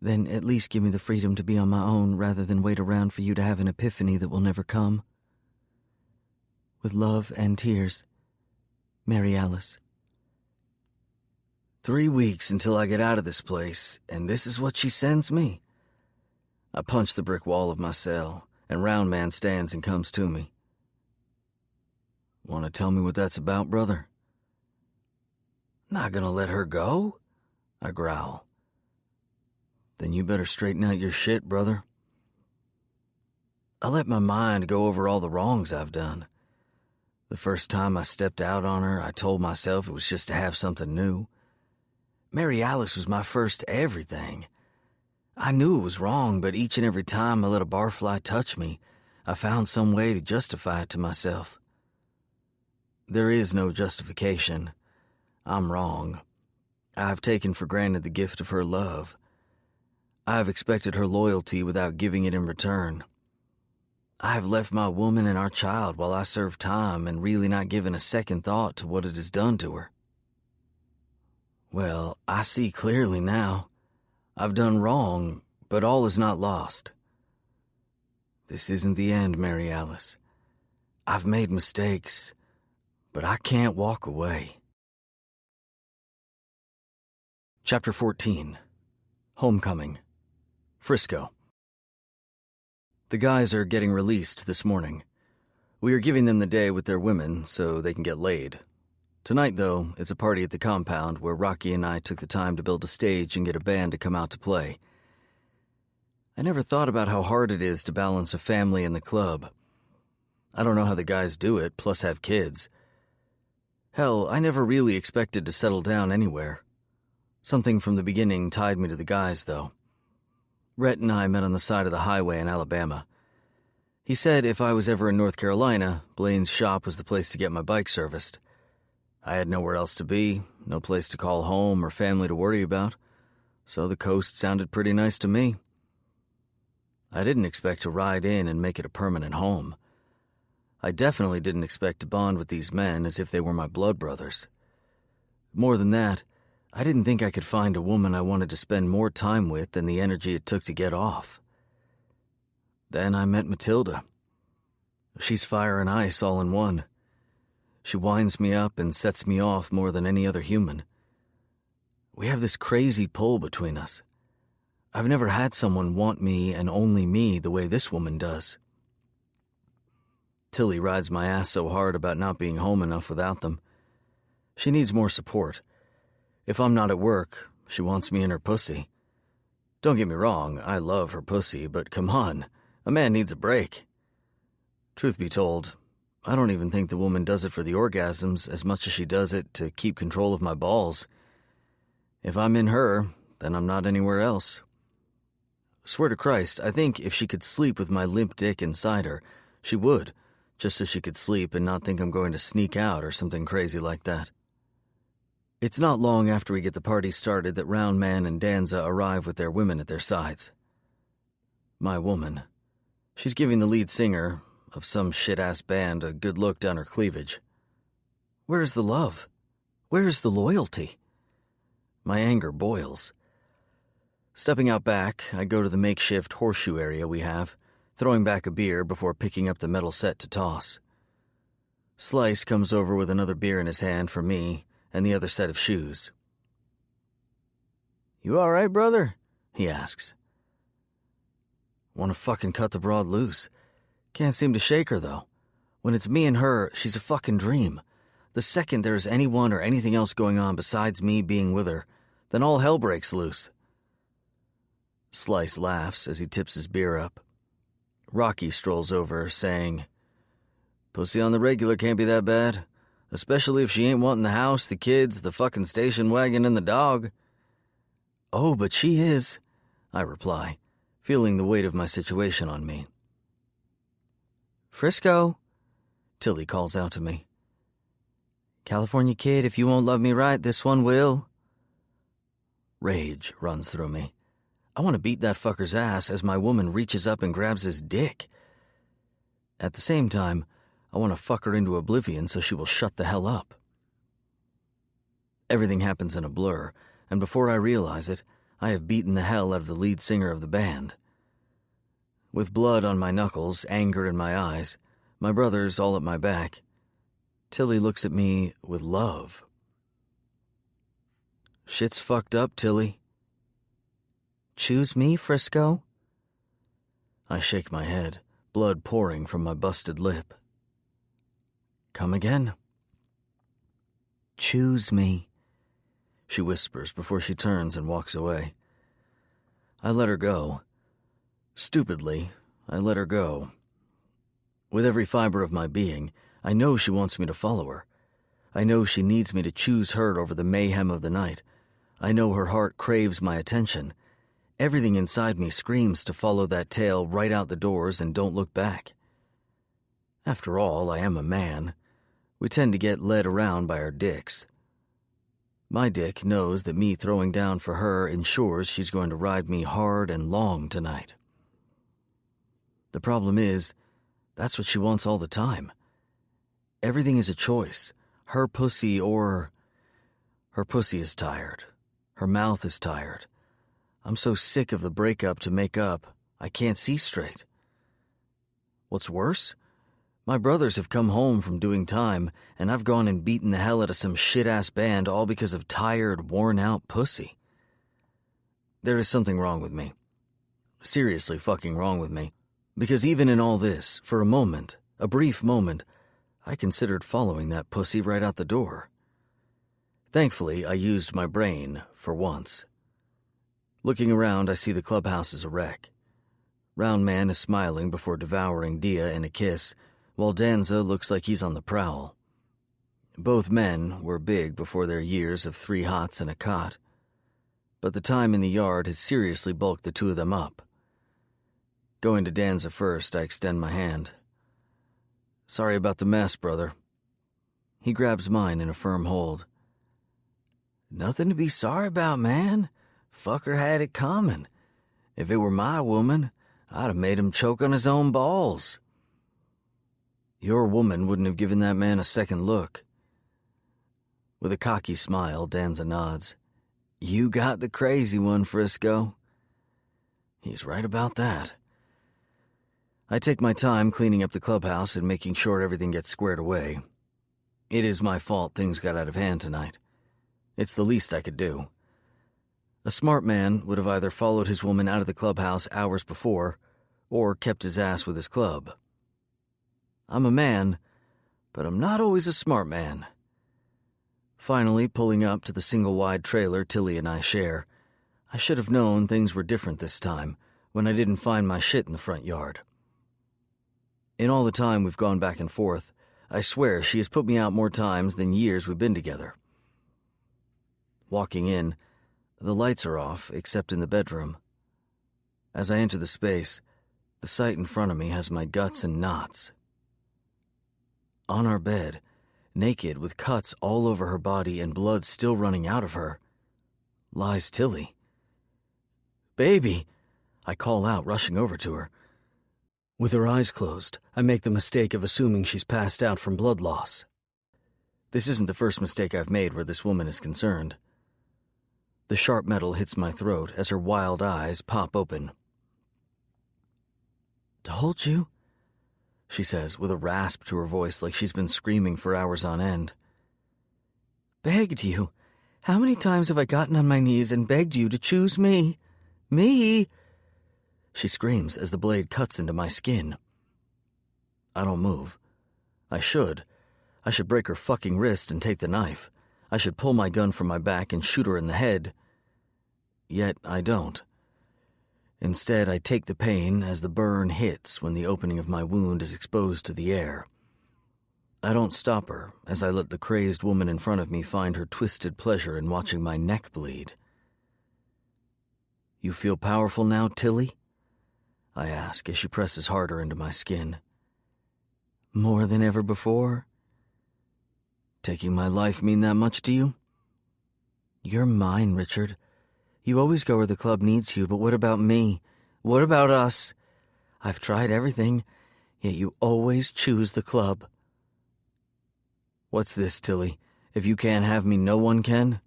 S1: then at least give me the freedom to be on my own rather than wait around for you to have an epiphany that will never come. With love and tears, Mary Alice. 3 weeks until I get out of this place, and this is what she sends me. I punch the brick wall of my cell, and Round Man stands and comes to me. Want to tell me what that's about, brother? Not gonna let her go? I growl. Then you better straighten out your shit, brother. I let my mind go over all the wrongs I've done. The first time I stepped out on her, I told myself it was just to have something new. Mary Alice was my first everything. I knew it was wrong, but each and every time I let a barfly touch me, I found some way to justify it to myself. There is no justification. I'm wrong. I've taken for granted the gift of her love. I've expected her loyalty without giving it in return. I have left my woman and our child while I serve time and really not given a second thought to what it has done to her. Well, I see clearly now. I've done wrong, but all is not lost. This isn't the end, Mary Alice. I've made mistakes, but I can't walk away. Chapter 14. Homecoming. Frisco. The guys are getting released this morning. We are giving them the day with their women so they can get laid. Tonight, though, it's a party at the compound where Rocky and I took the time to build a stage and get a band to come out to play. I never thought about how hard it is to balance a family and the club. I don't know how the guys do it, plus have kids. Hell, I never really expected to settle down anywhere. Something from the beginning tied me to the guys, though. Rhett and I met on the side of the highway in Alabama. He said if I was ever in North Carolina, Blaine's shop was the place to get my bike serviced. I had nowhere else to be, no place to call home or family to worry about, so the coast sounded pretty nice to me. I didn't expect to ride in and make it a permanent home. I definitely didn't expect to bond with these men as if they were my blood brothers. More than that, I didn't think I could find a woman I wanted to spend more time with than the energy it took to get off. Then I met Matilda. She's fire and ice all in one. She winds me up and sets me off more than any other human. We have this crazy pull between us. I've never had someone want me and only me the way this woman does. Tilly rides my ass so hard about not being home enough without them. She needs more support. If I'm not at work, she wants me in her pussy. Don't get me wrong, I love her pussy, but come on, a man needs a break. Truth be told, I don't even think the woman does it for the orgasms as much as she does it to keep control of my balls. If I'm in her, then I'm not anywhere else. Swear to Christ, I think if she could sleep with my limp dick inside her, she would, just so she could sleep and not think I'm going to sneak out or something crazy like that. It's not long after we get the party started that Round Man and Danza arrive with their women at their sides. My woman. She's giving the lead singer of some shit-ass band a good look down her cleavage. Where is the love? Where is the loyalty? My anger boils. Stepping out back, I go to the makeshift horseshoe area we have, throwing back a beer before picking up the metal set to toss. Slice comes over with another beer in his hand for me and the other set of shoes. "You all right, brother?" he asks. Want to fucking cut the broad loose. Can't seem to shake her, though. When it's me and her, she's a fucking dream. The second there's anyone or anything else going on besides me being with her, then all hell breaks loose. Slice laughs as he tips his beer up. Rocky strolls over, saying, "Pussy on the regular can't be that bad, especially if she ain't wanting the house, the kids, the fucking station wagon, and the dog." "Oh, but she is," I reply, feeling the weight of my situation on me. "Frisco," Tilly calls out to me. "California kid, if you won't love me right, this one will." Rage runs through me. I want to beat that fucker's ass as my woman reaches up and grabs his dick. At the same time, I want to fuck her into oblivion so she will shut the hell up. Everything happens in a blur, and before I realize it, I have beaten the hell out of the lead singer of the band. With blood on my knuckles, anger in my eyes, my brothers all at my back, Tilly looks at me with love. "Shit's fucked up, Tilly." "Choose me, Frisco?" I shake my head, blood pouring from my busted lip. "Come again." "Choose me," she whispers before she turns and walks away. I let her go. Stupidly, I let her go. With every fiber of my being, I know she wants me to follow her. I know she needs me to choose her over the mayhem of the night. I know her heart craves my attention. Everything inside me screams to follow that tail right out the doors and don't look back. After all, I am a man. We tend to get led around by our dicks. My dick knows that me throwing down for her ensures she's going to ride me hard and long tonight. The problem is, that's what she wants all the time. Everything is a choice. Her pussy or... Her pussy is tired. Her mouth is tired. I'm so sick of the breakup to make up, I can't see straight. What's worse? My brothers have come home from doing time, and I've gone and beaten the hell out of some shit-ass band all because of tired, worn-out pussy. There is something wrong with me. Seriously fucking wrong with me. Because even in all this, for a moment, a brief moment, I considered following that pussy right out the door. Thankfully, I used my brain, for once. Looking around, I see the clubhouse is a wreck. Round Man is smiling before devouring Dia in a kiss, while Danza looks like he's on the prowl. Both men were big before their years of 3 hots and a cot, but the time in the yard has seriously bulked the two of them up. Going to Danza first, I extend my hand. "Sorry about the mess, brother." He grabs mine in a firm hold. "Nothing to be sorry about, man. Fucker had it coming. If it were my woman, I'd have made him choke on his own balls." "Your woman wouldn't have given that man a second look." With a cocky smile, Danza nods. "You got the crazy one, Frisco." He's right about that. I take my time cleaning up the clubhouse and making sure everything gets squared away. It is my fault things got out of hand tonight. It's the least I could do. A smart man would have either followed his woman out of the clubhouse hours before or kept his ass with his club. I'm a man, but I'm not always a smart man. Finally, pulling up to the single-wide trailer Tilly and I share, I should have known things were different this time when I didn't find my shit in the front yard. In all the time we've gone back and forth, I swear she has put me out more times than years we've been together. Walking in, the lights are off except in the bedroom. As I enter the space, the sight in front of me has my guts in knots. On our bed, naked with cuts all over her body and blood still running out of her, lies Tilly. "Baby!" I call out, rushing over to her. With her eyes closed, I make the mistake of assuming she's passed out from blood loss. This isn't the first mistake I've made where this woman is concerned. The sharp metal hits my throat as her wild eyes pop open. "Told you," she says with a rasp to her voice like she's been screaming for hours on end. "Begged you. How many times have I gotten on my knees and begged you to choose me? Me!" She screams as the blade cuts into my skin. I don't move. I should. I should break her fucking wrist and take the knife. I should pull my gun from my back and shoot her in the head. Yet I don't. Instead, I take the pain as the burn hits when the opening of my wound is exposed to the air. I don't stop her as I let the crazed woman in front of me find her twisted pleasure in watching my neck bleed. "You feel powerful now, Tilly?" I ask as she presses harder into my skin. "More than ever before?" "Taking my life mean that much to you?" "You're mine, Richard. You always go where the club needs you, but what about me? What about us? I've tried everything, yet you always choose the club." "What's this, Tilly? If you can't have me, no one can?"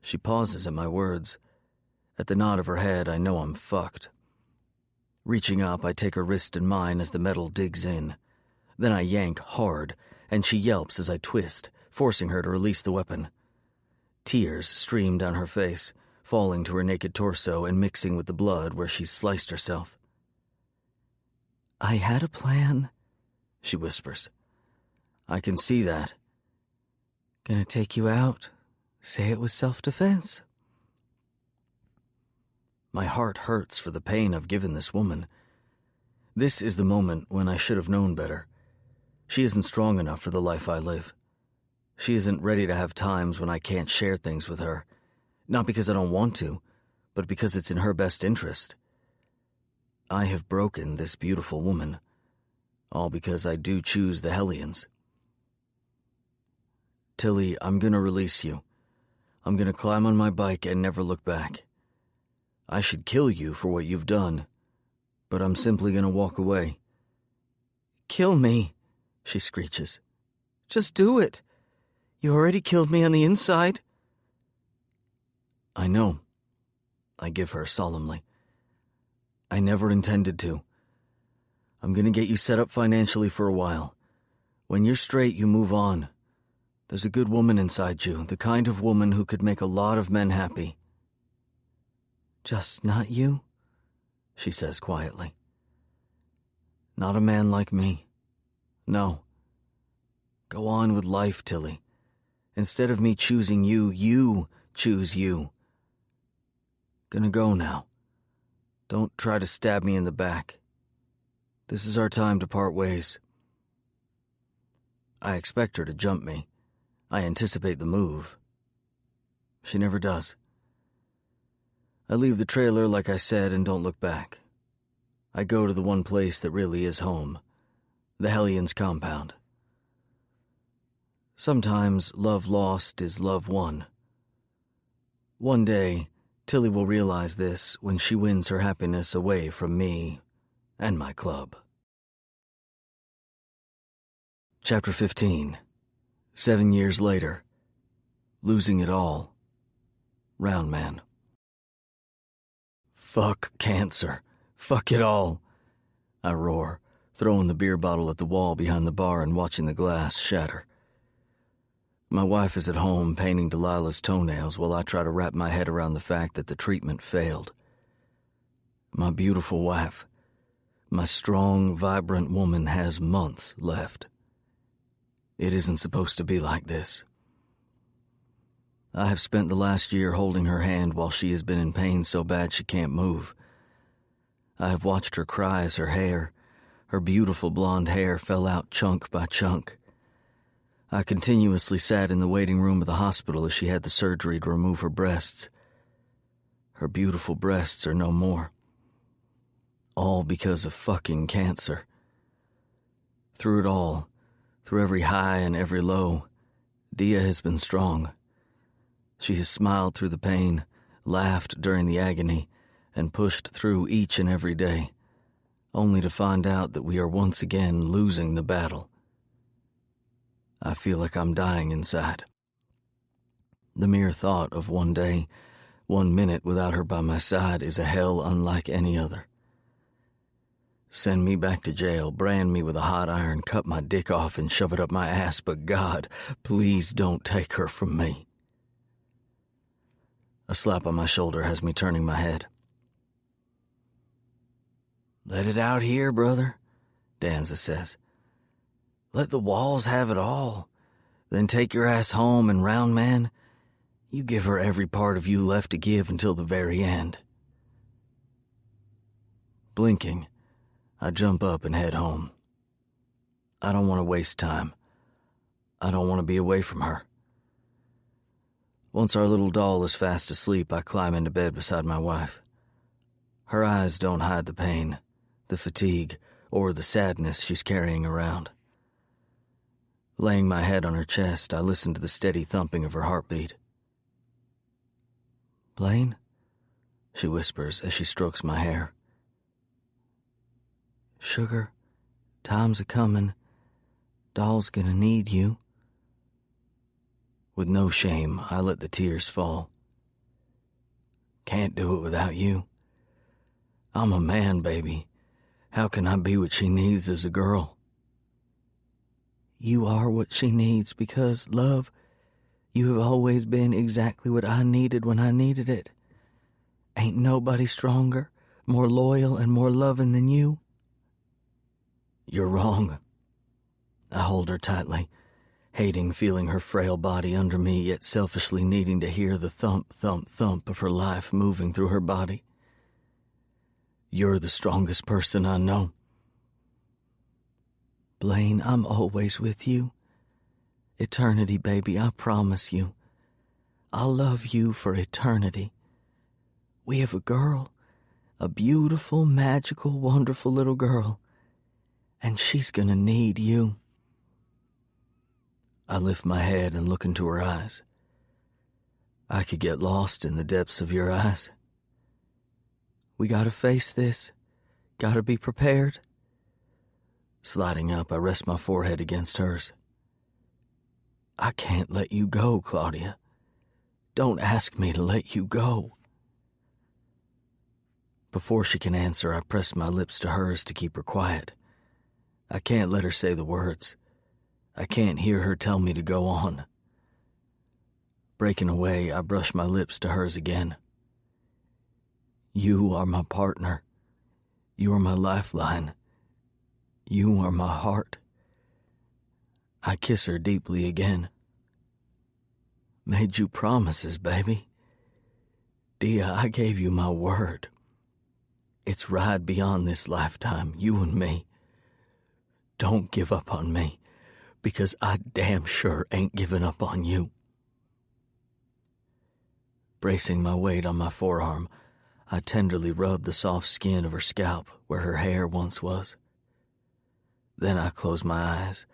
S1: She pauses at my words. At the nod of her head, I know I'm fucked. Reaching up, I take her wrist in mine as the metal digs in. Then I yank hard, and she yelps as I twist, forcing her to release the weapon. Tears stream down her face, falling to her naked torso and mixing with the blood where she's sliced herself. "I had a plan," she whispers. "I can see that." "Gonna take you out. Say it was self-defense." My heart hurts for the pain I've given this woman. This is the moment when I should have known better. She isn't strong enough for the life I live. She isn't ready to have times when I can't share things with her, not because I don't want to, but because it's in her best interest. I have broken this beautiful woman, all because I do choose the Hellions. "Tilly, I'm gonna release you. I'm gonna climb on my bike and never look back. I should kill you for what you've done, but I'm simply gonna walk away." "Kill me," she screeches. "Just do it. You already killed me on the inside." "I know," I give her solemnly. "I never intended to. I'm gonna get you set up financially for a while. When you're straight, you move on. There's a good woman inside you, the kind of woman who could make a lot of men happy." "Just not you?" she says quietly. "Not a man like me. No. Go on with life, Tilly. Instead of me choosing you, you choose you. Gonna go now. Don't try to stab me in the back. This is our time to part ways." I expect her to jump me. I anticipate the move. She never does. I leave the trailer like I said and don't look back. I go to the one place that really is home, the Hellions compound. Sometimes love lost is love won. One day, Tilly will realize this when she wins her happiness away from me and my club. Chapter 15. 7 years later. Losing it all. Round Man. "Fuck cancer. Fuck it all," I roar, throwing the beer bottle at the wall behind the bar and watching the glass shatter. My wife is at home painting Delilah's toenails while I try to wrap my head around the fact that the treatment failed. My beautiful wife, my strong, vibrant woman has months left. It isn't supposed to be like this. I have spent the last year holding her hand while she has been in pain so bad she can't move. I have watched her cry as her beautiful blonde hair fell out chunk by chunk. I continuously sat in the waiting room of the hospital as she had the surgery to remove her breasts. Her beautiful breasts are no more. All because of fucking cancer. Through it all, through every high and every low, Dia has been strong. She has smiled through the pain, laughed during the agony, and pushed through each and every day, only to find out that we are once again losing the battle. I feel like I'm dying inside. The mere thought of one day, 1 minute without her by my side is a hell unlike any other. Send me back to jail, brand me with a hot iron, cut my dick off and shove it up my ass, but God, please don't take her from me. A slap on my shoulder has me turning my head. Let it out here, brother, Danza says. Let the walls have it all. Then take your ass home and round man, you give her every part of you left to give until the very end. Blinking, I jump up and head home. I don't want to waste time. I don't want to be away from her. Once our little doll is fast asleep, I climb into bed beside my wife. Her eyes don't hide the pain, the fatigue, or the sadness she's carrying around. Laying my head on her chest, I listen to the steady thumping of her heartbeat. Blaine? She whispers as she strokes my hair. Sugar, time's a-comin'. Doll's gonna need you. With no shame, I let the tears fall. Can't do it without you. I'm a man, baby. How can I be what she needs as a girl? You are what she needs because, love, you have always been exactly what I needed when I needed it. Ain't nobody stronger, more loyal, and more loving than you. You're wrong. I hold her tightly, hating feeling her frail body under me, yet selfishly needing to hear the thump, thump, thump of her life moving through her body. You're the strongest person I know. Blaine, I'm always with you. Eternity, baby, I promise you. I'll love you for eternity. We have a girl, a beautiful, magical, wonderful little girl, and she's gonna need you. I lift my head and look into her eyes. I could get lost in the depths of your eyes. We gotta face this. Gotta be prepared. Sliding up, I rest my forehead against hers. I can't let you go, Claudia. Don't ask me to let you go. Before she can answer, I press my lips to hers to keep her quiet. I can't let her say the words. I can't hear her tell me to go on. Breaking away, I brush my lips to hers again. You are my partner. You are my lifeline. You are my heart. I kiss her deeply again. Made you promises, baby. Dia, I gave you my word. It's right beyond this lifetime, you and me. Don't give up on me, because I damn sure ain't giving up on you. Bracing my weight on my forearm, I tenderly rub the soft skin of her scalp where her hair once was. Then I close my eyes,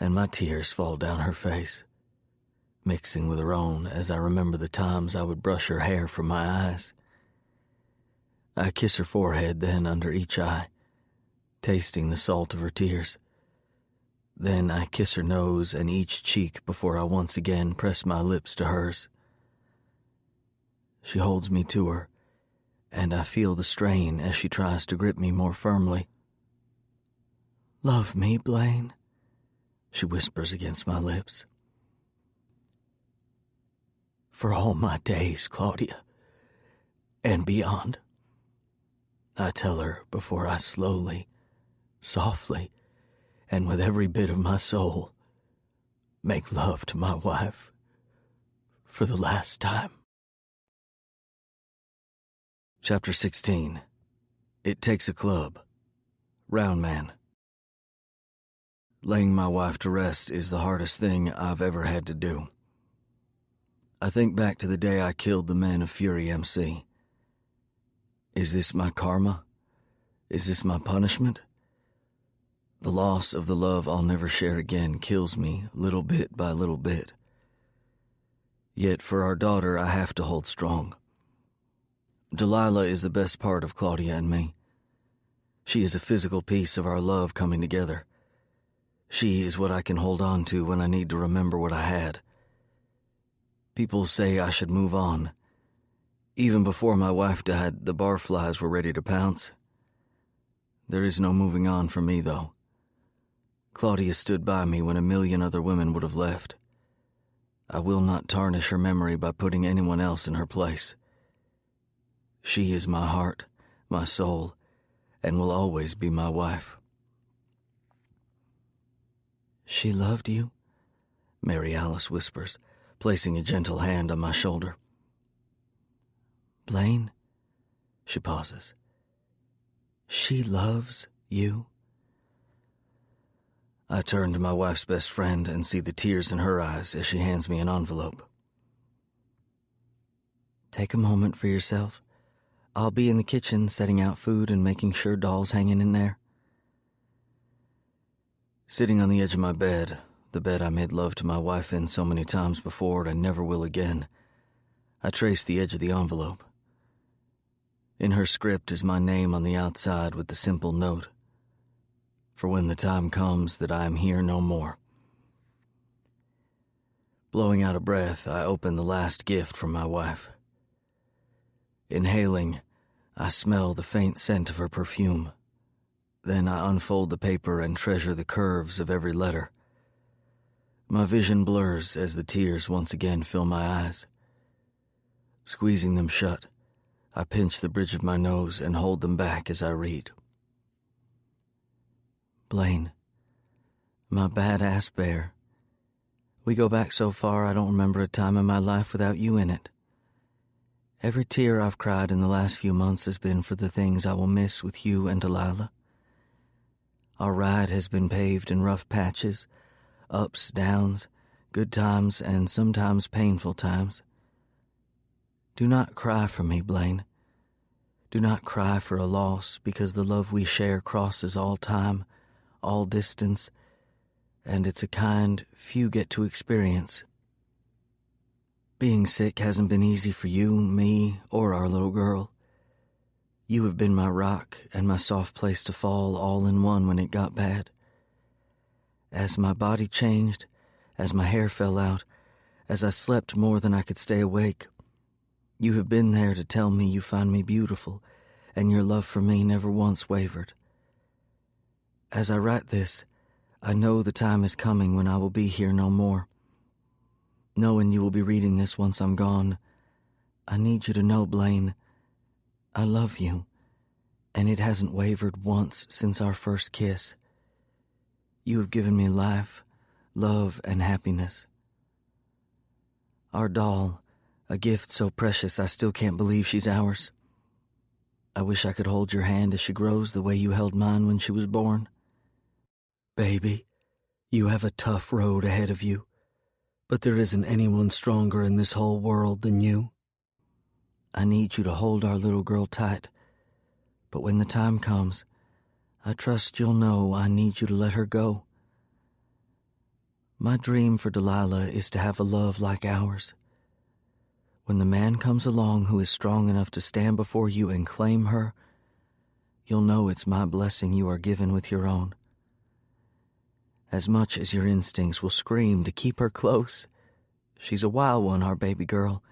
S1: and my tears fall down her face, mixing with her own as I remember the times I would brush her hair from my eyes. I kiss her forehead, then under each eye, tasting the salt of her tears. Then I kiss her nose and each cheek before I once again press my lips to hers. She holds me to her, and I feel the strain as she tries to grip me more firmly. Love me, Blaine, she whispers against my lips. For all my days, Claudia, and beyond, I tell her before I slowly, softly, and with every bit of my soul, make love to my wife for the last time. Chapter 16. It Takes a Club. Round Man. Laying my wife to rest is the hardest thing I've ever had to do. I think back to the day I killed the men of Fury MC. Is this my karma? Is this my punishment? The loss of the love I'll never share again kills me little bit by little bit. Yet for our daughter, I have to hold strong. Delilah is the best part of Claudia and me. She is a physical piece of our love coming together. She is what I can hold on to when I need to remember what I had. People say I should move on. Even before my wife died, the barflies were ready to pounce. There is no moving on for me, though. Claudia stood by me when a million other women would have left. I will not tarnish her memory by putting anyone else in her place. She is my heart, my soul, and will always be my wife. "She loved you?" Mary Alice whispers, placing a gentle hand on my shoulder. "Blaine?" She pauses. "She loves you?" I turn to my wife's best friend and see the tears in her eyes as she hands me an envelope. "Take a moment for yourself. I'll be in the kitchen setting out food and making sure Doll's hanging in there." Sitting on the edge of my bed, the bed I made love to my wife in so many times before and never will again, I trace the edge of the envelope. In her script is my name on the outside with the simple note, "For when the time comes that I am here no more." Blowing out a breath, I open the last gift from my wife. Inhaling, I smell the faint scent of her perfume. Then I unfold the paper and treasure the curves of every letter. My vision blurs as the tears once again fill my eyes. Squeezing them shut, I pinch the bridge of my nose and hold them back as I read. "Blaine, my badass bear. We go back so far I don't remember a time in my life without you in it. Every tear I've cried in the last few months has been for the things I will miss with you and Delilah. Our ride has been paved in rough patches, ups, downs, good times, and sometimes painful times. Do not cry for me, Blaine. Do not cry for a loss, because the love we share crosses all time, all distance, and it's a kind few get to experience. Being sick hasn't been easy for you, me, or our little girl. You have been my rock and my soft place to fall all in one when it got bad. As my body changed, as my hair fell out, as I slept more than I could stay awake, you have been there to tell me you find me beautiful, and your love for me never once wavered. As I write this, I know the time is coming when I will be here no more. Knowing you will be reading this once I'm gone, I need you to know, Blaine, I love you, and it hasn't wavered once since our first kiss. You have given me life, love, and happiness. Our doll, a gift so precious I still can't believe she's ours. I wish I could hold your hand as she grows the way you held mine when she was born. Baby, you have a tough road ahead of you, but there isn't anyone stronger in this whole world than you. I need you to hold our little girl tight, but when the time comes, I trust you'll know I need you to let her go. My dream for Delilah is to have a love like ours. When the man comes along who is strong enough to stand before you and claim her, you'll know it's my blessing you are given with your own. As much as your instincts will scream to keep her close, she's a wild one, our baby girl,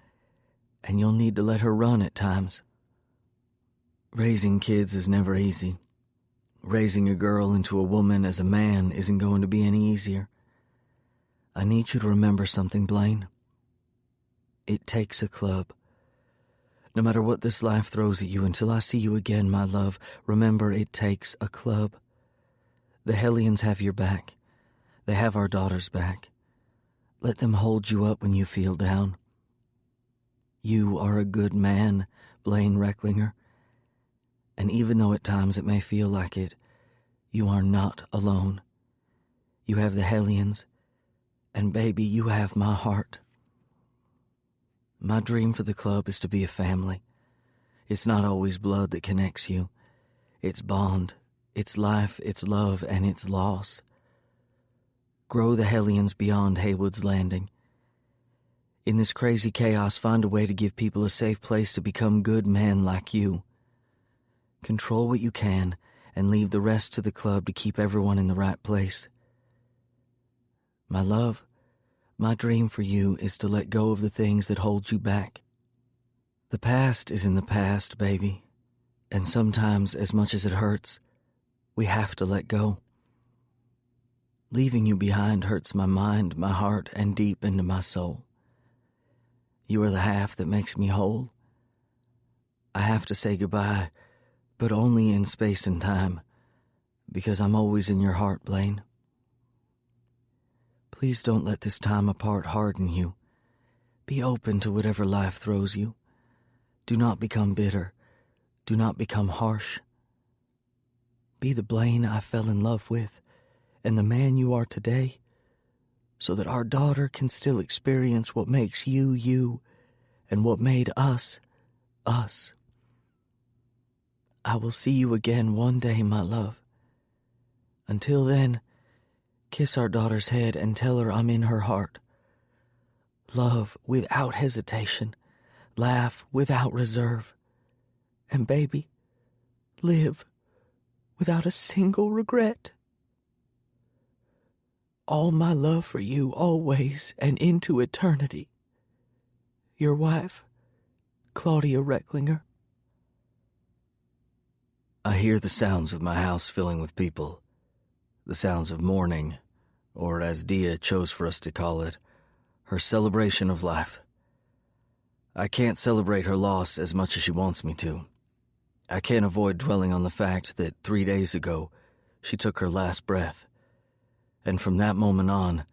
S1: and you'll need to let her run at times. Raising kids is never easy. Raising a girl into a woman as a man isn't going to be any easier. I need you to remember something, Blaine. It takes a club. No matter what this life throws at you, until I see you again, my love, remember it takes a club. The Hellions have your back. They have our daughter's back. Let them hold you up when you feel down. You are a good man, Blaine Recklinger. And even though at times it may feel like it, you are not alone. You have the Hellions, and baby, you have my heart. My dream for the club is to be a family. It's not always blood that connects you. It's bond, it's life, it's love, and it's loss. Grow the Hellions beyond Haywood's Landing. In this crazy chaos, find a way to give people a safe place to become good men like you. Control what you can and leave the rest to the club to keep everyone in the right place. My love, My dream for you is to let go of the things that hold you back. The past is in the past, baby, and sometimes, as much as it hurts, we have to let go. Leaving you behind hurts my mind, my heart, and deep into my soul. You are the half that makes me whole. I have to say goodbye, but only in space and time, because I'm always in your heart, Blaine. Please don't let this time apart harden you. Be open to whatever life throws you. Do not become bitter. Do not become harsh. Be the Blaine I fell in love with and the man you are today, so that our daughter can still experience what makes you, you, and what made us, us. I will see you again one day, my love. Until then, kiss our daughter's head and tell her I'm in her heart. Love without hesitation. Laugh without reserve. And baby, live without a single regret. All my love for you always and into eternity. Your wife, Claudia Recklinger. I hear the sounds of my house filling with people. The sounds of mourning, or as Dia chose for us to call it, her celebration of life. I can't celebrate her loss as much as she wants me to. I can't avoid dwelling on the fact that 3 days ago, she took her last breath. And from that moment on,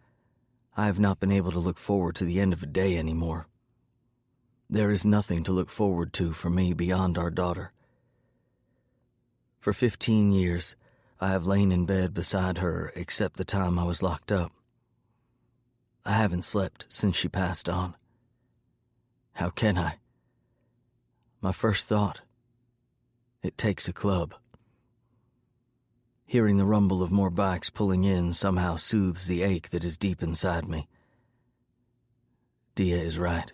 S1: I have not been able to look forward to the end of a day anymore. There is nothing to look forward to for me beyond our daughter. For 15 years, I have lain in bed beside her except the time I was locked up. I haven't slept since she passed on. How can I? My first thought, it takes a club. Hearing the rumble of more bikes pulling in somehow soothes the ache that is deep inside me. Dia is right.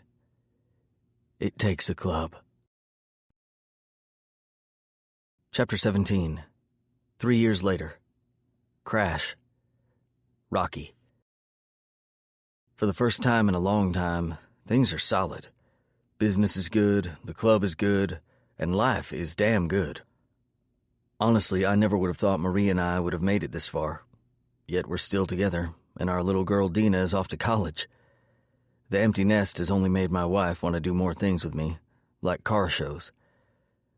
S1: It takes a club. Chapter 17. 3 years later. Crash. Rocky. For the first time in a long time, things are solid. Business is good, the club is good, and life is damn good. Honestly, I never would have thought Marie and I would have made it this far. Yet we're still together, and our little girl Dina is off to college. The empty nest has only made my wife want to do more things with me, like car shows.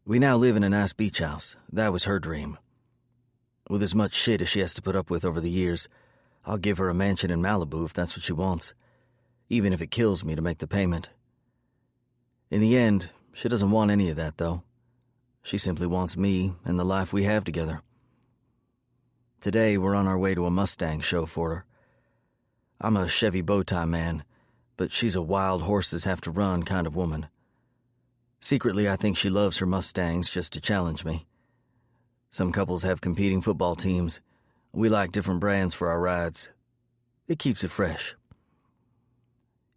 S1: We now live in a nice beach house. That was her dream. With as much shit as she has to put up with over the years, I'll give her a mansion in Malibu if that's what she wants, even if it kills me to make the payment. In the end, she doesn't want any of that, though. She simply wants me and the life we have together. Today, we're on our way to a Mustang show for her. I'm a Chevy bowtie man, but she's a wild horses have to run kind of woman. Secretly, I think she loves her Mustangs just to challenge me. Some couples have competing football teams. We like different brands for our rides. It keeps it fresh.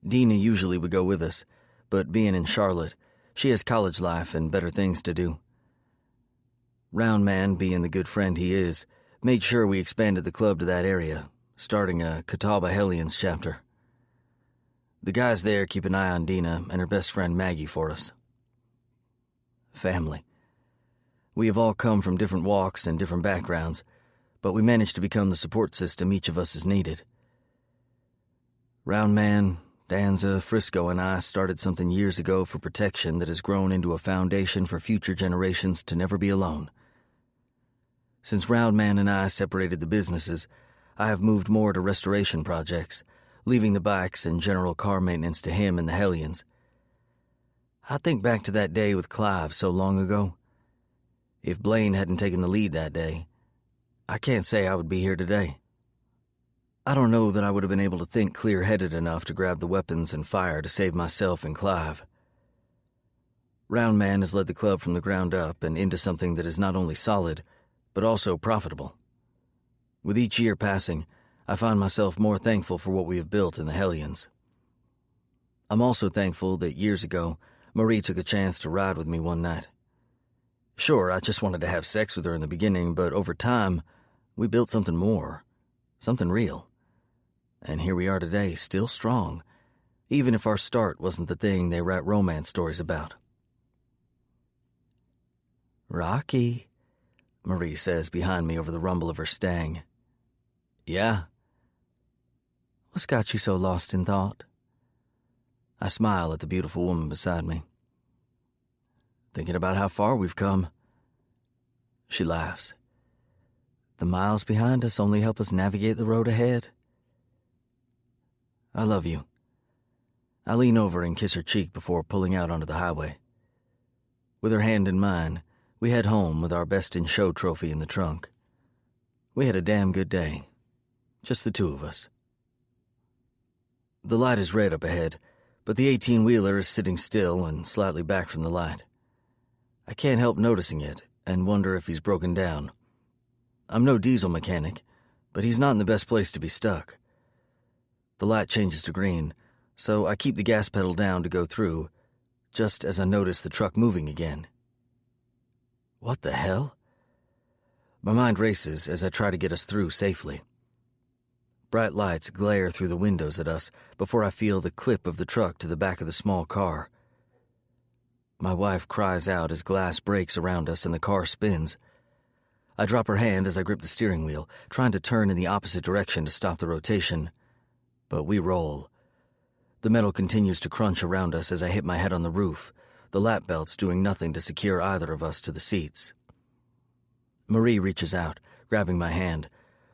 S1: Dina usually would go with us, but being in Charlotte, she has college life and better things to do. Round Man, being the good friend he is, made sure we expanded the club to that area, starting a Catawba Hellions chapter. The guys there keep an eye on Dina and her best friend Maggie for us. Family. We have all come from different walks and different backgrounds, but we managed to become the support system each of us has needed. Round Man, Danza, Frisco, and I started something years ago for protection that has grown into a foundation for future generations to never be alone. Since Round Man and I separated the businesses, I have moved more to restoration projects, leaving the bikes and general car maintenance to him and the Hellions. I think back to that day with Clive so long ago. If Blaine hadn't taken the lead that day, I can't say I would be here today. I don't know that I would have been able to think clear-headed enough to grab the weapons and fire to save myself and Clive. Round Man has led the club from the ground up and into something that is not only solid, but also profitable. With each year passing, I find myself more thankful for what we have built in the Hellions. I'm also thankful that years ago, Marie took a chance to ride with me one night. Sure, I just wanted to have sex with her in the beginning, but over time, we built something more, something real. And here we are today, still strong, even if our start wasn't the thing they write romance stories about. "Rocky," Marie says behind me over the rumble of her Stang. "Yeah." "What's got you so lost in thought?" I smile at the beautiful woman beside me. "Thinking about how far we've come." She laughs. "The miles behind us only help us navigate the road ahead." "I love you." I lean over and kiss her cheek before pulling out onto the highway. With her hand in mine, we head home with our Best in Show trophy in the trunk. We had a damn good day. Just the two of us. The light is red up ahead, but the 18-wheeler is sitting still and slightly back from the light. I can't help noticing it and wonder if he's broken down. I'm no diesel mechanic, but he's not in the best place to be stuck. The light changes to green, so I keep the gas pedal down to go through, just as I notice the truck moving again. What the hell? My mind races as I try to get us through safely. Bright lights glare through the windows at us before I feel the clip of the truck to the back of the small car. My wife cries out as glass breaks around us and the car spins. I drop her hand as I grip the steering wheel, trying to turn in the opposite direction to stop the rotation. But we roll. The metal continues to crunch around us as I hit my head on the roof, the lap belts doing nothing to secure either of us to the seats. Marie reaches out, grabbing my hand,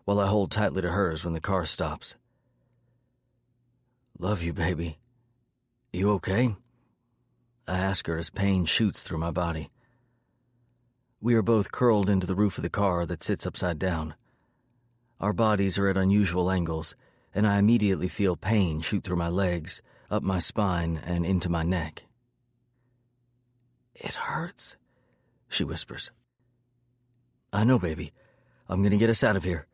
S1: while I hold tightly to hers when the car stops. "Love you, baby. You okay?" I ask her as pain shoots through my body. We are both curled into the roof of the car that sits upside down. Our bodies are at unusual angles, and I immediately feel pain shoot through my legs, up my spine, and into my neck. "It hurts," she whispers. "I know, baby. I'm gonna get us out of here."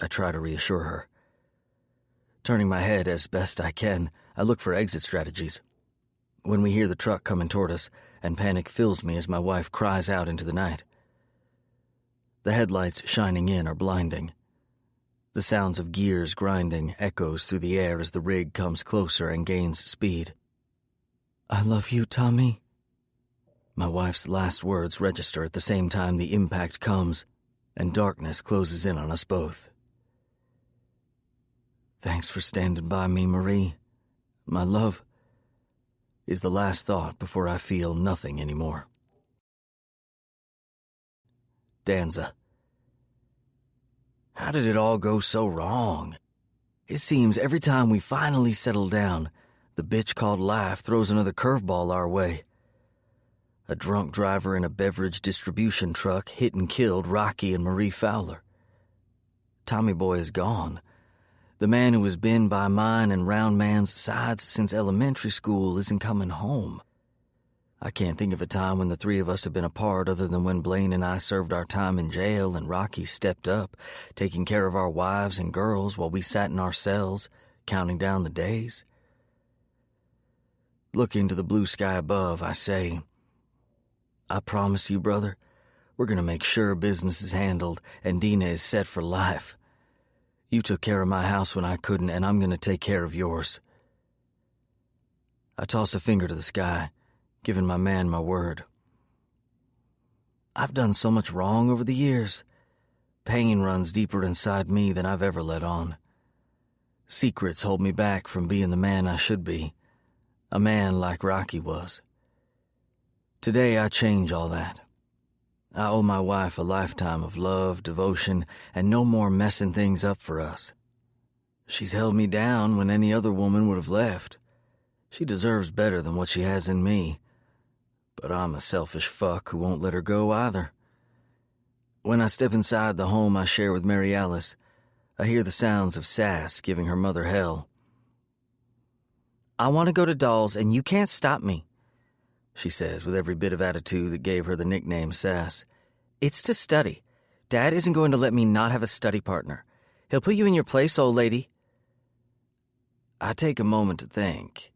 S1: I try to reassure her. Turning my head as best I can, I look for exit strategies. When we hear the truck coming toward us, and panic fills me as my wife cries out into the night. The headlights shining in are blinding. The sounds of gears grinding echoes through the air as the rig comes closer and gains speed. "I love you, Tommy." My wife's last words register at the same time the impact comes, and darkness closes in on us both. "Thanks for standing by me, Marie. My love," is the last thought before I feel nothing anymore. Danza. How did it all go so wrong? It seems every time we finally settle down, the bitch called life throws another curveball our way. A drunk driver in a beverage distribution truck hit and killed Rocky and Marie Fowler. Tommy Boy is gone. The man who has been by mine and Round Man's sides since elementary school isn't coming home. I can't think of a time when the three of us have been apart other than when Blaine and I served our time in jail and Rocky stepped up, taking care of our wives and girls while we sat in our cells, counting down the days. Looking to the blue sky above, I say, "I promise you, brother, we're going to make sure business is handled and Dina is set for life. You took care of my house when I couldn't, and I'm going to take care of yours." I toss a finger to the sky, giving my man my word. I've done so much wrong over the years. Pain runs deeper inside me than I've ever let on. Secrets hold me back from being the man I should be, a man like Rocky was. Today I change all that. I owe my wife a lifetime of love, devotion, and no more messing things up for us. She's held me down when any other woman would have left. She deserves better than what she has in me. But I'm a selfish fuck who won't let her go either. When I step inside the home I share with Mary Alice, I hear the sounds of Sass giving her mother hell. "I want to go to Dolls, and you can't stop me," she says with every bit of attitude that gave her the nickname Sass. "It's to study. Dad isn't going to let me not have a study partner. He'll put you in your place, old lady." I take a moment to think.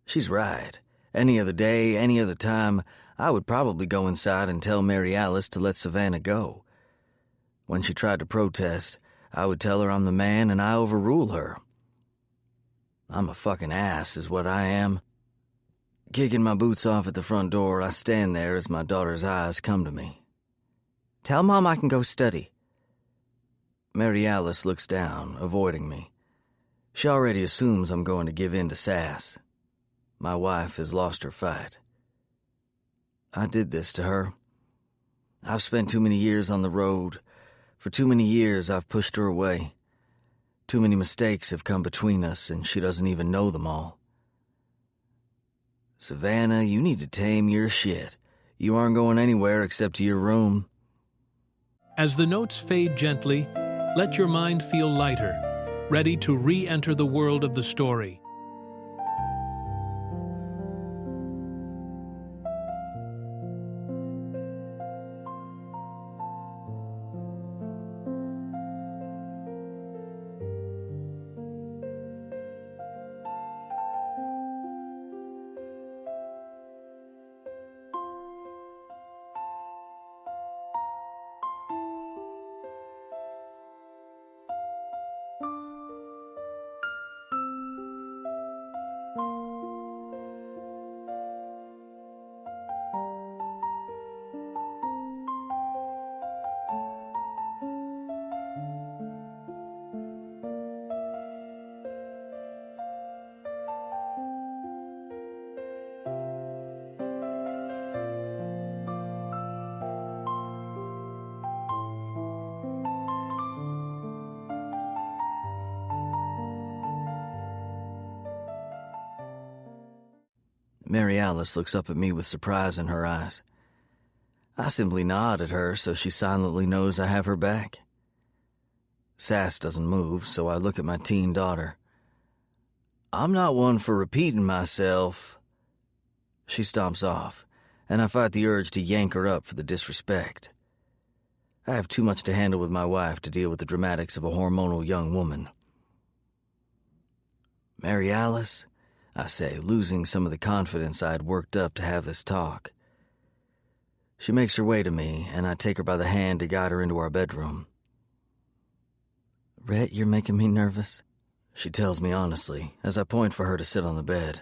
S1: She's right. Any other day, any other time, I would probably go inside and tell Mary Alice to let Savannah go. When she tried to protest, I would tell her I'm the man and I overrule her. I'm a fucking ass is what I am. Kicking my boots off at the front door, I stand there as my daughter's eyes come to me. Tell Mom I can go study. Mary Alice looks down, avoiding me. She already assumes I'm going to give in to sass. My wife has lost her fight. I did this to her. I've spent too many years on the road. For too many years I've pushed her away. Too many mistakes have come between us, and she doesn't even know them all. Savannah, you need to tame your shit. You aren't going anywhere except to your room.
S2: As the notes fade gently, let your mind feel lighter, ready to re-enter the world of the story.
S1: Mary Alice looks up at me with surprise in her eyes. I simply nod at her so she silently knows I have her back. Sass doesn't move, so I look at my teen daughter. I'm not one for repeating myself. She stomps off, and I fight the urge to yank her up for the disrespect. I have too much to handle with my wife to deal with the dramatics of a hormonal young woman. Mary Alice, I say, losing some of the confidence I had worked up to have this talk. She makes her way to me, and I take her by the hand to guide her into our bedroom. Rhett, you're making me nervous, she tells me honestly, as I point for her to sit on the bed.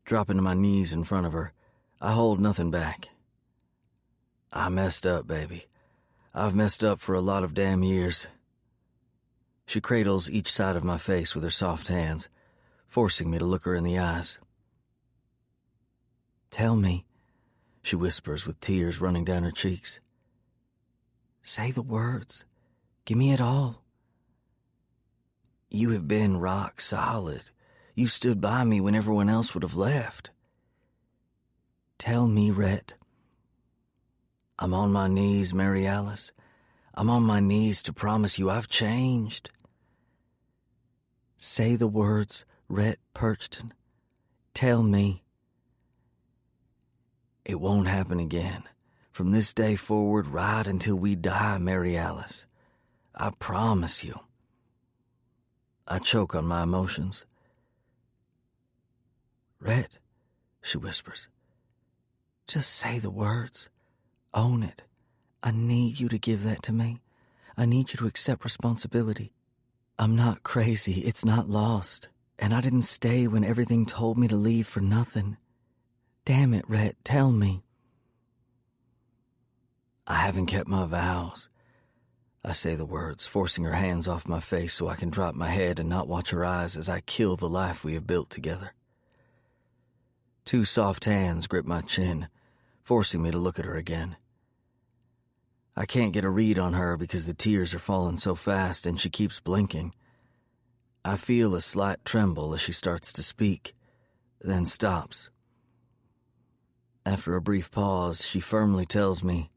S1: Dropping to my knees in front of her, I hold nothing back. I messed up, baby. I've messed up for a lot of damn years. She cradles each side of my face with her soft hands, forcing me to look her in the eyes. Tell me, she whispers with tears running down her cheeks. Say the words. Give me it all. You have been rock solid. You stood by me when everyone else would have left. Tell me, Rhett. I'm on my knees, Mary Alice. I'm on my knees to promise you I've changed. Say the words, Rhett Purchton. Tell me. It won't happen again. From this day forward, right until we die, Mary Alice. I promise you. I choke on my emotions. Rhett, she whispers. Just say the words. Own it. I need you to give that to me. I need you to accept responsibility. I'm not crazy. It's not lost. And I didn't stay when everything told me to leave for nothing. Damn it, Rhett, tell me. I haven't kept my vows. I say the words, forcing her hands off my face so I can drop my head and not watch her eyes as I kill the life we have built together. Two soft hands grip my chin, forcing me to look at her again. I can't get a read on her because the tears are falling so fast and she keeps blinking. I feel a slight tremble as she starts to speak, then stops. After a brief pause, she firmly tells me,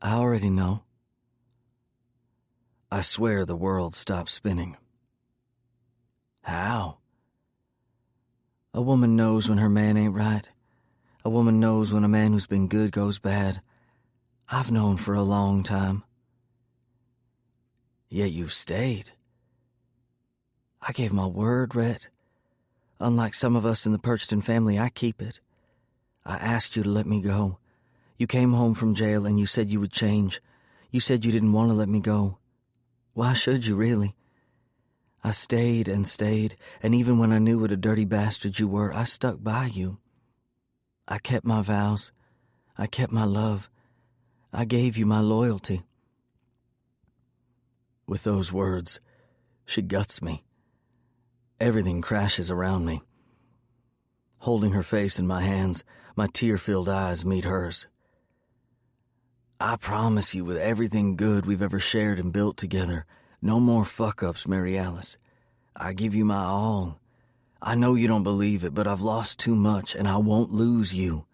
S1: I already know. I swear the world stops spinning. How? A woman knows when her man ain't right. A woman knows when a man who's been good goes bad. I've known for a long time. Yet you've stayed. I gave my word, Rhett. Unlike some of us in the Purchton family, I keep it. I asked you to let me go. You came home from jail and you said you would change. You said you didn't want to let me go. Why should you, really? I stayed and stayed, and even when I knew what a dirty bastard you were, I stuck by you. I kept my vows. I kept my love. I gave you my loyalty." With those words, she guts me. Everything crashes around me. Holding her face in my hands, my tear-filled eyes meet hers. "I promise you with everything good we've ever shared and built together, no more fuck-ups, Mary Alice. I give you my all. I know you don't believe it, but I've lost too much, and I won't lose you.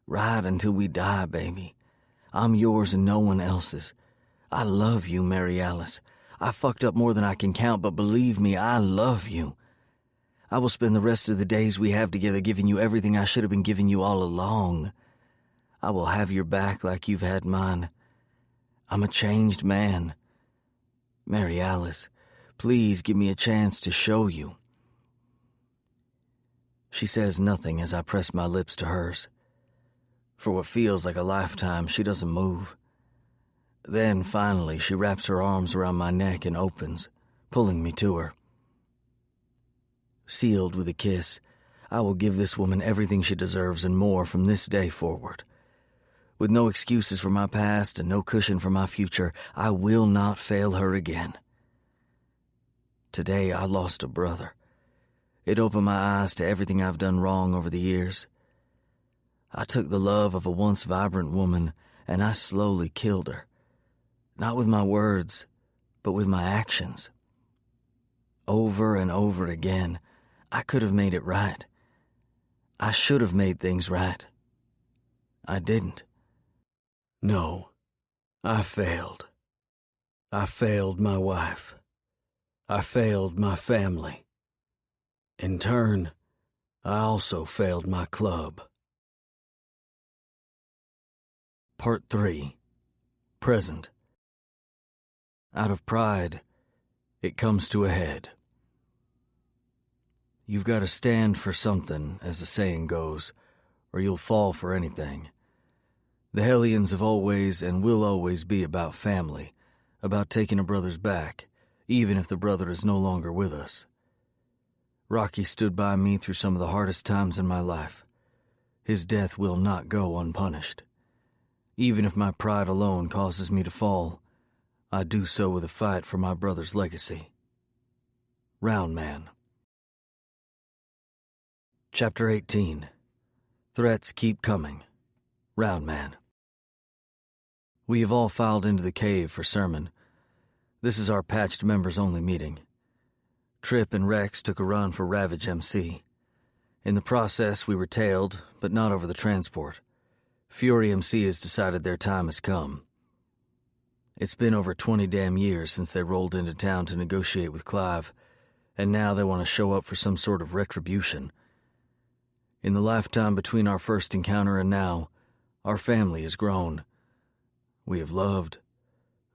S1: Ride until we die, baby. I'm yours and no one else's. I love you, Mary Alice. I fucked up more than I can count, but believe me, I love you. I will spend the rest of the days we have together giving you everything I should have been giving you all along. I will have your back like you've had mine. I'm a changed man. Mary Alice, please give me a chance to show you." She says nothing as I press my lips to hers. For what feels like a lifetime, she doesn't move. Then, finally, she wraps her arms around my neck and opens, pulling me to her. Sealed with a kiss, I will give this woman everything she deserves and more from this day forward. With no excuses for my past and no cushion for my future, I will not fail her again. Today, I lost a brother. It opened my eyes to everything I've done wrong over the years. I took the love of a once vibrant woman, and I slowly killed her. Not with my words, but with my actions. Over and over again, I could have made it right. I should have made things right. I didn't. No, I failed. I failed my wife. I failed my family. In turn, I also failed my club. Part 3. Present. Out of pride, it comes to a head. You've got to stand for something, as the saying goes, or you'll fall for anything. The Hellions have always and will always be about family, about taking a brother's back, even if the brother is no longer with us. Rocky stood by me through some of the hardest times in my life. His death will not go unpunished. Even if my pride alone causes me to fall, I do so with a fight for my brother's legacy. Round Man. Chapter 18. Threats keep coming. Round Man. We have all filed into the cave for sermon. This is our patched members-only meeting. Trip and Rex took a run for Ravage MC. In the process, we were tailed, but not over the transport. Fury MC has decided their time has come. It's been over 20 damn years since they rolled into town to negotiate with Clive, and now they want to show up for some sort of retribution. In the lifetime between our first encounter and now, our family has grown. We have loved,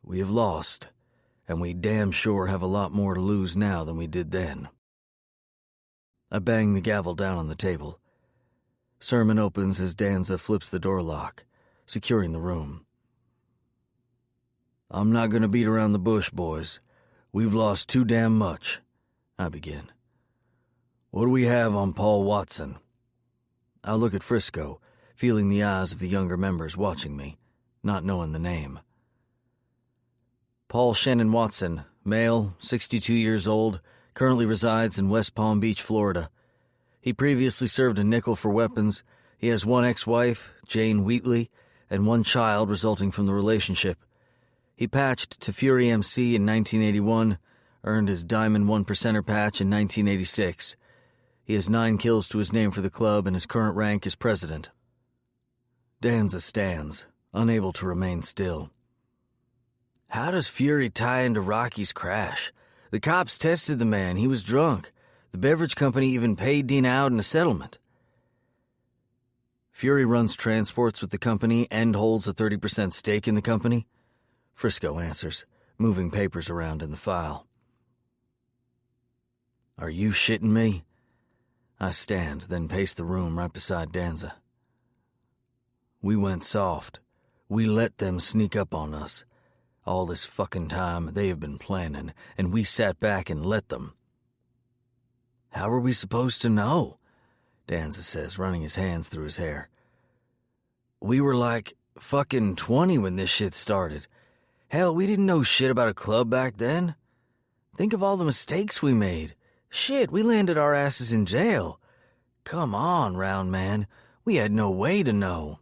S1: we have lost, and we damn sure have a lot more to lose now than we did then. I bang the gavel down on the table. Sermon opens as Danza flips the door lock, securing the room. "I'm not going to beat around the bush, boys. We've lost too damn much," I begin. "What do we have on Paul Watson?" I look at Frisco, feeling the eyes of the younger members watching me, not knowing the name. Paul Shannon Watson, male, 62 years old, currently resides in West Palm Beach, Florida. He previously served a nickel for weapons. He has one ex-wife, Jane Wheatley, and one child resulting from the relationship. He patched to Fury MC in 1981, earned his Diamond 1%er patch in 1986. He has 9 kills to his name for the club, and his current rank is president. Danza stands, unable to remain still. "How does Fury tie into Rocky's crash? The cops tested the man. He was drunk. The beverage company even paid Dean out in a settlement." "Fury runs transports with the company and holds a 30% stake in the company," Frisco answers, moving papers around in the file. "Are you shitting me?" I stand, then pace the room right beside Danza. "We went soft. We let them sneak up on us. All this fucking time they have been planning, and we sat back and let them. How are we supposed to know? Danza says, running his hands through his hair. We were like fucking 20 when this shit started. Hell, we didn't know shit about a club back then. Think of all the mistakes we made. Shit, we landed our asses in jail. Come on, Round Man. We had no way to know.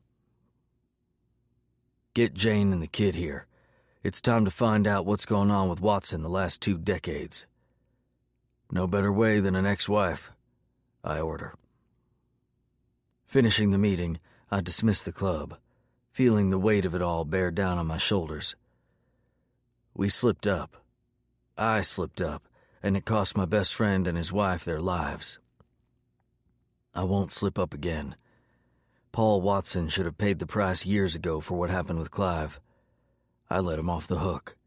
S1: Get Jane and the kid here. It's time to find out what's going on with Watson the last 2 decades. No better way than an ex-wife, I order. Finishing the meeting, I dismiss the club, feeling the weight of it all bear down on my shoulders. We slipped up. I slipped up, and it cost my best friend and his wife their lives. I won't slip up again. Paul Watson should have paid the price years ago for what happened with Clive. I let him off the hook.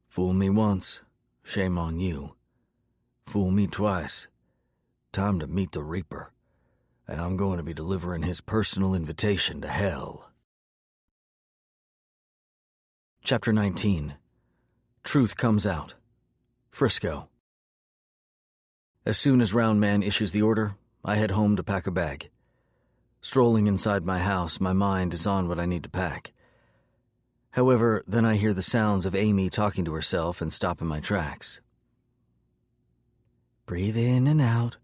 S1: Fool me once, shame on you. Fool me twice. Time to meet the Reaper. And I'm going to be delivering his personal invitation to hell. Chapter 19. Truth comes out. Frisco. As soon as Round Man issues the order, I head home to pack a bag. Strolling inside my house, my mind is on what I need to pack. However, then I hear the sounds of Amy talking to herself and stop in my tracks. Breathe in and out.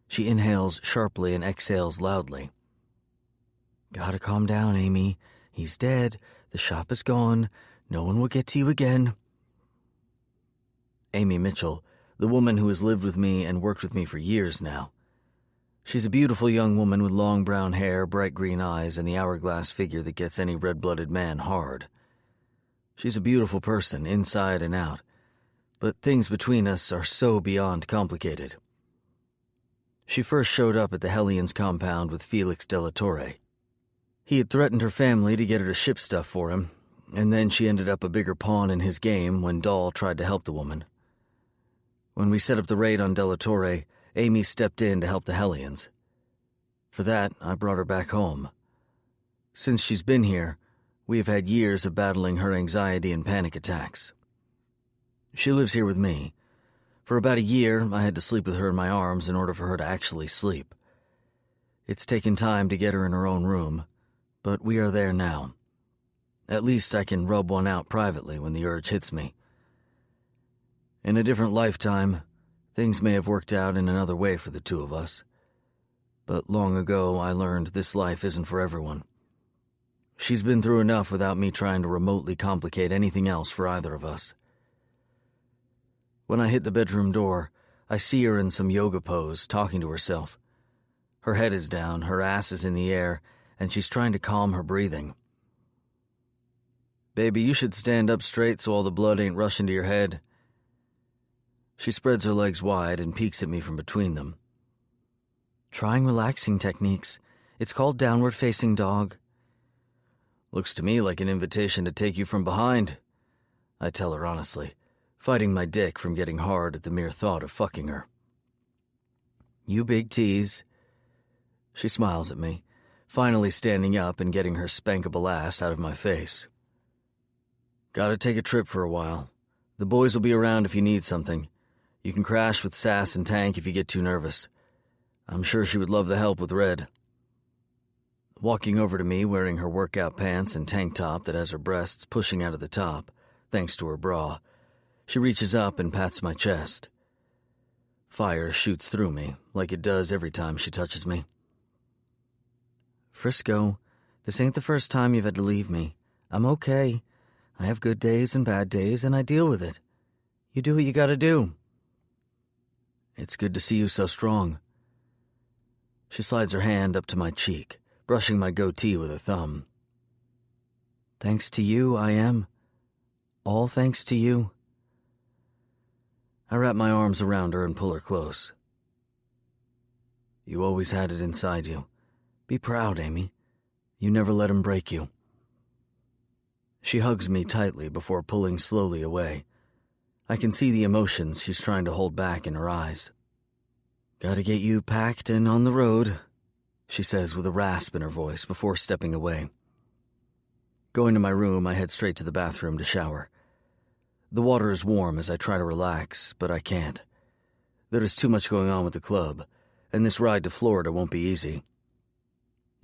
S1: She inhales sharply and exhales loudly. Gotta calm down, Amy. He's dead. The shop is gone. No one will get to you again. Amy Mitchell, the woman who has lived with me and worked with me for years now. She's a beautiful young woman with long brown hair, bright green eyes, and the hourglass figure that gets any red-blooded man hard. She's a beautiful person, inside and out, but things between us are so beyond complicated. She first showed up at the Hellions compound with Felix de la Torre. He had threatened her family to get her to ship stuff for him, and then she ended up a bigger pawn in his game when Dahl tried to help the woman. When we set up the raid on de la Torre, Amy stepped in to help the Hellions. For that, I brought her back home. Since she's been here, we have had years of battling her anxiety and panic attacks. She lives here with me. For about a year, I had to sleep with her in my arms in order for her to actually sleep. It's taken time to get her in her own room, but we are there now. At least I can rub one out privately when the urge hits me. In a different lifetime, things may have worked out in another way for the two of us. But long ago, I learned this life isn't for everyone. She's been through enough without me trying to remotely complicate anything else for either of us. When I hit the bedroom door, I see her in some yoga pose, talking to herself. Her head is down, her ass is in the air, and she's trying to calm her breathing. Baby, you should stand up straight so all the blood ain't rushing to your head. She spreads her legs wide and peeks at me from between them. Trying relaxing techniques. It's called downward facing dog. Looks to me like an invitation to take you from behind, I tell her honestly, fighting my dick from getting hard at the mere thought of fucking her. You big tease. She smiles at me, finally standing up and getting her spankable ass out of my face. Gotta take a trip for a while. The boys will be around if you need something. You can crash with Sass and Tank if you get too nervous. I'm sure she would love the help with Red. Walking over to me wearing her workout pants and tank top that has her breasts pushing out of the top, thanks to her bra, she reaches up and pats my chest. Fire shoots through me, like it does every time she touches me. Frisco, this ain't the first time you've had to leave me. I'm okay. I have good days and bad days, and I deal with it. You do what you gotta do. It's good to see you so strong. She slides her hand up to my cheek, brushing my goatee with her thumb. Thanks to you, I am. All thanks to you. I wrap my arms around her and pull her close. You always had it inside you. Be proud, Amy. You never let him break you. She hugs me tightly before pulling slowly away. I can see the emotions she's trying to hold back in her eyes. Gotta get you packed and on the road, she says with a rasp in her voice before stepping away. Going to my room, I head straight to the bathroom to shower. The water is warm as I try to relax, but I can't. There is too much going on with the club, and this ride to Florida won't be easy.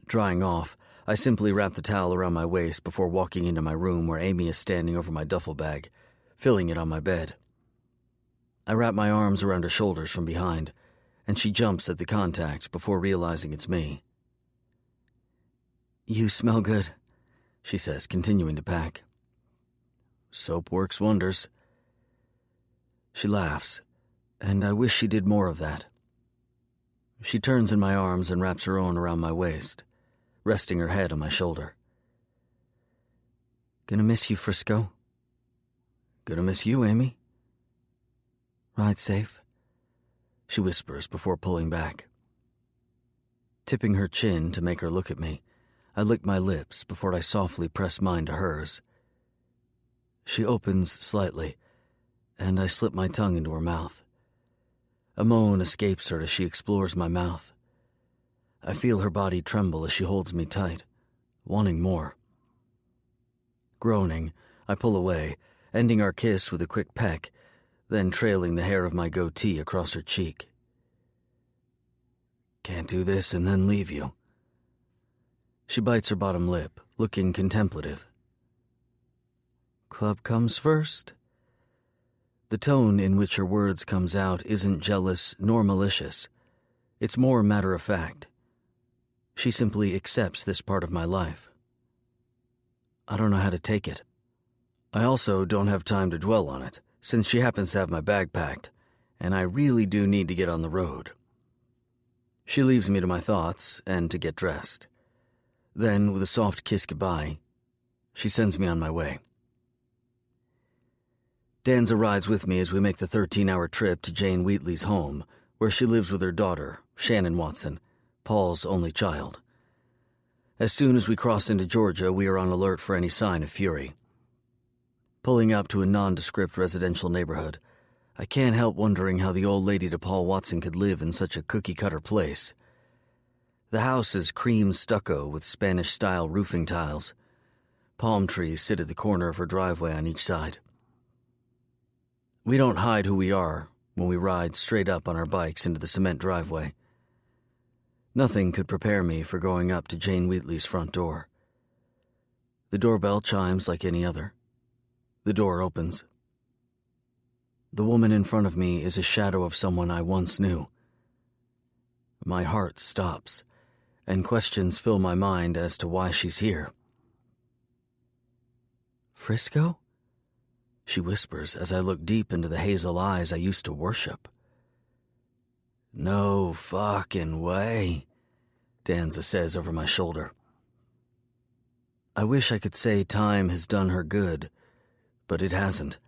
S1: Drying off, I simply wrap the towel around my waist before walking into my room where Amy is standing over my duffel bag, filling it on my bed. I wrap my arms around her shoulders from behind, and she jumps at the contact before realizing it's me. "You smell good," she says, continuing to pack. "Soap works wonders." She laughs, and I wish she did more of that. She turns in my arms and wraps her own around my waist, resting her head on my shoulder. "Gonna miss you, Frisco." "Gonna miss you, Amy." "Ride safe," she whispers before pulling back. Tipping her chin to make her look at me, I lick my lips before I softly press mine to hers. She opens slightly, and I slip my tongue into her mouth. A moan escapes her as she explores my mouth. I feel her body tremble as she holds me tight, wanting more. Groaning, I pull away, ending our kiss with a quick peck, then trailing the hair of my goatee across her cheek. "Can't do this and then leave you." She bites her bottom lip, looking contemplative. "Club comes first." The tone in which her words comes out isn't jealous nor malicious. It's more matter-of-fact. She simply accepts this part of my life. I don't know how to take it. I also don't have time to dwell on it, since she happens to have my bag packed, and I really do need to get on the road. She leaves me to my thoughts and to get dressed. Then, with a soft kiss goodbye, she sends me on my way. Danza rides with me as we make the 13-hour trip to Jane Wheatley's home, where she lives with her daughter, Shannon Watson, Paul's only child. As soon as we cross into Georgia, we are on alert for any sign of fury. Pulling up to a nondescript residential neighborhood, I can't help wondering how the old lady to Paul Watson could live in such a cookie-cutter place. The house is cream stucco with Spanish-style roofing tiles. Palm trees sit at the corner of her driveway on each side. We don't hide who we are when we ride straight up on our bikes into the cement driveway. Nothing could prepare me for going up to Jane Wheatley's front door. The doorbell chimes like any other. The door opens. The woman in front of me is a shadow of someone I once knew. My heart stops, and questions fill my mind as to why she's here. "Frisco?" she whispers as I look deep into the hazel eyes I used to worship. "No fucking way," Danza says over my shoulder. I wish I could say time has done her good, but it hasn't.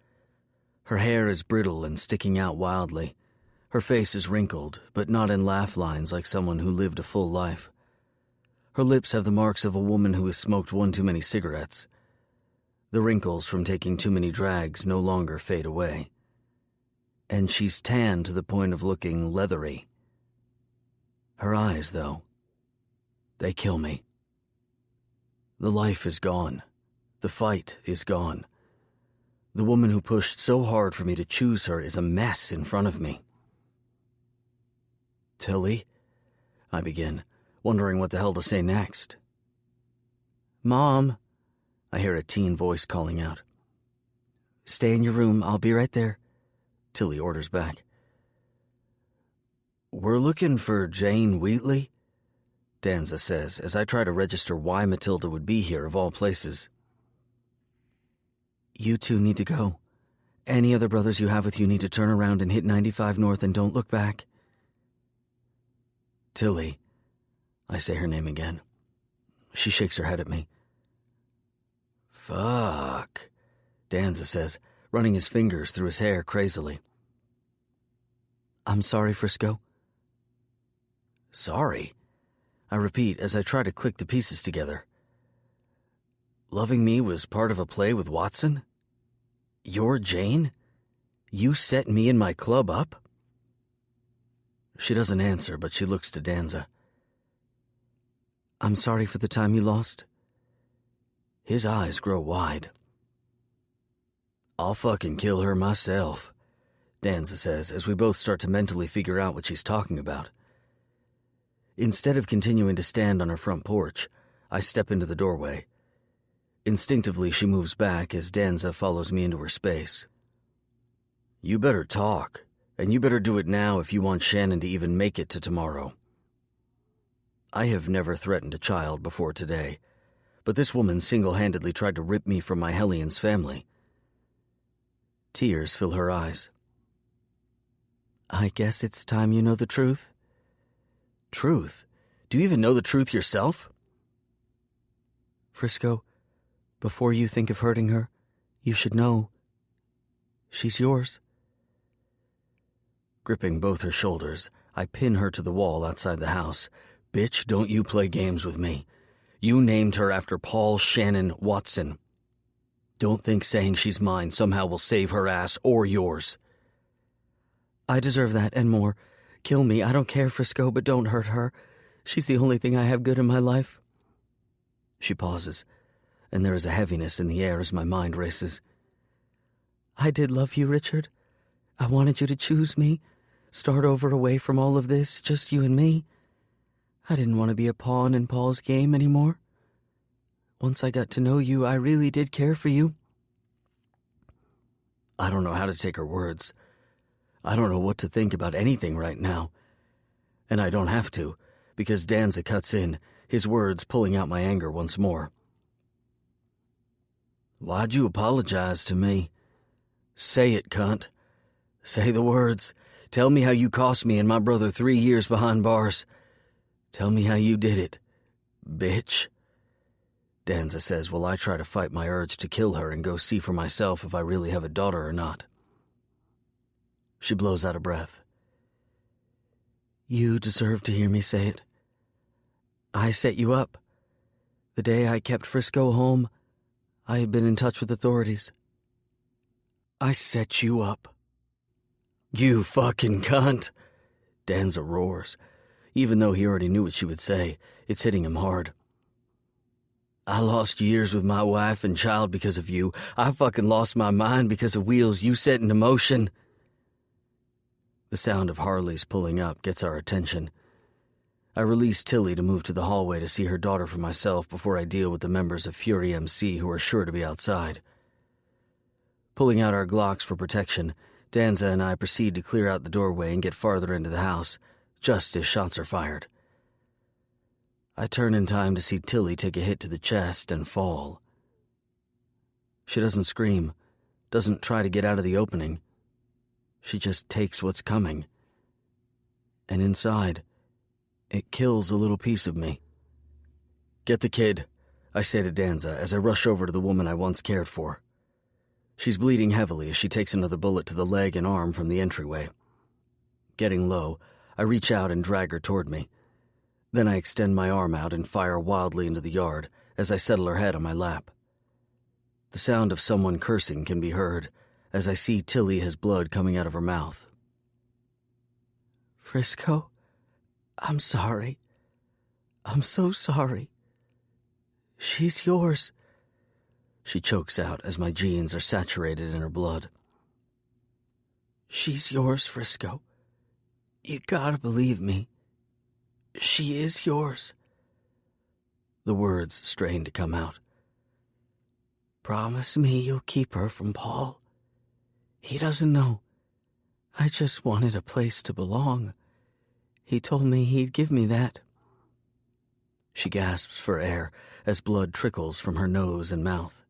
S1: Her hair is brittle and sticking out wildly. Her face is wrinkled, but not in laugh lines like someone who lived a full life. Her lips have the marks of a woman who has smoked one too many cigarettes. The wrinkles from taking too many drags no longer fade away. And she's tanned to the point of looking leathery. Her eyes, though, they kill me. The life is gone. The fight is gone. The woman who pushed so hard for me to choose her is a mess in front of me. "Tilly?" I begin, wondering what the hell to say next. "Mom," I hear a teen voice calling out. "Stay in your room, I'll be right there," Tilly orders back. "We're looking for Jane Wheatley," Danza says as I try to register why Matilda would be here of all places. "You two need to go. Any other brothers you have with you need to turn around and hit 95 north and don't look back." "Tilly," I say her name again. She shakes her head at me. "Fuck," Danza says, running his fingers through his hair crazily. "I'm sorry, Frisco." "Sorry?" I repeat as I try to click the pieces together. Loving me was part of a play with Watson? You're Jane? You set me and my club up? She doesn't answer, but she looks to Danza. "I'm sorry for the time you lost." His eyes grow wide. "I'll fucking kill her myself," Danza says as we both start to mentally figure out what she's talking about. Instead of continuing to stand on her front porch, I step into the doorway. Instinctively, she moves back as Danza follows me into her space. "You better talk, and you better do it now if you want Shannon to even make it to tomorrow." I have never threatened a child before today, but this woman single-handedly tried to rip me from my Hellions family. Tears fill her eyes. "I guess it's time you know the truth." "Truth? Do you even know the truth yourself?" "Frisco, before you think of hurting her, you should know she's yours." Gripping both her shoulders, I pin her to the wall outside the house. "Bitch, don't you play games with me. You named her after Paul Shannon Watson. Don't think saying she's mine somehow will save her ass or yours." "I deserve that and more. Kill me, I don't care, Frisco, but don't hurt her. She's the only thing I have good in my life." She pauses, and there is a heaviness in the air as my mind races. "I did love you, Richard. I wanted you to choose me, start over away from all of this, just you and me. I didn't want to be a pawn in Paul's game anymore. Once I got to know you, I really did care for you." I don't know how to take her words. I don't know what to think about anything right now. And I don't have to, because Danza cuts in, his words pulling out my anger once more. "Why'd you apologize to me? Say it, cunt. Say the words. Tell me how you cost me and my brother 3 years behind bars. Tell me how you did it, bitch," Danza says while I try to fight my urge to kill her and go see for myself if I really have a daughter or not. She blows out a breath. "You deserve to hear me say it. I set you up. The day I kept Frisco home, I had been in touch with authorities." "I set you up." "You fucking cunt," Danza roars. Even though he already knew what she would say, it's hitting him hard. "I lost years with my wife and child because of you. I fucking lost my mind because of wheels you set into motion." The sound of Harley's pulling up gets our attention. I release Tilly to move to the hallway to see her daughter for myself before I deal with the members of Fury MC who are sure to be outside. Pulling out our Glocks for protection, Danza and I proceed to clear out the doorway and get farther into the house, just as shots are fired. I turn in time to see Tilly take a hit to the chest and fall. She doesn't scream, doesn't try to get out of the opening. She just takes what's coming. And inside, it kills a little piece of me. "Get the kid," I say to Danza as I rush over to the woman I once cared for. She's bleeding heavily as she takes another bullet to the leg and arm from the entryway. Getting low, I reach out and drag her toward me. Then I extend my arm out and fire wildly into the yard as I settle her head on my lap. The sound of someone cursing can be heard as I see Tilly has blood coming out of her mouth. "Frisco, I'm sorry. I'm so sorry. She's yours," she chokes out as my jeans are saturated in her blood. "She's yours, Frisco. You gotta believe me. She is yours." The words strain to come out. "Promise me you'll keep her from Paul. He doesn't know. I just wanted a place to belong. He told me he'd give me that." She gasps for air as blood trickles from her nose and mouth.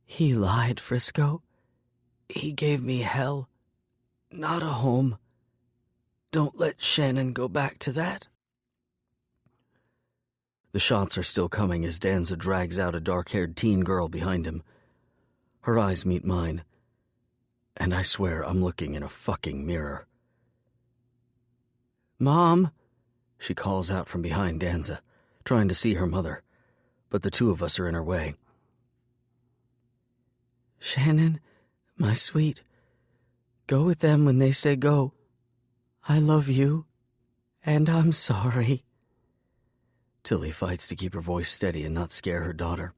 S1: "He lied, Frisco. He gave me hell, not a home. Don't let Shannon go back to that." The shots are still coming as Danza drags out a dark-haired teen girl behind him. Her eyes meet mine, and I swear I'm looking in a fucking mirror. "Mom," she calls out from behind Danza, trying to see her mother, but the two of us are in her way. "Shannon, my sweet, go with them when they say go. I love you, and I'm sorry." Tilly fights to keep her voice steady and not scare her daughter.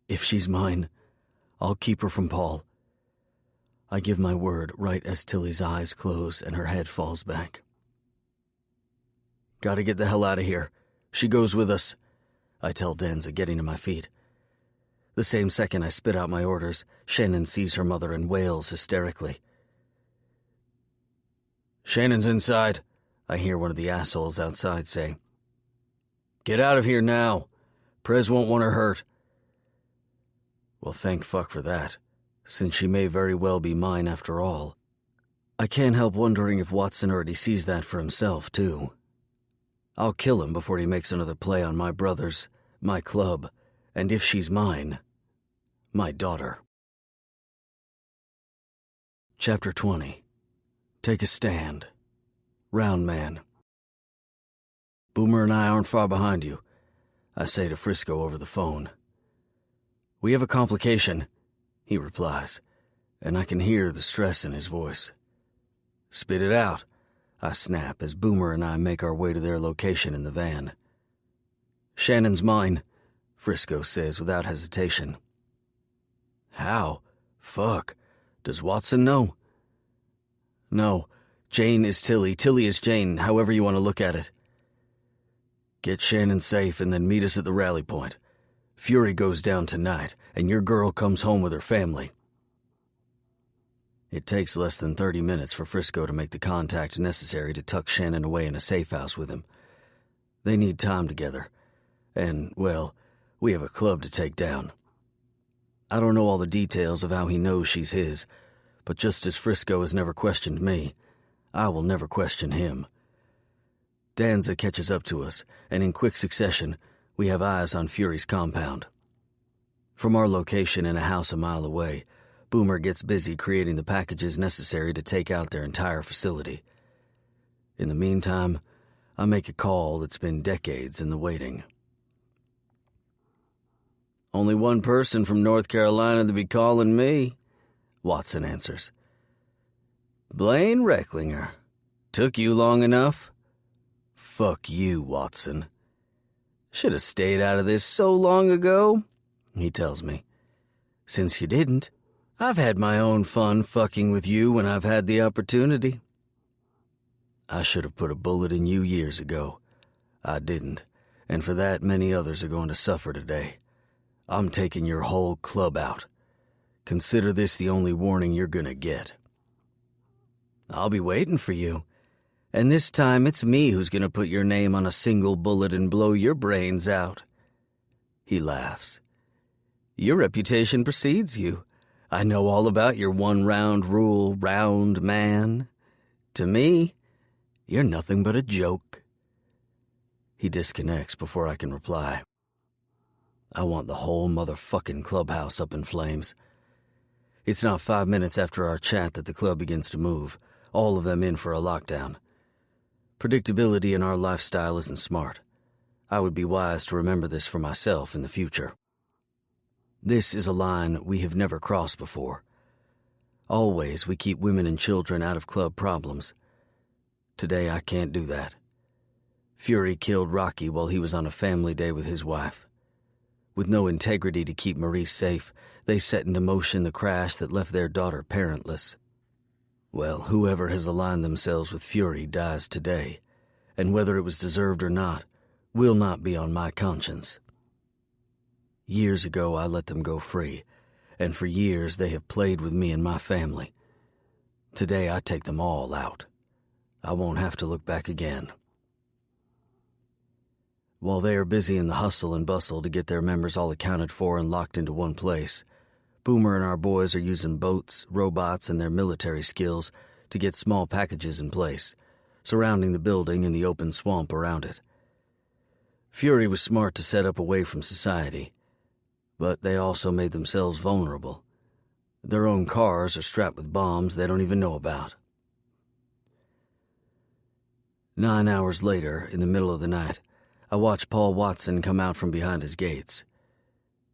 S1: If she's mine, I'll keep her from Paul. I give my word right as Tilly's eyes close and her head falls back. Gotta get the hell out of here. She goes with us, I tell Danza, getting to my feet. The same second I spit out my orders, Shannon sees her mother and wails hysterically. Shannon's inside, I hear one of the assholes outside say. Get out of here now. Prez won't want her hurt. Well, thank fuck for that, since she may very well be mine after all. I can't help wondering if Watson already sees that for himself, too. I'll kill him before he makes another play on my brothers, my club, and if she's mine, my daughter. Chapter 20. Take a stand. Round man. Boomer and I aren't far behind you, I say to Frisco over the phone. We have a complication, he replies, and I can hear the stress in his voice. Spit it out, I snap as Boomer and I make our way to their location in the van. Shannon's mine, Frisco says without hesitation. How? Fuck. Does Watson know? No. Jane is Tilly. Tilly is Jane, however you want to look at it. Get Shannon safe and then meet us at the rally point. Fury goes down tonight, and your girl comes home with her family. It takes less than 30 minutes for Frisco to make the contact necessary to tuck Shannon away in a safe house with him. They need time together. And, well, we have a club to take down. I don't know all the details of how he knows she's his, but just as Frisco has never questioned me, I will never question him. Danza catches up to us, and in quick succession, we have eyes on Fury's compound. From our location in a house a mile away, Boomer gets busy creating the packages necessary to take out their entire facility. In the meantime, I make a call that's been decades in the waiting. Only one person from North Carolina to be calling me, Watson answers. Blaine Recklinger. Took you long enough? Fuck you, Watson. Should have stayed out of this so long ago, he tells me. Since you didn't, I've had my own fun fucking with you when I've had the opportunity. I should have put a bullet in you years ago. I didn't, and for that many others are going to suffer today. I'm taking your whole club out. Consider this the only warning you're gonna get. I'll be waiting for you. And this time it's me who's gonna put your name on a single bullet and blow your brains out. He laughs. Your reputation precedes you. I know all about your one-round rule, round man. To me, you're nothing but a joke. He disconnects before I can reply. I want the whole motherfucking clubhouse up in flames. It's not 5 minutes after our chat that the club begins to move, all of them in for a lockdown. Predictability in our lifestyle isn't smart. I would be wise to remember this for myself in the future. This is a line we have never crossed before. Always we keep women and children out of club problems. Today I can't do that. Fury killed Rocky while he was on a family day with his wife. With no integrity to keep Maurice safe, they set into motion the crash that left their daughter parentless. Well, whoever has aligned themselves with Fury dies today, and whether it was deserved or not, will not be on my conscience. Years ago I let them go free, and for years they have played with me and my family. Today I take them all out. I won't have to look back again. While they are busy in the hustle and bustle to get their members all accounted for and locked into one place, Boomer and our boys are using boats, robots, and their military skills to get small packages in place, surrounding the building and the open swamp around it. Fury was smart to set up away from society, but they also made themselves vulnerable. Their own cars are strapped with bombs they don't even know about. 9 hours later, in the middle of the night, I watch Paul Watson come out from behind his gates.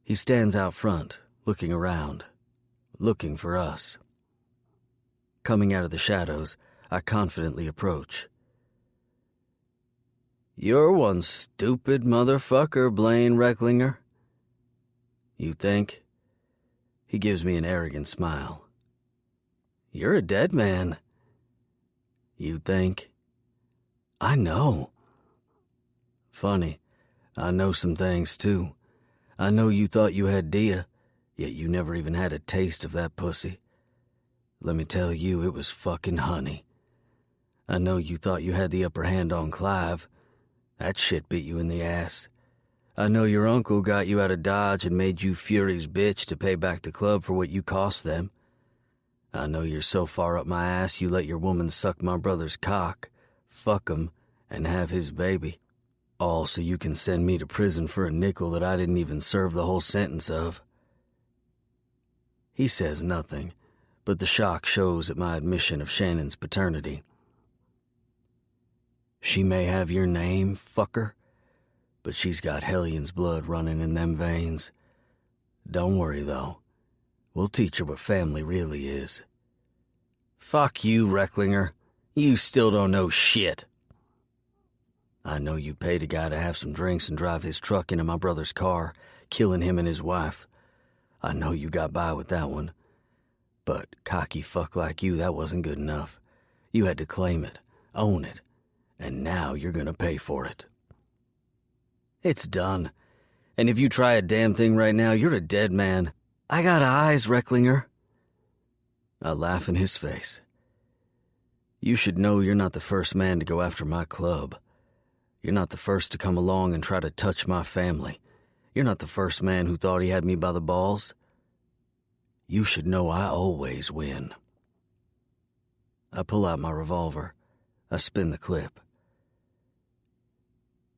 S1: He stands out front, looking around, looking for us. Coming out of the shadows, I confidently approach. You're one stupid motherfucker, Blaine Recklinger. You think? He gives me an arrogant smile. You're a dead man. You think? I know. Funny, I know some things too. I know you thought you had Dia, yet you never even had a taste of that pussy. Let me tell you, it was fucking honey. I know you thought you had the upper hand on Clive. That shit beat you in the ass. I know your uncle got you out of Dodge and made you Fury's bitch to pay back the club for what you cost them. I know you're so far up my ass you let your woman suck my brother's cock, fuck him, and have his baby. All so you can send me to prison for a nickel that I didn't even serve the whole sentence of. He says nothing, but the shock shows at my admission of Shannon's paternity. She may have your name, fucker, but she's got Hellions blood running in them veins. Don't worry, though. We'll teach her what family really is. Fuck you, Recklinger. You still don't know shit. I know you paid a guy to have some drinks and drive his truck into my brother's car, killing him and his wife. I know you got by with that one. But cocky fuck like you, that wasn't good enough. You had to claim it, own it, and now you're gonna pay for it. It's done. And if you try a damn thing right now, you're a dead man. I got eyes, Recklinger. I laugh in his face. You should know you're not the first man to go after my club. You're not the first to come along and try to touch my family. You're not the first man who thought he had me by the balls. You should know I always win. I pull out my revolver. I spin the clip.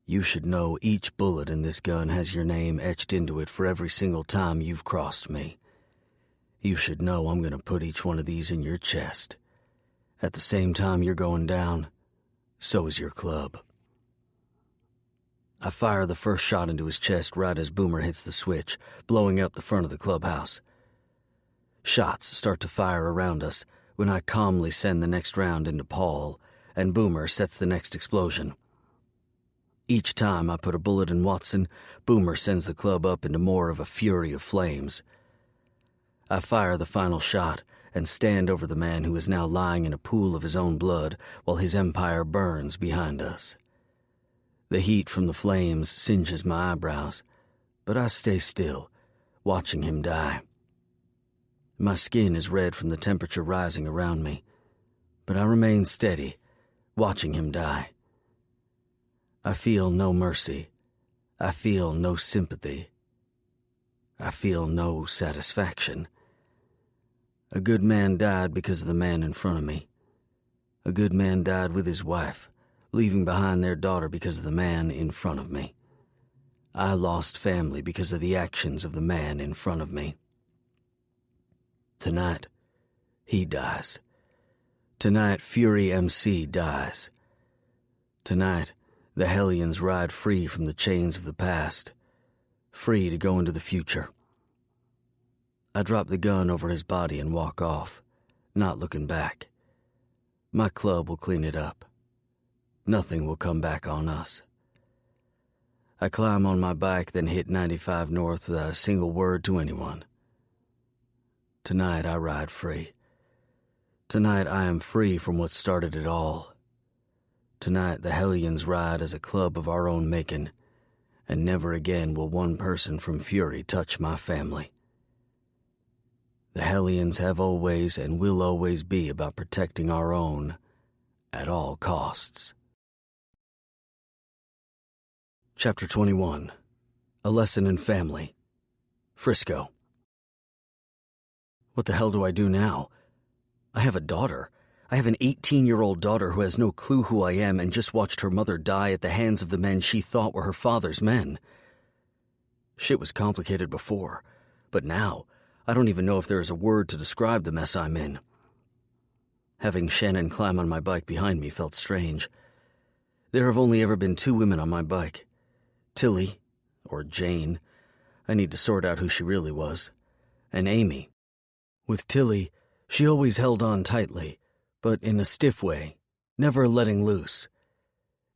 S1: You should know each bullet in this gun has your name etched into it for every single time you've crossed me. You should know I'm going to put each one of these in your chest. At the same time you're going down, so is your club. I fire the first shot into his chest right as Boomer hits the switch, blowing up the front of the clubhouse. Shots start to fire around us when I calmly send the next round into Paul, and Boomer sets the next explosion. Each time I put a bullet in Watson, Boomer sends the club up into more of a fury of flames. I fire the final shot and stand over the man who is now lying in a pool of his own blood while his empire burns behind us. The heat from the flames singes my eyebrows, but I stay still, watching him die. My skin is red from the temperature rising around me, but I remain steady, watching him die. I feel no mercy. I feel no sympathy. I feel no satisfaction. A good man died because of the man in front of me. A good man died with his wife, leaving behind their daughter because of the man in front of me. I lost family because of the actions of the man in front of me. Tonight, he dies. Tonight, Fury MC dies. Tonight, the Hellions ride free from the chains of the past, free to go into the future. I drop the gun over his body and walk off, not looking back. My club will clean it up. Nothing will come back on us. I climb on my bike, then hit 95 North without a single word to anyone. Tonight I ride free. Tonight I am free from what started it all. Tonight the Hellions ride as a club of our own making, and never again will one person from Fury touch my family. The Hellions have always and will always be about protecting our own at all costs. Chapter 21. A Lesson in Family. Frisco. What the hell do I do now? I have a daughter. I have an 18-year-old daughter who has no clue who I am and just watched her mother die at the hands of the men she thought were her father's men. Shit was complicated before, but now I don't even know if there is a word to describe the mess I'm in. Having Shannon climb on my bike behind me felt strange. There have only ever been two women on my bike. Tilly, or Jane, I need to sort out who she really was, and Amy. With Tilly, she always held on tightly, but in a stiff way, never letting loose.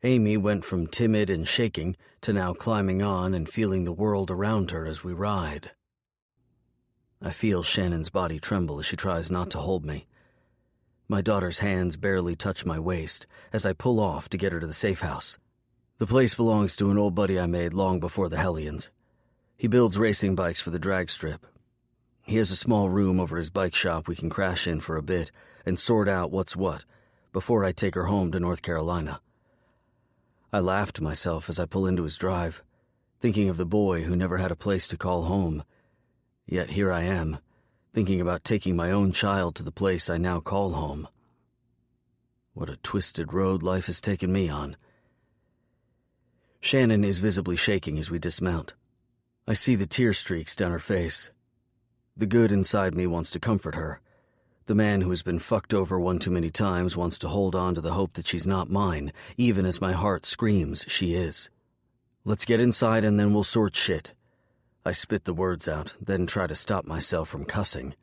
S1: Amy went from timid and shaking to now climbing on and feeling the world around her as we ride. I feel Shannon's body tremble as she tries not to hold me. My daughter's hands barely touch my waist as I pull off to get her to the safe house. The place belongs to an old buddy I made long before the Hellions. He builds racing bikes for the drag strip. He has a small room over his bike shop we can crash in for a bit and sort out what's what before I take her home to North Carolina. I laugh to myself as I pull into his drive, thinking of the boy who never had a place to call home. Yet here I am, thinking about taking my own child to the place I now call home. What a twisted road life has taken me on. Shannon is visibly shaking as we dismount. I see the tear streaks down her face. The good inside me wants to comfort her. The man who has been fucked over one too many times wants to hold on to the hope that she's not mine, even as my heart screams she is. Let's get inside and then we'll sort shit. I spit the words out, then try to stop myself from cussing.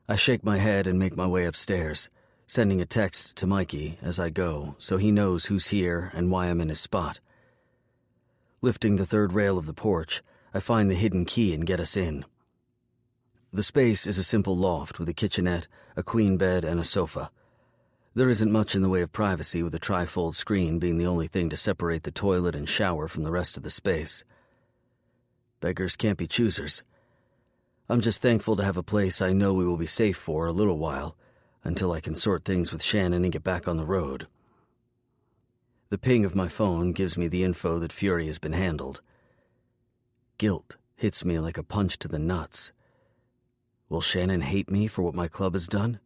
S1: I shake my head and make my way upstairs, sending a text to Mikey as I go so he knows who's here and why I'm in his spot. Lifting the third rail of the porch, I find the hidden key and get us in. The space is a simple loft with a kitchenette, a queen bed, and a sofa. There isn't much in the way of privacy, with a trifold screen being the only thing to separate the toilet and shower from the rest of the space. Beggars can't be choosers. I'm just thankful to have a place I know we will be safe for a little while, until I can sort things with Shannon and get back on the road. The ping of my phone gives me the info that Fury has been handled. Guilt hits me like a punch to the nuts. Will Shannon hate me for what my club has done?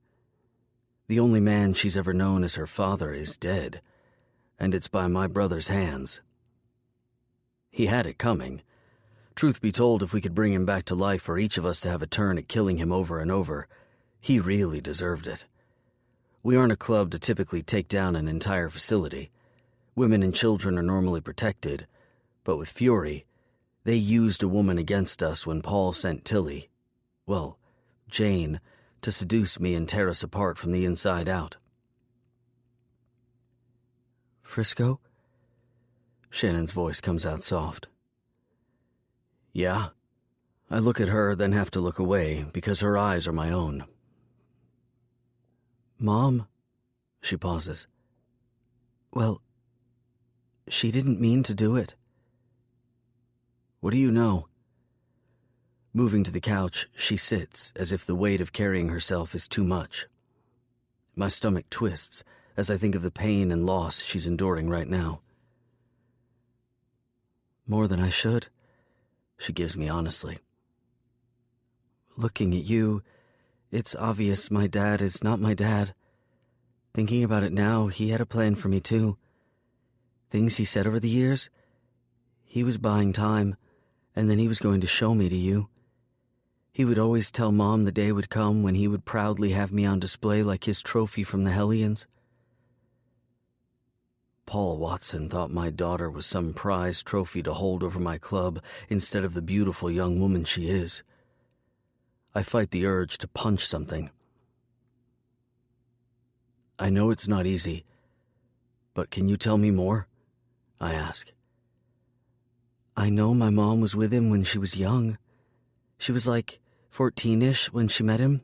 S1: The only man she's ever known as her father is dead, and it's by my brother's hands. He had it coming. Truth be told, if we could bring him back to life for each of us to have a turn at killing him over and over, he really deserved it. We aren't a club to typically take down an entire facility. Women and children are normally protected, but with Fury, they used a woman against us when Paul sent Tilly, Jane, to seduce me and tear us apart from the inside out. Frisco? Shannon's voice comes out soft. Yeah. I look at her, then have to look away because her eyes are my own. Mom? She pauses. Well, she didn't mean to do it. What do you know? Moving to the couch, she sits as if the weight of carrying herself is too much. My stomach twists as I think of the pain and loss she's enduring right now. More than I should, she gives me honestly. Looking at you, it's obvious my dad is not my dad. Thinking about it now, he had a plan for me too. Things he said over the years, he was buying time, and then he was going to show me to you. He would always tell Mom the day would come when he would proudly have me on display like his trophy from the Hellions. Paul Watson thought my daughter was some prized trophy to hold over my club instead of the beautiful young woman she is. I fight the urge to punch something. I know it's not easy, but can you tell me more? I ask. I know my mom was with him when she was young. She was like 14-ish when she met him.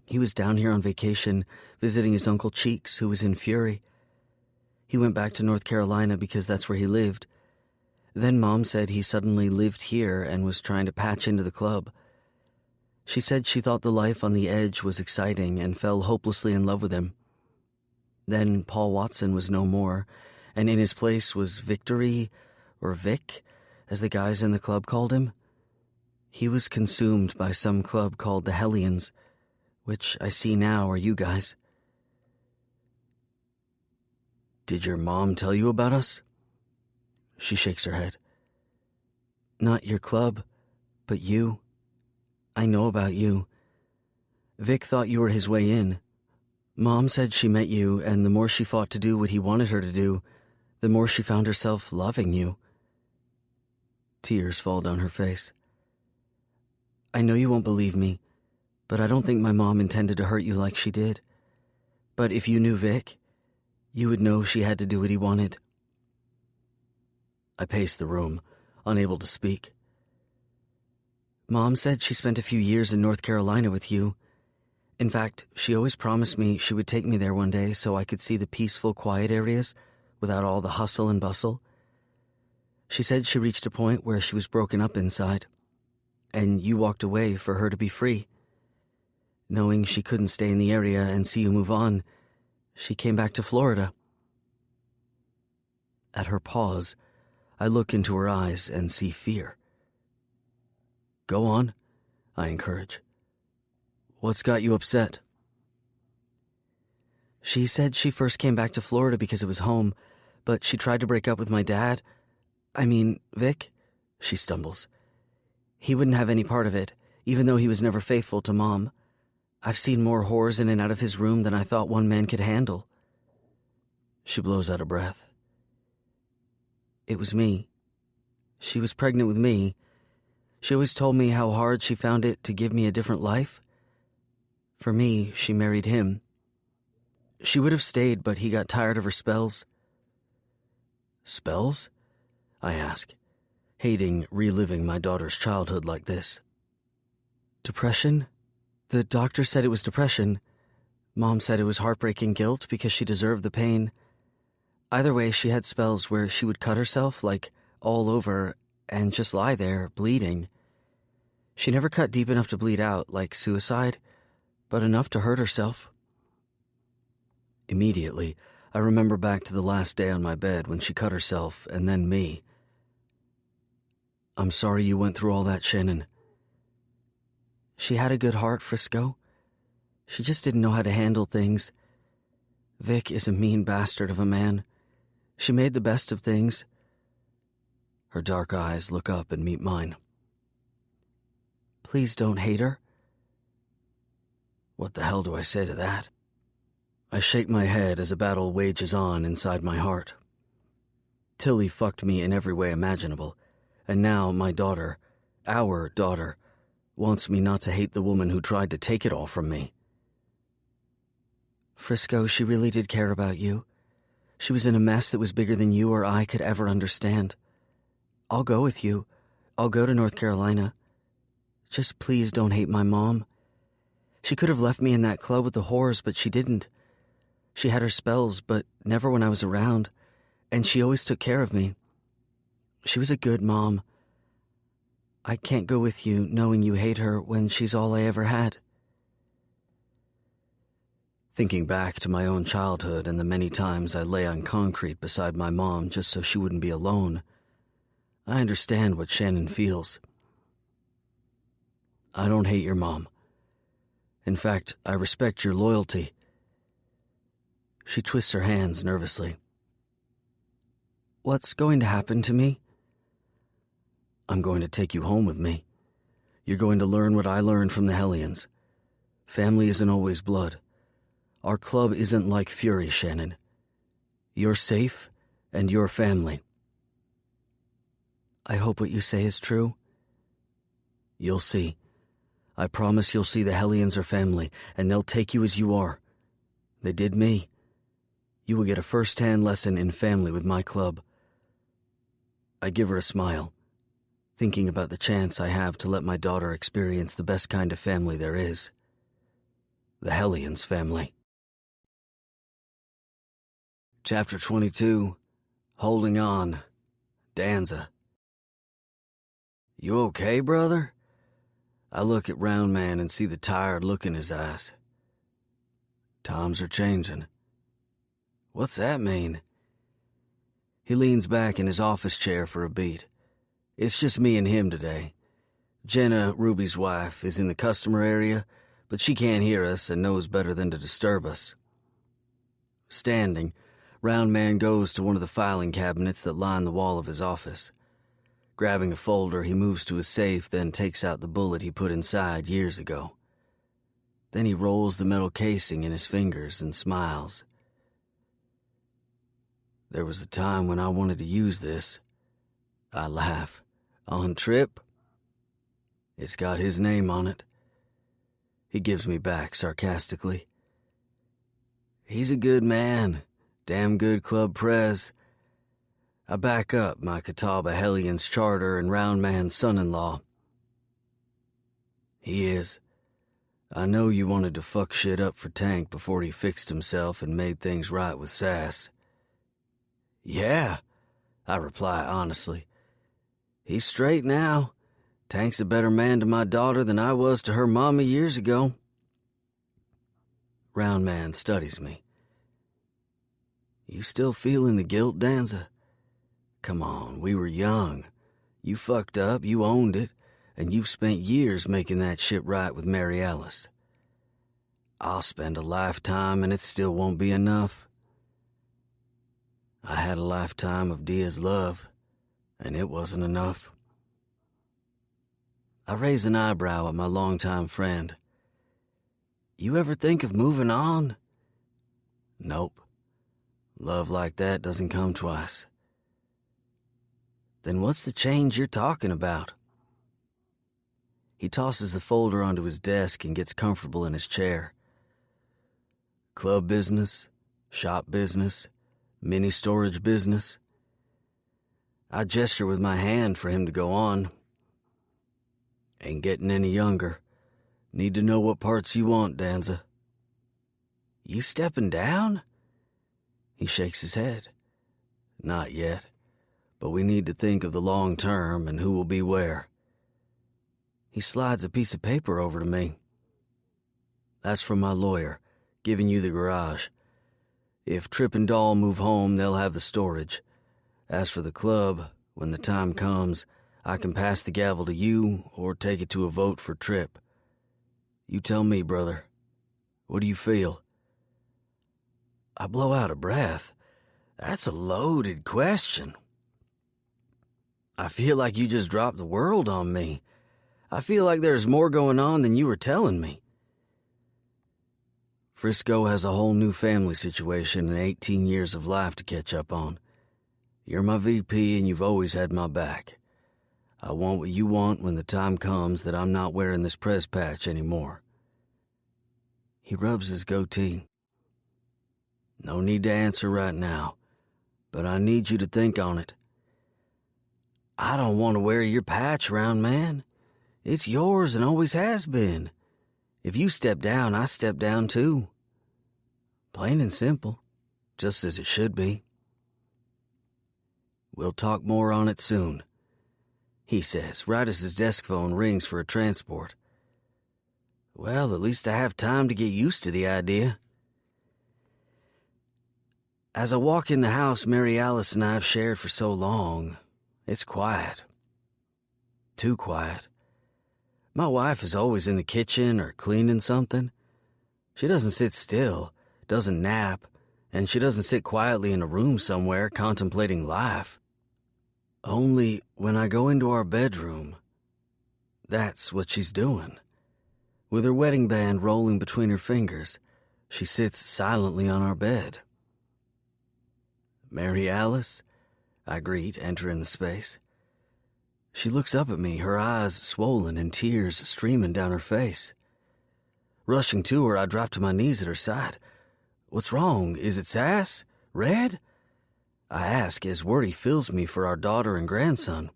S1: He was down here on vacation, visiting his Uncle Cheeks, who was in Fury. He went back to North Carolina because that's where he lived. Then Mom said he suddenly lived here and was trying to patch into the club. She said she thought the life on the edge was exciting and fell hopelessly in love with him. Then Paul Watson was no more, and in his place was Victory, or Vic, as the guys in the club called him. He was consumed by some club called the Hellions, which I see now are you guys. Did your mom tell you about us? She shakes her head. Not your club, but you. I know about you. Vic thought you were his way in. Mom said she met you, and the more she fought to do what he wanted her to do, the more she found herself loving you. Tears fall down her face. I know you won't believe me, but I don't think my mom intended to hurt you like she did. But if you knew Vic, You would know she had to do what he wanted. I paced the room, unable to speak. Mom said she spent a few years in North Carolina with you. In fact, she always promised me she would take me there one day so I could see the peaceful, quiet areas without all the hustle and bustle. She said she reached a point where she was broken up inside, and you walked away for her to be free. Knowing she couldn't stay in the area and see you move on, she came back to Florida. At her pause, I look into her eyes and see fear. Go on, I encourage. What's got you upset? She said she first came back to Florida because it was home, but she tried to break up with my dad. Vic, she stumbles. He wouldn't have any part of it, even though he was never faithful to Mom. I've seen more whores in and out of his room than I thought one man could handle. She blows out a breath. It was me. She was pregnant with me. She always told me how hard she found it to give me a different life. For me, she married him. She would have stayed, but he got tired of her spells. Spells? I ask, hating reliving my daughter's childhood like this. Depression? The doctor said it was depression. Mom said it was heartbreaking guilt because she deserved the pain. Either way, she had spells where she would cut herself, like, all over, and just lie there, bleeding. She never cut deep enough to bleed out, like suicide, but enough to hurt herself. Immediately, I remember back to the last day on my bed when she cut herself, and then me. I'm sorry you went through all that, Shannon. She had a good heart, Frisco. She just didn't know how to handle things. Vic is a mean bastard of a man. She made the best of things. Her dark eyes look up and meet mine. Please don't hate her. What the hell do I say to that? I shake my head as a battle wages on inside my heart. Tilly fucked me in every way imaginable, and now my daughter, our daughter, wants me not to hate the woman who tried to take it all from me. Frisco, she really did care about you. She was in a mess that was bigger than you or I could ever understand. I'll go with you. I'll go to North Carolina. Just please don't hate my mom. She could have left me in that club with the whores, but she didn't. She had her spells, but never when I was around, and she always took care of me. She was a good mom. I can't go with you knowing you hate her when she's all I ever had. Thinking back to my own childhood and the many times I lay on concrete beside my mom just so she wouldn't be alone, I understand what Shannon feels. I don't hate your mom. In fact, I respect your loyalty. She twists her hands nervously. What's going to happen to me? I'm going to take you home with me. You're going to learn what I learned from the Hellions. Family isn't always blood. Our club isn't like Fury, Shannon. You're safe, and you're family. I hope what you say is true. You'll see. I promise you'll see the Hellions are family, and they'll take you as you are. They did me. You will get a first-hand lesson in family with my club. I give her a smile, thinking about the chance I have to let my daughter experience the best kind of family there is. The Hellions family. Chapter 22. Holding On. Danza. You okay, brother? I look at Round Man and see the tired look in his eyes. Times are changing. What's that mean? He leans back in his office chair for a beat. It's just me and him today. Jenna, Ruby's wife, is in the customer area, but she can't hear us and knows better than to disturb us. Standing, Round Man goes to one of the filing cabinets that line the wall of his office. Grabbing a folder, he moves to his safe, then takes out the bullet he put inside years ago. Then he rolls the metal casing in his fingers and smiles. There was a time when I wanted to use this. I laugh. On Trip? It's got his name on it. He gives me back sarcastically. He's a good man. Damn good club prez. I back up my Catawba Hellions charter and Roundman's son-in-law. He is. I know you wanted to fuck shit up for Tank before he fixed himself and made things right with Sass. Yeah, I reply honestly. He's straight now. Tank's a better man to my daughter than I was to her mama years ago. Roundman studies me. You still feeling the guilt, Danza? Come on, we were young. You fucked up, you owned it, and you've spent years making that shit right with Mary Alice. I'll spend a lifetime and it still won't be enough. I had a lifetime of Dia's love, and it wasn't enough. I raise an eyebrow at my longtime friend. You ever think of moving on? Nope. Love like that doesn't come twice. Then what's the change you're talking about? He tosses the folder onto his desk and gets comfortable in his chair. Club business, shop business, mini storage business. I gesture with my hand for him to go on. Ain't getting any younger. Need to know what parts you want, Danza. You stepping down? He shakes his head. Not yet, but we need to think of the long term and who will be where. He slides a piece of paper over to me. That's from my lawyer, giving you the garage. If Tripp and Doll move home, they'll have the storage. As for the club, when the time comes, I can pass the gavel to you or take it to a vote for Tripp. You tell me, brother. What do you feel? I blow out a breath. That's a loaded question. I feel like you just dropped the world on me. I feel like there's more going on than you were telling me. Frisco has a whole new family situation and 18 years of life to catch up on. You're my VP and you've always had my back. I want what you want when the time comes that I'm not wearing this press patch anymore. He rubs his goatee. No need to answer right now, but I need you to think on it. I don't want to wear your patch, Roundman. It's yours and always has been. If you step down, I step down too. Plain and simple, just as it should be. We'll talk more on it soon, he says, right as his desk phone rings for a transport. Well, at least I have time to get used to the idea. As I walk in the house Mary Alice and I have shared for so long, it's quiet. Too quiet. My wife is always in the kitchen or cleaning something. She doesn't sit still, doesn't nap, and she doesn't sit quietly in a room somewhere contemplating life. Only when I go into our bedroom, that's what she's doing. With her wedding band rolling between her fingers, she sits silently on our bed. Mary Alice, I greet, entering the space. She looks up at me, her eyes swollen and tears streaming down her face. Rushing to her, I drop to my knees at her side. What's wrong? Is it Sass? Red? I ask as worry fills me for our daughter and grandson.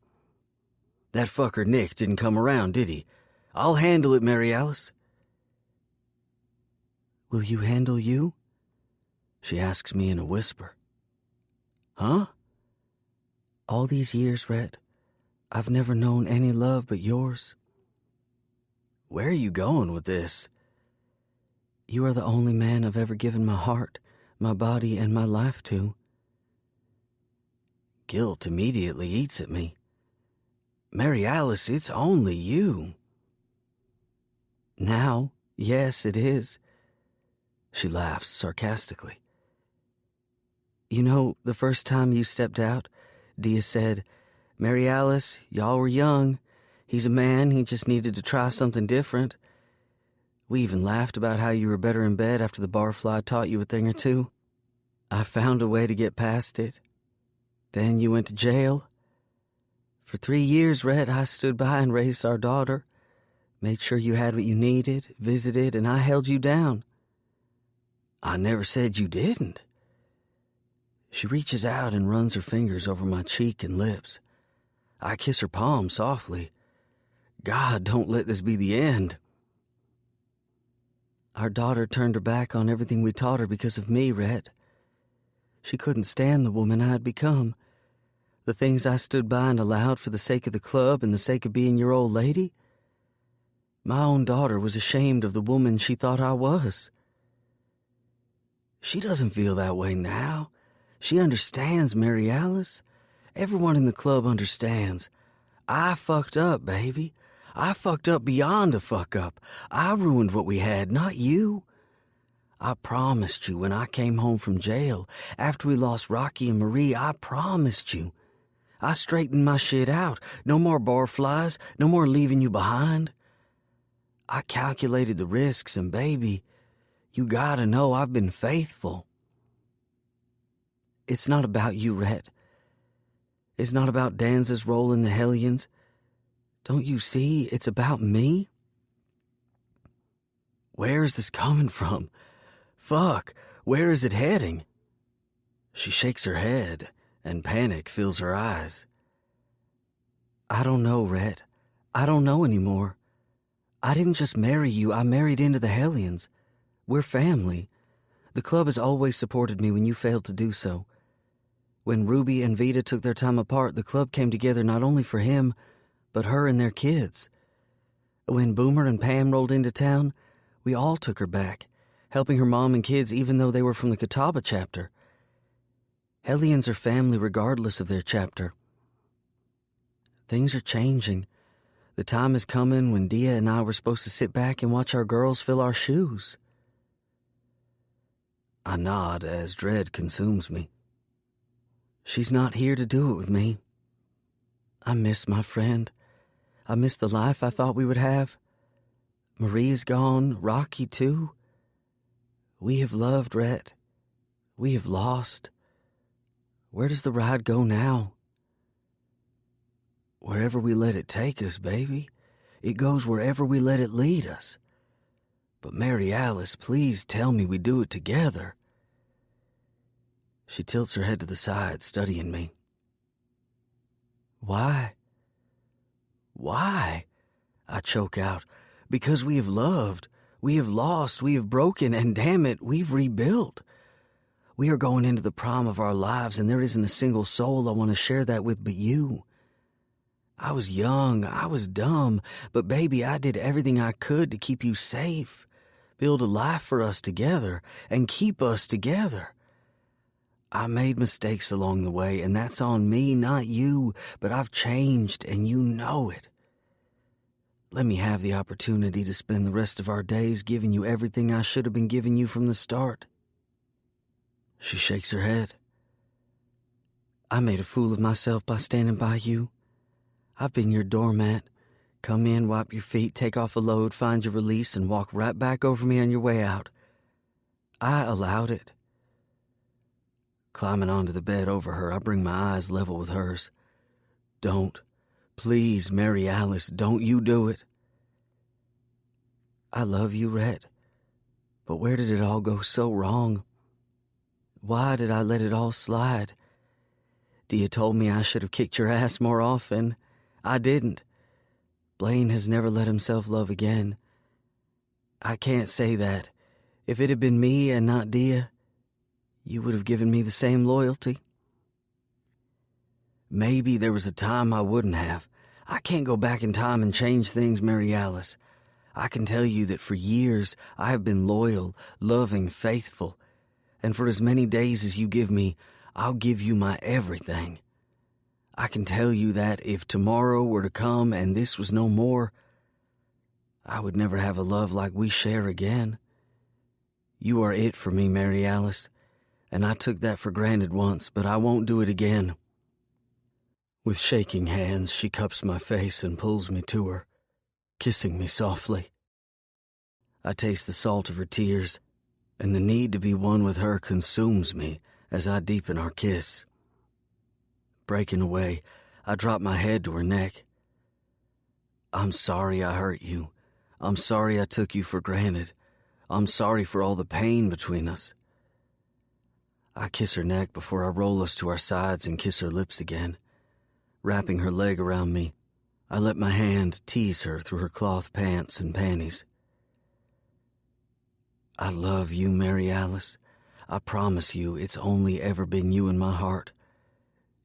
S1: That fucker Nick didn't come around, did he? I'll handle it, Mary Alice. Will you handle you? She asks me in a whisper. Huh? All these years, Rhett, I've never known any love but yours. Where are you going with this? You are the only man I've ever given my heart, my body, and my life to. Guilt immediately eats at me. Mary Alice, it's only you. Now, yes, it is. She laughs sarcastically. You know, the first time you stepped out, Dia said, Mary Alice, y'all were young. He's a man, he just needed to try something different. We even laughed about how you were better in bed after the barfly taught you a thing or two. I found a way to get past it. Then you went to jail. For 3 years, Red, I stood by and raised our daughter. Made sure you had what you needed, visited, and I held you down. I never said you didn't. She reaches out and runs her fingers over my cheek and lips. I kiss her palm softly. God, don't let this be the end. Our daughter turned her back on everything we taught her because of me, Rhett. She couldn't stand the woman I had become. The things I stood by and allowed for the sake of the club and the sake of being your old lady. My own daughter was ashamed of the woman she thought I was. She doesn't feel that way now. She understands, Mary Alice. Everyone in the club understands. I fucked up, baby. I fucked up beyond a fuck up. I ruined what we had, not you. I promised you when I came home from jail, after we lost Rocky and Marie, I promised you. I straightened my shit out. No more barflies, no more leaving you behind. I calculated the risks, and baby, you gotta know I've been faithful. It's not about you, Rhett. It's not about Danza's role in the Hellions. Don't you see? It's about me. Where is this coming from? Fuck, where is it heading? She shakes her head, and panic fills her eyes. I don't know, Rhett. I don't know anymore. I didn't just marry you, I married into the Hellions. We're family. The club has always supported me when you failed to do so. When Ruby and Vita took their time apart, the club came together not only for him, but her and their kids. When Boomer and Pam rolled into town, we all took her back, helping her mom and kids even though they were from the Catawba chapter. Hellions are family regardless of their chapter. Things are changing. The time is coming when Dia and I were supposed to sit back and watch our girls fill our shoes. I nod as dread consumes me. She's not here to do it with me. I miss my friend. I miss the life I thought we would have. Marie is gone, Rocky too. We have loved, Rhett. We have lost. Where does the ride go now? Wherever we let it take us, baby. It goes wherever we let it lead us. But Mary Alice, please tell me we do it together. She tilts her head to the side, studying me. Why? Why? I choke out. Because we have loved, we have lost, we have broken, and damn it, we've rebuilt. We are going into the prime of our lives, and there isn't a single soul I want to share that with but you. I was young, I was dumb, but baby, I did everything I could to keep you safe, build a life for us together, and keep us together. I made mistakes along the way, and that's on me, not you, but I've changed, and you know it. Let me have the opportunity to spend the rest of our days giving you everything I should have been giving you from the start. She shakes her head. I made a fool of myself by standing by you. I've been your doormat. Come in, wipe your feet, take off a load, find your release, and walk right back over me on your way out. I allowed it. Climbing onto the bed over her, I bring my eyes level with hers. Don't. Please, Mary Alice, don't you do it. I love you, Rhett. But where did it all go so wrong? Why did I let it all slide? Dia told me I should have kicked your ass more often. I didn't. Blaine has never let himself love again. I can't say that. If it had been me and not Dia, you would have given me the same loyalty. Maybe there was a time I wouldn't have. I can't go back in time and change things, Mary Alice. I can tell you that for years I have been loyal, loving, faithful, and for as many days as you give me, I'll give you my everything. I can tell you that if tomorrow were to come and this was no more, I would never have a love like we share again. You are it for me, Mary Alice, and I took that for granted once, but I won't do it again. With shaking hands, she cups my face and pulls me to her, kissing me softly. I taste the salt of her tears, and the need to be one with her consumes me as I deepen our kiss. Breaking away, I drop my head to her neck. I'm sorry I hurt you. I'm sorry I took you for granted. I'm sorry for all the pain between us. I kiss her neck before I roll us to our sides and kiss her lips again. Wrapping her leg around me, I let my hand tease her through her cloth pants and panties. I love you, Mary Alice. I promise you it's only ever been you in my heart.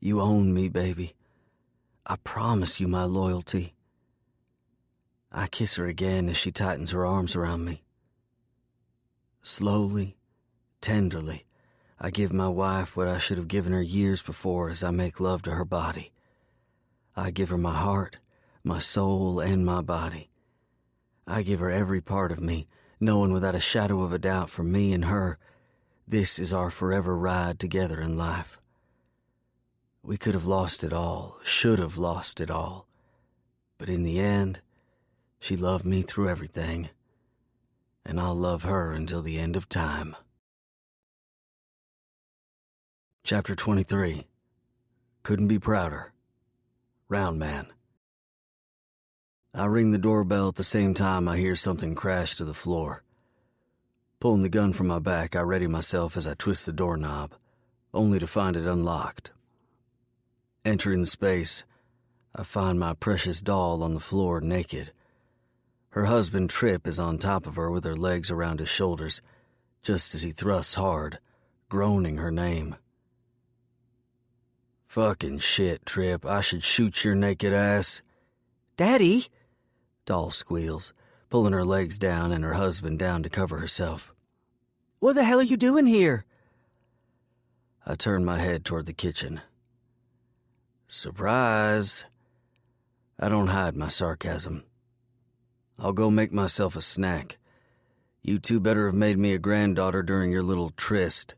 S1: You own me, baby. I promise you my loyalty. I kiss her again as she tightens her arms around me. Slowly, tenderly, I give my wife what I should have given her years before as I make love to her body. I give her my heart, my soul, and my body. I give her every part of me, knowing without a shadow of a doubt for me and her, this is our forever ride together in life. We could have lost it all, should have lost it all, but in the end, she loved me through everything, and I'll love her until the end of time. Chapter 23. Couldn't be prouder. Round Man. I ring the doorbell at the same time I hear something crash to the floor. Pulling the gun from my back, I ready myself as I twist the doorknob, only to find it unlocked. Entering the space, I find my precious doll on the floor naked. Her husband, Trip, is on top of her with her legs around his shoulders, just as he thrusts hard, groaning her name. Fucking shit, Trip. I should shoot your naked ass. Daddy! Doll squeals, pulling her legs down and her husband down to cover herself. What the hell are you doing here? I turn my head toward the kitchen. Surprise! I don't hide my sarcasm. I'll go make myself a snack. You two better have made me a granddaughter during your little tryst.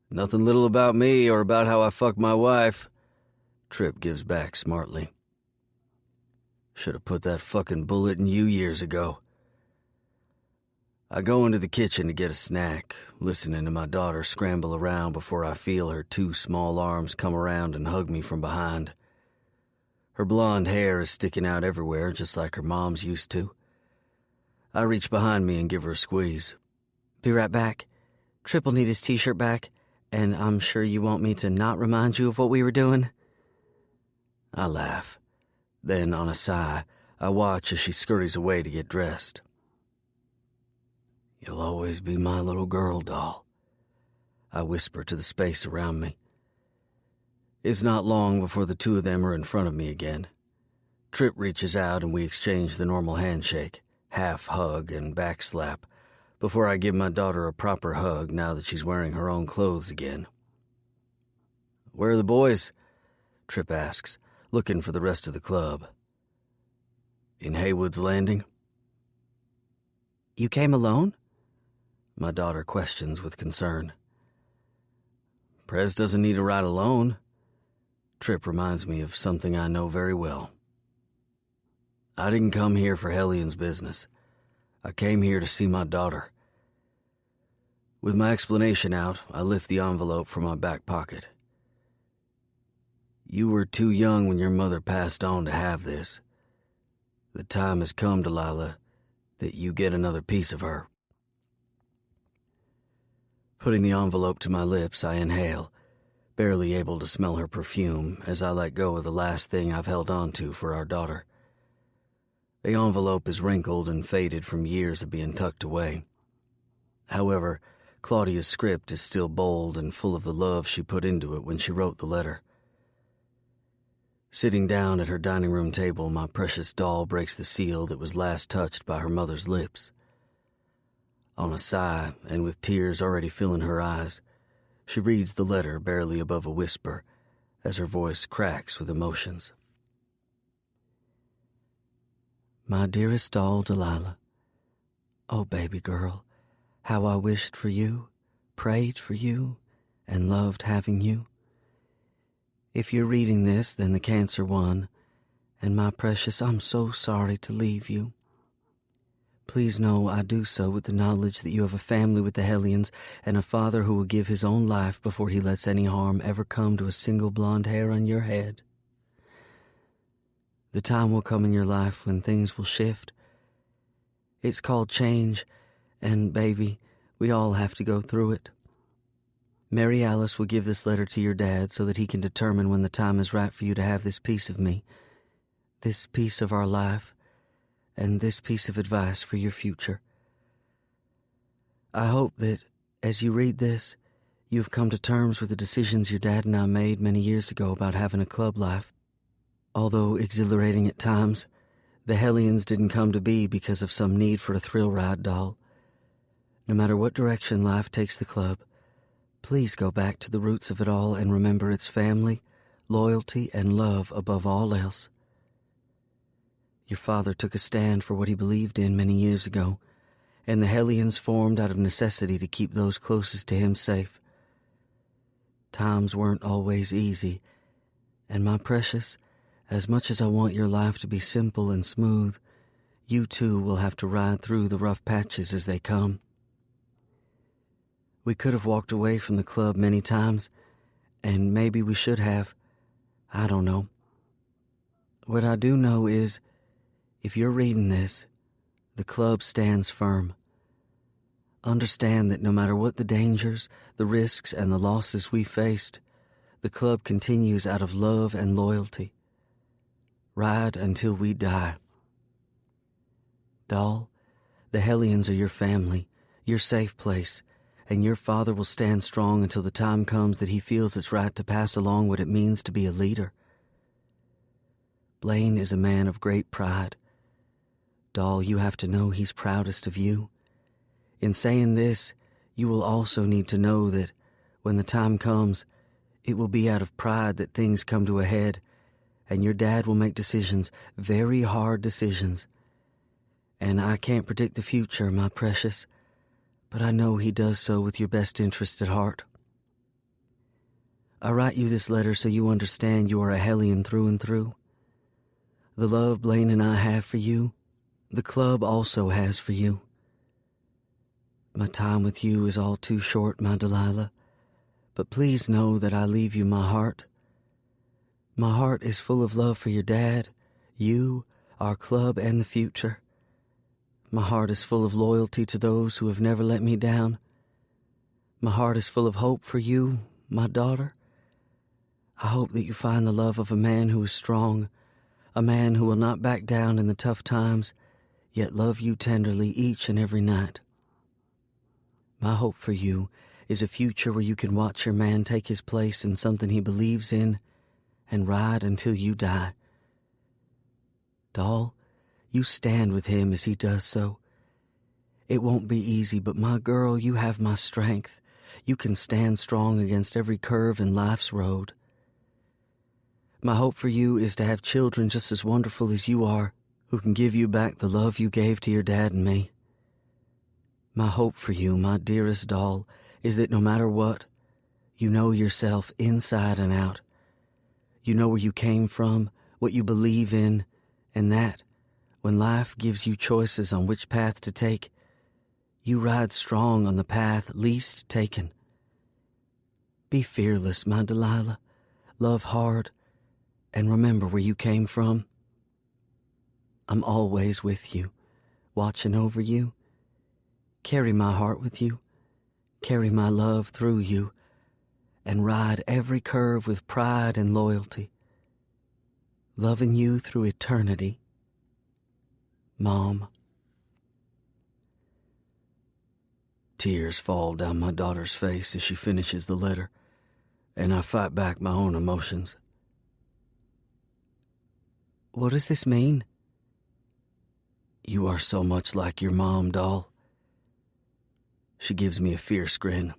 S1: Nothing little about me or about how I fuck my wife. Trip gives back smartly. Should have put that fucking bullet in you years ago. I go into the kitchen to get a snack, listening to my daughter scramble around before I feel her two small arms come around and hug me from behind. Her blonde hair is sticking out everywhere, just like her mom's used to. I reach behind me and give her a squeeze. Be right back. Trip will need his t-shirt back, and I'm sure you want me to not remind you of what we were doing. I laugh. Then, on a sigh, I watch as she scurries away to get dressed. You'll always be my little girl, doll, I whisper to the space around me. It's not long before the two of them are in front of me again. Trip reaches out and we exchange the normal handshake, half hug and back slap, before I give my daughter a proper hug now that she's wearing her own clothes again. Where are the boys? Trip asks, looking for the rest of the club. In Haywood's Landing? You came alone? My daughter questions with concern. Prez doesn't need to ride alone. Trip reminds me of something I know very well. I didn't come here for Hellions business. I came here to see my daughter. With my explanation out, I lift the envelope from my back pocket. You were too young when your mother passed on to have this. The time has come, Delilah, that you get another piece of her. Putting the envelope to my lips, I inhale, barely able to smell her perfume as I let go of the last thing I've held on to for our daughter. The envelope is wrinkled and faded from years of being tucked away. However, Claudia's script is still bold and full of the love she put into it when she wrote the letter. Sitting down at her dining room table, my precious doll breaks the seal that was last touched by her mother's lips. On a sigh, and with tears already filling her eyes, she reads the letter barely above a whisper as her voice cracks with emotions. My dearest doll, Delilah. Oh, baby girl, how I wished for you, prayed for you, and loved having you. If you're reading this, then the cancer won, and my precious, I'm so sorry to leave you. Please know I do so with the knowledge that you have a family with the Hellions and a father who will give his own life before he lets any harm ever come to a single blonde hair on your head. The time will come in your life when things will shift. It's called change, and baby, we all have to go through it. Mary Alice will give this letter to your dad so that he can determine when the time is right for you to have this piece of me, this piece of our life, and this piece of advice for your future. I hope that, as you read this, you have come to terms with the decisions your dad and I made many years ago about having a club life. Although exhilarating at times, the Hellions didn't come to be because of some need for a thrill ride, doll. No matter what direction life takes the club, please go back to the roots of it all and remember it's family, loyalty, and love above all else. Your father took a stand for what he believed in many years ago, and the Hellions formed out of necessity to keep those closest to him safe. Times weren't always easy, and my precious, as much as I want your life to be simple and smooth, you too will have to ride through the rough patches as they come. We could have walked away from the club many times, and maybe we should have. I don't know. What I do know is, if you're reading this, the club stands firm. Understand that no matter what the dangers, the risks, and the losses we faced, the club continues out of love and loyalty. Ride until we die. Doll, the Hellions are your family, your safe place, and your father will stand strong until the time comes that he feels it's right to pass along what it means to be a leader. Blaine is a man of great pride. Doll, you have to know he's proudest of you. In saying this, you will also need to know that, when the time comes, it will be out of pride that things come to a head, and your dad will make decisions, very hard decisions. And I can't predict the future, my precious, but I know he does so with your best interest at heart. I write you this letter so you understand you are a Hellion through and through. The love Blaine and I have for you, the club also has for you. My time with you is all too short, my Delilah, but please know that I leave you my heart. My heart is full of love for your dad, you, our club, and the future. My heart is full of loyalty to those who have never let me down. My heart is full of hope for you, my daughter. I hope that you find the love of a man who is strong, a man who will not back down in the tough times, yet love you tenderly each and every night. My hope for you is a future where you can watch your man take his place in something he believes in and ride until you die. Doll, you stand with him as he does so. It won't be easy, but my girl, you have my strength. You can stand strong against every curve in life's road. My hope for you is to have children just as wonderful as you are, who can give you back the love you gave to your dad and me. My hope for you, my dearest doll, is that no matter what, you know yourself inside and out. You know where you came from, what you believe in, and that, when life gives you choices on which path to take, you ride strong on the path least taken. Be fearless, my Delilah. Love hard, and remember where you came from. I'm always with you, watching over you. Carry my heart with you, carry my love through you, and ride every curve with pride and loyalty. Loving you through eternity. Mom. Tears fall down my daughter's face as she finishes the letter, and I fight back my own emotions. What does this mean? You are so much like your mom, doll. She gives me a fierce grin.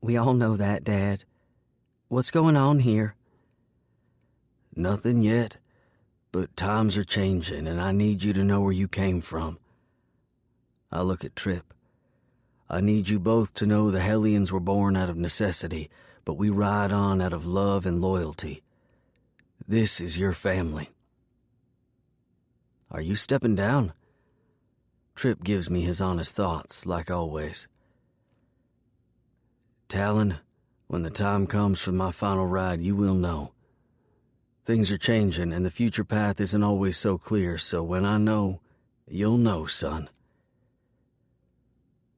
S1: We all know that, Dad. What's going on here? Nothing yet, but times are changing, and I need you to know where you came from. I look at Trip. I need you both to know the Hellions were born out of necessity, but we ride on out of love and loyalty. This is your family. Are you stepping down? Trip gives me his honest thoughts, like always. Talon, when the time comes for my final ride, you will know. Things are changing, and the future path isn't always so clear, so when I know, you'll know, son.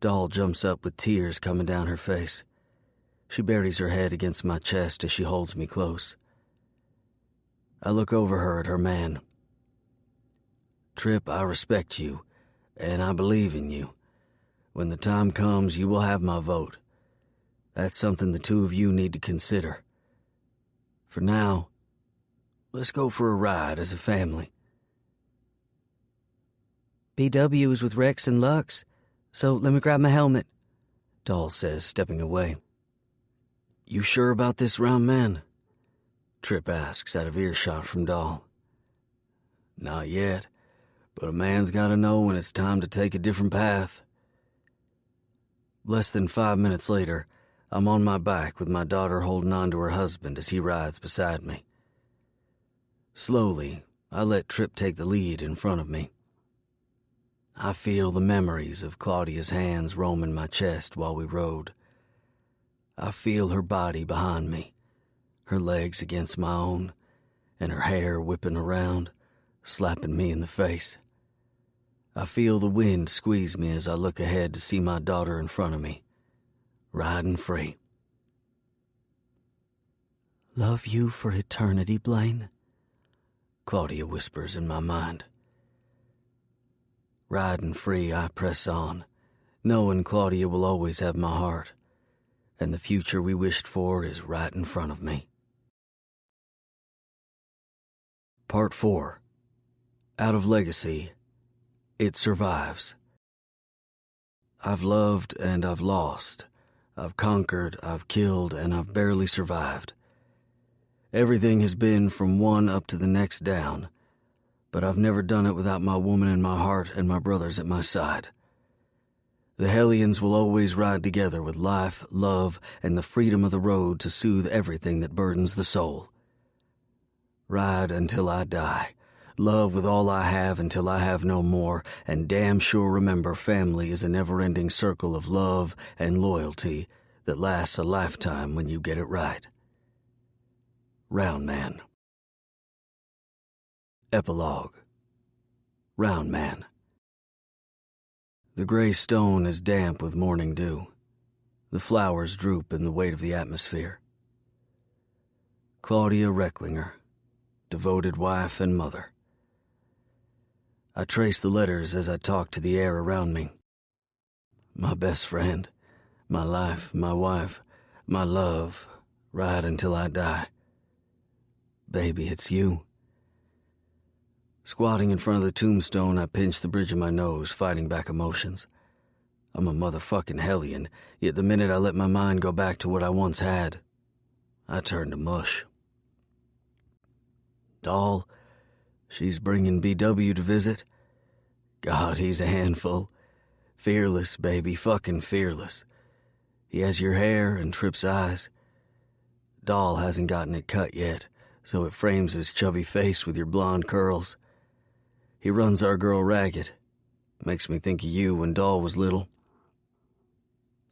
S1: Doll jumps up with tears coming down her face. She buries her head against my chest as she holds me close. I look over her at her man. Trip, I respect you, and I believe in you. When the time comes, you will have my vote. That's something the two of you need to consider. For now, let's go for a ride as a family. BW is with Rex and Lux, so let me grab my helmet, Doll says, stepping away. You sure about this, round man? Trip asks, out of earshot from Doll. Not yet, but a man's gotta know when it's time to take a different path. Less than 5 minutes later, I'm on my back with my daughter holding on to her husband as he rides beside me. Slowly, I let Trip take the lead in front of me. I feel the memories of Claudia's hands roaming my chest while we rode. I feel her body behind me, her legs against my own, and her hair whipping around, slapping me in the face. I feel the wind squeeze me as I look ahead to see my daughter in front of me, riding free. Love you for eternity, Blaine, Claudia whispers in my mind. Riding free, I press on, knowing Claudia will always have my heart, and the future we wished for is right in front of me. Part 4. Out of Legacy, It Survives. I've loved and I've lost. I've conquered, I've killed, and I've barely survived. Everything has been from one up to the next down, but I've never done it without my woman in my heart and my brothers at my side. The Hellions will always ride together with life, love, and the freedom of the road to soothe everything that burdens the soul. Ride until I die, love with all I have until I have no more, and damn sure remember family is a never-ending circle of love and loyalty that lasts a lifetime when you get it right. Round Man. Epilogue. Round Man. The gray stone is damp with morning dew. The flowers droop in the weight of the atmosphere. Claudia Recklinger, devoted wife and mother. I trace the letters as I talk to the air around me. My best friend, my life, my wife, my love, ride until I die. Baby, it's you. Squatting in front of the tombstone, I pinch the bridge of my nose, fighting back emotions. I'm a motherfucking Hellion, yet the minute I let my mind go back to what I once had, I turn to mush. Doll, she's bringing BW to visit. God, he's a handful. Fearless, baby, fucking fearless. He has your hair and Trip's eyes. Doll hasn't gotten it cut yet, so it frames his chubby face with your blonde curls. He runs our girl ragged. Makes me think of you when Doll was little.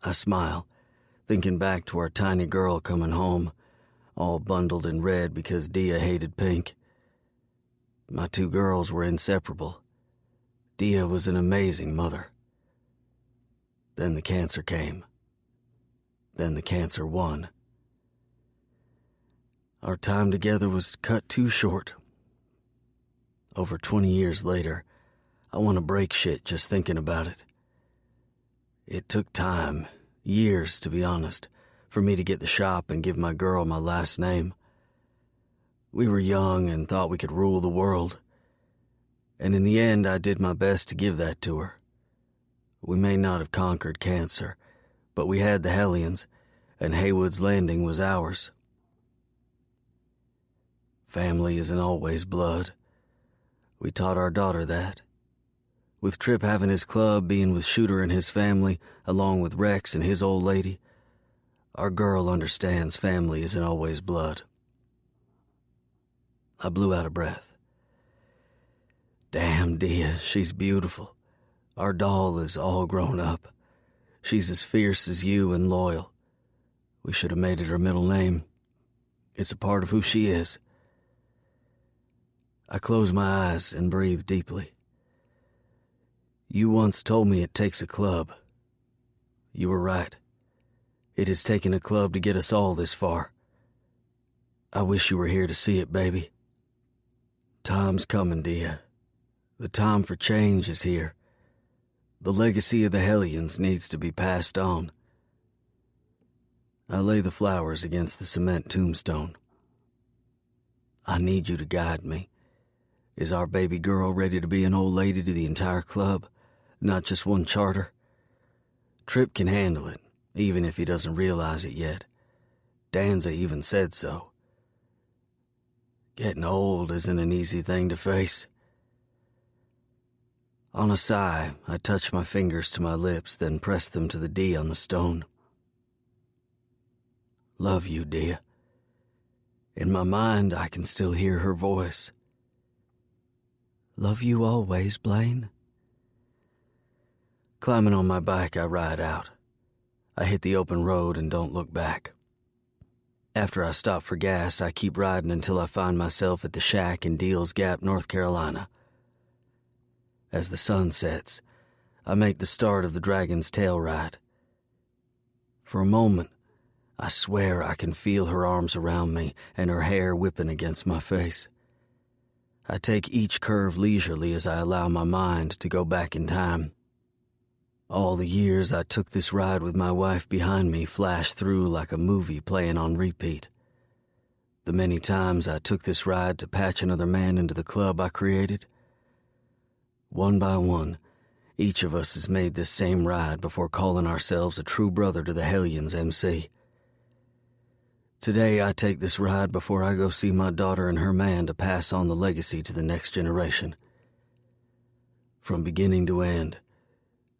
S1: I smile, thinking back to our tiny girl coming home, all bundled in red because Dia hated pink. My two girls were inseparable. Dia was an amazing mother. Then the cancer came. Then the cancer won. Our time together was cut too short. Over 20 years later, I want to break shit just thinking about it. It took time, years to be honest, for me to get the shop and give my girl my last name. We were young and thought we could rule the world. And in the end, I did my best to give that to her. We may not have conquered cancer, but we had the Hellions, and Haywood's Landing was ours. Family isn't always blood. We taught our daughter that. With Trip having his club, being with Shooter and his family, along with Rex and his old lady, our girl understands family isn't always blood. I blew out of breath. Damn, Dia, she's beautiful. Our doll is all grown up. She's as fierce as you and loyal. We should have made it her middle name. It's a part of who she is. I close my eyes and breathe deeply. You once told me it takes a club. You were right. It has taken a club to get us all this far. I wish you were here to see it, baby. Time's coming, dear. The time for change is here. The legacy of the Hellions needs to be passed on. I lay the flowers against the cement tombstone. I need you to guide me. Is our baby girl ready to be an old lady to the entire club, not just one charter? Tripp can handle it, even if he doesn't realize it yet. Danza even said so. Getting old isn't an easy thing to face. On a sigh, I touched my fingers to my lips, then pressed them to the D on the stone. Love you, dear. In my mind, I can still hear her voice. Love you always, Blaine. Climbing on my bike, I ride out. I hit the open road and don't look back. After I stop for gas, I keep riding until I find myself at the shack in Deals Gap, North Carolina. As the sun sets, I make the start of the Dragon's Tail ride. For a moment, I swear I can feel her arms around me and her hair whipping against my face. I take each curve leisurely as I allow my mind to go back in time. All the years I took this ride with my wife behind me flash through like a movie playing on repeat. The many times I took this ride to patch another man into the club I created. One by one, each of us has made this same ride before calling ourselves a true brother to the Hellions MC. Today I take this ride before I go see my daughter and her man to pass on the legacy to the next generation. From beginning to end,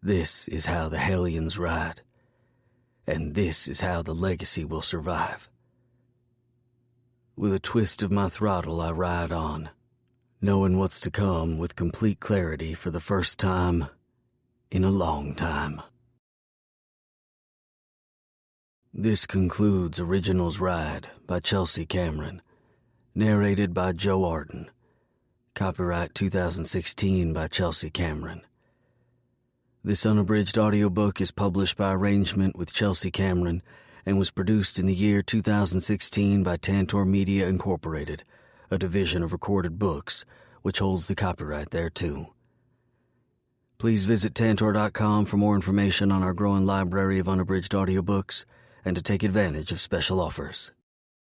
S1: this is how the Hellions ride, and this is how the legacy will survive. With a twist of my throttle, I ride on, knowing what's to come with complete clarity for the first time in a long time. This concludes Originals Ride by Chelsea Camaron, narrated by Joe Arden. Copyright 2016 by Chelsea Camaron. This unabridged audiobook is published by arrangement with Chelsea Camaron and was produced in the year 2016 by Tantor Media Incorporated, a division of Recorded Books, which holds the copyright thereto. Please visit Tantor.com for more information on our growing library of unabridged audiobooks and to take advantage of special offers.